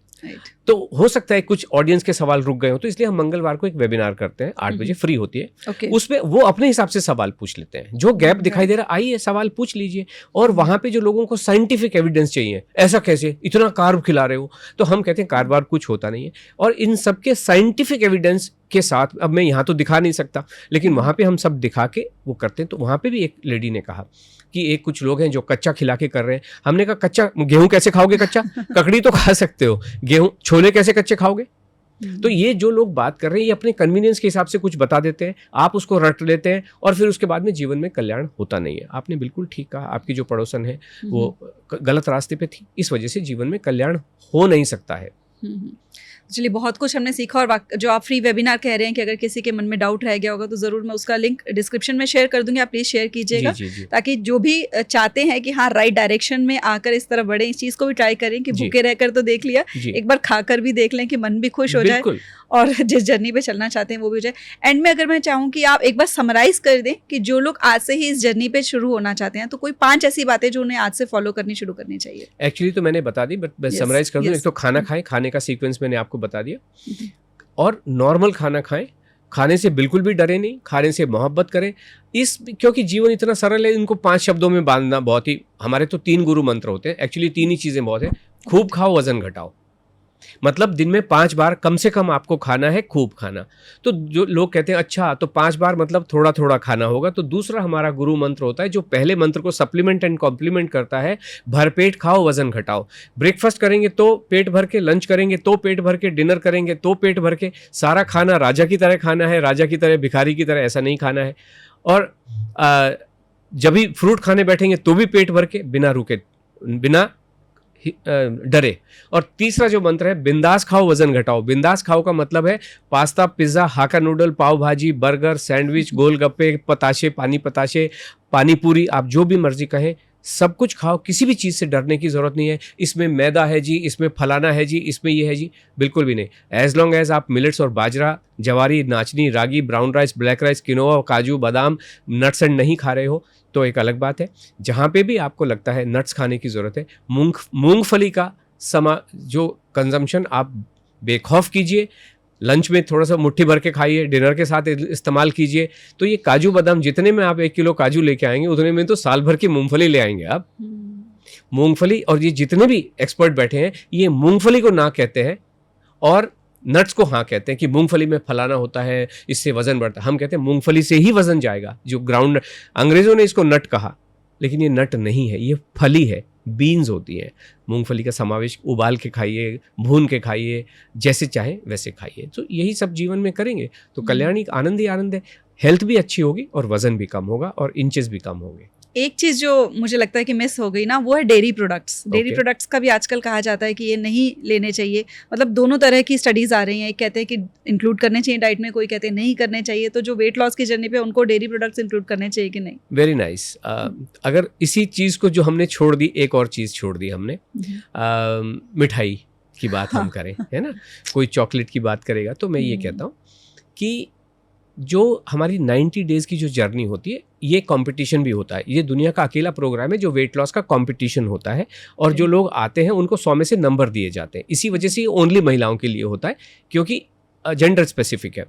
तो हो सकता है कुछ ऑडियंस के सवाल रुक गए हो, तो इसलिए हम मंगलवार को एक वेबिनार करते हैं, 8 बजे फ्री होती है। उसमें वो अपने हिसाब से सवाल पूछ लेते हैं, जो गैप दिखाई दे रहा आइए सवाल पूछ लीजिए। और वहां पे जो लोगों को साइंटिफिक एविडेंस चाहिए, ऐसा कैसे इतना कार्ब खिला रहे हो, तो हम कहते हैं कार्ब कुछ होता नहीं है। और इन सबके साइंटिफिक एविडेंस के साथ, अब मैं यहाँ तो दिखा नहीं सकता, लेकिन वहां पे हम सब दिखा के वो करते हैं। तो वहां पे भी एक लेडी ने कहा कि एक कुछ लोग हैं जो कच्चा खिला के कर रहे हैं। हमने कहा कच्चा गेहूं कैसे खाओगे कच्चा? ककड़ी तो खा सकते हो, गेहूं छोले कैसे कच्चे खाओगे? तो ये जो लोग बात कर रहे हैं ये अपने कन्वीनियंस के हिसाब से कुछ बता देते हैं, आप उसको रट लेते हैं और फिर उसके बाद में जीवन में कल्याण होता नहीं है। आपने बिल्कुल ठीक कहा, आपकी जो पड़ोसन है वो गलत रास्ते पे थी, इस वजह से जीवन में कल्याण हो नहीं सकता है। चलिए, बहुत कुछ हमने सीखा। और जो आप फ्री वेबिनार कह रहे हैं कि अगर किसी के मन में डाउट रह गया होगा तो ज़रूर मैं उसका लिंक डिस्क्रिप्शन में शेयर कर दूंगी, आप प्लीज़ शेयर कीजिएगा, ताकि जो भी चाहते हैं कि हाँ राइट डायरेक्शन में आकर इस तरह बढ़े, इस चीज़ को भी ट्राई करें कि भूखे रहकर तो देख लिया, एक बार खाकर भी देख लें कि मन भी खुश हो जाए और जिस जर्नी पे चलना चाहते हैं वो भी हो जाए। एंड में अगर मैं चाहूँ कि आप एक बार समराइज कर दें कि जो लोग आज से ही इस जर्नी पे शुरू होना चाहते हैं, तो कोई 5 ऐसी बातें जो उन्हें आज से फॉलो करनी शुरू करनी चाहिए। एक्चुअली तो मैंने बता दी, बट मैं समराइज कर दूं। एक तो खाना खाएं, खाने का सीक्वेंस मैंने आपको बता दिया, और नॉर्मल खाना खाएं, खाने से बिल्कुल भी डरे नहीं, खाने से मोहब्बत करें। क्योंकि जीवन इतना सरल है, इनको 5 शब्दों में बांधना बहुत ही, हमारे तो 3 गुरु मंत्र होते हैं, एक्चुअली 3 ही चीज़ें बहुत है। खूब खाओ, वजन घटाओ, मतलब दिन में 5 बार कम से कम आपको खाना है, खूब खाना। तो जो लोग कहते हैं अच्छा तो 5 बार मतलब थोड़ा थोड़ा खाना होगा, तो दूसरा हमारा गुरु मंत्र होता है जो पहले मंत्र को सप्लीमेंट एंड कॉम्प्लीमेंट करता है, भरपेट खाओ, वजन घटाओ। ब्रेकफास्ट करेंगे तो पेट भर के, लंच करेंगे तो पेट भर के, डिनर करेंगे तो पेट भर के। सारा खाना राजा की तरह खाना है, राजा की तरह, भिखारी की तरह ऐसा नहीं खाना है। और जब भी फ्रूट खाने बैठेंगे तो भी पेट भर के, बिना रुके, बिना डरे। और तीसरा जो मंत्र है, बिंदास खाओ, वजन घटाओ। बिंदास खाओ का मतलब है पास्ता, पिज्ज़ा, हाका नूडल, पाव भाजी, बर्गर, सैंडविच, गोलगप्पे, पताशे, पानी पूरी, आप जो भी मर्जी कहें, सब कुछ खाओ, किसी भी चीज़ से डरने की ज़रूरत नहीं है। इसमें मैदा है जी, इसमें फलाना है जी, इसमें ये है जी, बिल्कुल भी नहीं। एज लॉन्ग एज आप मिलेट्स और बाजरा, जवारी, नाचनी, रागी, brown rice, black rice, quinoa, काजू, बादाम, नट्स एंड नहीं खा रहे हो तो एक अलग बात है। जहाँ पे भी आपको लगता है नट्स खाने की ज़रूरत है, मूंगफली का जो कंजम्पशन आप बेखौफ कीजिए। लंच में थोड़ा सा मुट्ठी भर के खाइए, डिनर के साथ इस्तेमाल कीजिए। तो ये काजू बादाम जितने में आप 1 किलो काजू लेके आएंगे उतने में तो साल भर की मूंगफली ले आएंगे आप। मूंगफली, और ये जितने भी एक्सपर्ट बैठे हैं ये मूंगफली को ना कहते हैं और नट्स को हाँ कहते हैं कि मूंगफली में फलाना होता है, इससे वजन बढ़ता है। हम कहते हैं मूंगफली से ही वजन जाएगा, जो ग्राउंड, अंग्रेजों ने इसको नट कहा, लेकिन ये नट नहीं है, ये फली है, बीन्स होती हैं। मूंगफली का समावेश उबाल के खाइए, भून के खाइए, जैसे चाहे वैसे खाइए। तो यही सब जीवन में करेंगे तो कल्याणी आनंद ही आनंद है। हेल्थ भी अच्छी होगी और वजन भी कम होगा और इंचेस भी कम होंगे। एक चीज़ जो मुझे लगता है कि मिस हो गई ना, वो है dairy products. Dairy Okay. Products का भी आजकल कहा जाता है कि ये नहीं लेने चाहिए। मतलब दोनों तरह की स्टडीज़ आ रही हैं, एक कहते हैं कि इंक्लूड करने चाहिए डाइट में, कोई कहते हैं नहीं करने चाहिए। तो जो वेट लॉस की जर्नी पे उनको डेयरी प्रोडक्ट्स इंक्लूड करने चाहिए कि नहीं? Very nice. अगर इसी चीज़ को जो हमने छोड़ दी, एक और चीज़ छोड़ दी हमने, मिठाई की बात हम करें, है ना, कोई चॉकलेट की बात करेगा तो मैं ये कहता हूँ कि जो हमारी 90 डेज़ की जो जर्नी होती है, ये कंपटीशन भी होता है। ये दुनिया का अकेला प्रोग्राम है जो वेट लॉस का कंपटीशन होता है, और जो लोग आते हैं उनको 100 में से नंबर दिए जाते हैं। इसी वजह से ये ओनली महिलाओं के लिए होता है, क्योंकि जेंडर स्पेसिफिक है।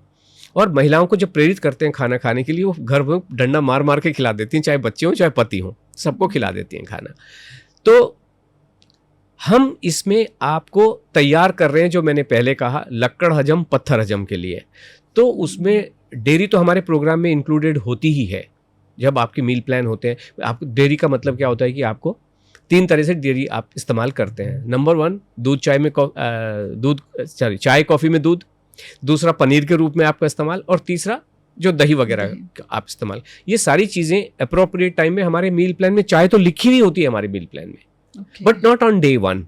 और महिलाओं को जब प्रेरित करते हैं खाना खाने के लिए, वो घर में डंडा मार मार के खिला देती हैं, चाहे बच्चे हों चाहे पति हों, सबको खिला देती हैं खाना। तो हम इसमें आपको तैयार कर रहे हैं, जो मैंने पहले कहा, लक्कड़ हजम पत्थर हजम के लिए। तो उसमें डेयरी तो हमारे प्रोग्राम में इंक्लूडेड होती ही है। जब आपके मील प्लान होते हैं, आपको डेयरी का मतलब क्या होता है कि आपको 3 तरह से डेयरी आप इस्तेमाल करते हैं। नंबर 1, दूध चाय में चाय कॉफ़ी में दूध, दूसरा पनीर के रूप में आपका इस्तेमाल, और तीसरा जो दही वगैरह आप इस्तेमाल। ये सारी चीज़ें अप्रोप्रिएट टाइम में हमारे मील प्लान में, चाय तो लिखी हुई होती है हमारे मील प्लान में, बट नॉट ऑन डे 1।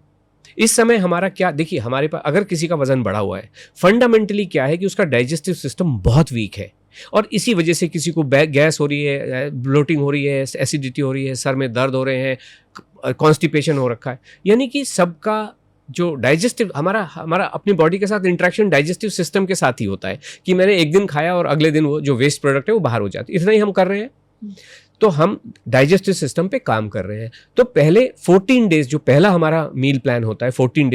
इस समय हमारा क्या, देखिए हमारे पास अगर किसी का वजन बढ़ा हुआ है, फंडामेंटली क्या है कि उसका डाइजेस्टिव सिस्टम बहुत वीक है, और इसी वजह से किसी को गैस हो रही है, ब्लोटिंग हो रही है, एसिडिटी हो रही है, सर में दर्द हो रहे हैं, कॉन्स्टिपेशन हो रखा है। यानी कि सबका जो डाइजेस्टिव, हमारा अपनी बॉडी के साथ इंटरेक्शन डाइजेस्टिव सिस्टम के साथ ही होता है कि मैंने एक दिन खाया और अगले दिन वो जो वेस्ट प्रोडक्ट है वो बाहर हो जाती है। इतना ही हम कर रहे हैं, तो हम डाइजेस्टिव सिस्टम पे काम कर रहे हैं। तो पहले 14 डेज जो पहला हमारा मील प्लान होता है, 14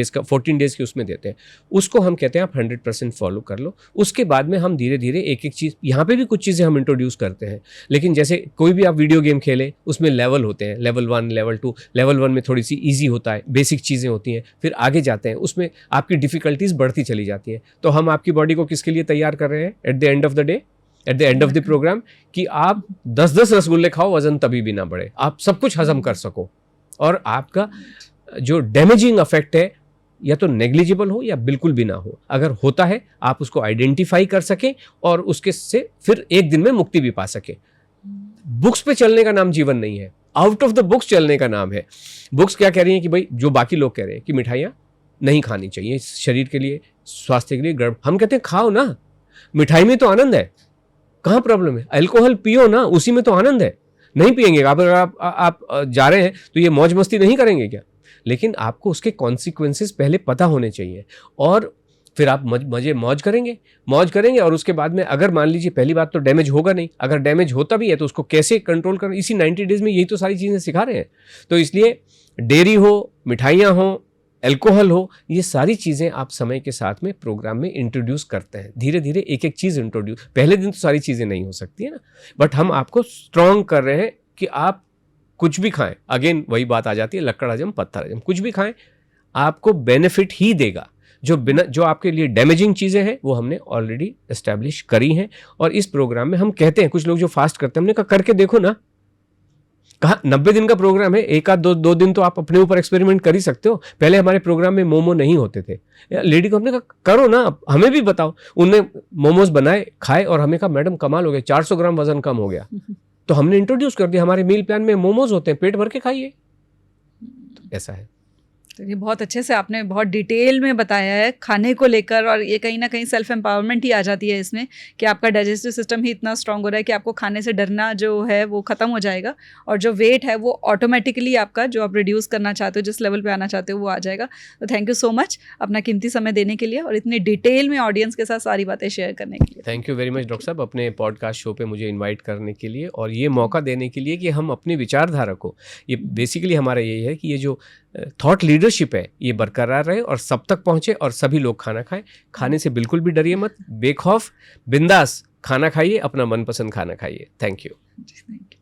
डेज के उसमें देते हैं, उसको हम कहते हैं आप 100% फॉलो कर लो। उसके बाद में हम धीरे धीरे एक एक चीज़, यहाँ पे भी कुछ चीज़ें हम इंट्रोड्यूस करते हैं, लेकिन जैसे कोई भी आप वीडियो गेम खेलें, उसमें लेवल होते हैं, लेवल 1, लेवल 2। लेवल 1 में थोड़ी सी ईजी होता है, बेसिक चीज़ें होती हैं, फिर आगे जाते हैं, उसमें आपकी डिफ़िकल्टीज़ बढ़ती चली जाती हैं। तो हम आपकी बॉडी को किसके लिए तैयार कर रहे हैं, at the end of the day, at the end of the programme, कि आप 10-10 रसगुल्ले खाओ, वजन तभी भी ना बढ़े, आप सब कुछ हजम कर सको, और आपका जो डैमेजिंग इफेक्ट है या तो नेग्लिजिबल हो या बिल्कुल भी ना हो। अगर होता है आप उसको आइडेंटिफाई कर सकें और उसके से फिर एक दिन में मुक्ति भी पा सके। बुक्स पे चलने का नाम जीवन नहीं है, आउट ऑफ द बुक्स चलने का नाम है। बुक्स क्या कह रही हैं कि भाई, जो बाकी लोग कह रहे हैं कि मिठाइयाँ नहीं खानी चाहिए, शरीर के लिए, स्वास्थ्य के लिए गड़बड़, हम कहते हैं खाओ ना, मिठाई में तो आनंद है, कहाँ प्रॉब्लम है, अल्कोहल पियो ना, उसी में तो आनंद है। नहीं पिएंगे आप जा रहे हैं तो ये मौज मस्ती नहीं करेंगे क्या? लेकिन आपको उसके कॉन्सिक्वेंसेस पहले पता होने चाहिए, और फिर आप मौज करेंगे। और उसके बाद में अगर मान लीजिए पहली बात तो डैमेज होगा नहीं, अगर डैमेज होता भी है तो उसको कैसे कंट्रोल करना, इसी 90 डेज में यही तो सारी चीज़ें सिखा रहे हैं। तो इसलिए डेयरी हो, मिठाइयाँ हो, अल्कोहल हो, ये सारी चीज़ें आप समय के साथ में प्रोग्राम में इंट्रोड्यूस करते हैं, धीरे धीरे एक एक चीज़ इंट्रोड्यूस। पहले दिन तो सारी चीज़ें नहीं हो सकती है ना, बट हम आपको स्ट्रॉन्ग कर रहे हैं कि आप कुछ भी खाएं। अगेन वही बात आ जाती है, लक्कड़ हजम पत्थर हजम, कुछ भी खाएं आपको बेनिफिट ही देगा। जो आपके लिए डैमेजिंग चीज़ें हैं वो हमने ऑलरेडी एस्टैब्लिश करी हैं, और इस प्रोग्राम में हम कहते हैं, कुछ लोग जो फास्ट करते हैं, हमने कहा करके देखो ना, कहा 90 दिन का प्रोग्राम है, एक आध दो दिन तो आप अपने ऊपर एक्सपेरिमेंट कर ही सकते हो। पहले हमारे प्रोग्राम में मोमो नहीं होते थे, लेडी को हमने कहा करो ना, हमें भी बताओ। उनने मोमोज बनाए, खाए, और हमें कहा मैडम कमाल हो गया, 400 ग्राम वजन कम हो गया। तो हमने इंट्रोड्यूस कर दिया, हमारे मील प्लान में मोमोज होते हैं, पेट भर के खाइए। तो ऐसा है। चलिए, बहुत अच्छे से आपने बहुत डिटेल में बताया है खाने को लेकर, और ये कहीं ना कहीं सेल्फ एम्पावरमेंट ही आ जाती है इसमें कि आपका डाइजेस्टिव सिस्टम ही इतना स्ट्रांग हो रहा है कि आपको खाने से डरना जो है वो ख़त्म हो जाएगा, और जो वेट है वो ऑटोमेटिकली आपका जो आप रिड्यूस करना चाहते हो, जिस लेवल पे आना चाहते हो, वो आ जाएगा। तो थैंक यू सो मच अपना कीमती समय देने के लिए और इतनी डिटेल में ऑडियंस के साथ सारी बातें शेयर करने के लिए। Thank you very much doctor साहब, अपने पॉडकास्ट शो पे मुझे इनवाइट करने के लिए और ये मौका देने के लिए कि हम अपनी विचारधारा को, ये बेसिकली हमारा यही है कि ये जो थॉट लीडरशिप है ये बरकरार रहे और सब तक पहुंचे और सभी लोग खाना खाएं। खाने से बिल्कुल भी डरिए मत, बेखौफ बिंदास खाना खाइए, अपना मनपसंद खाना खाइए। Thank you. Thank you.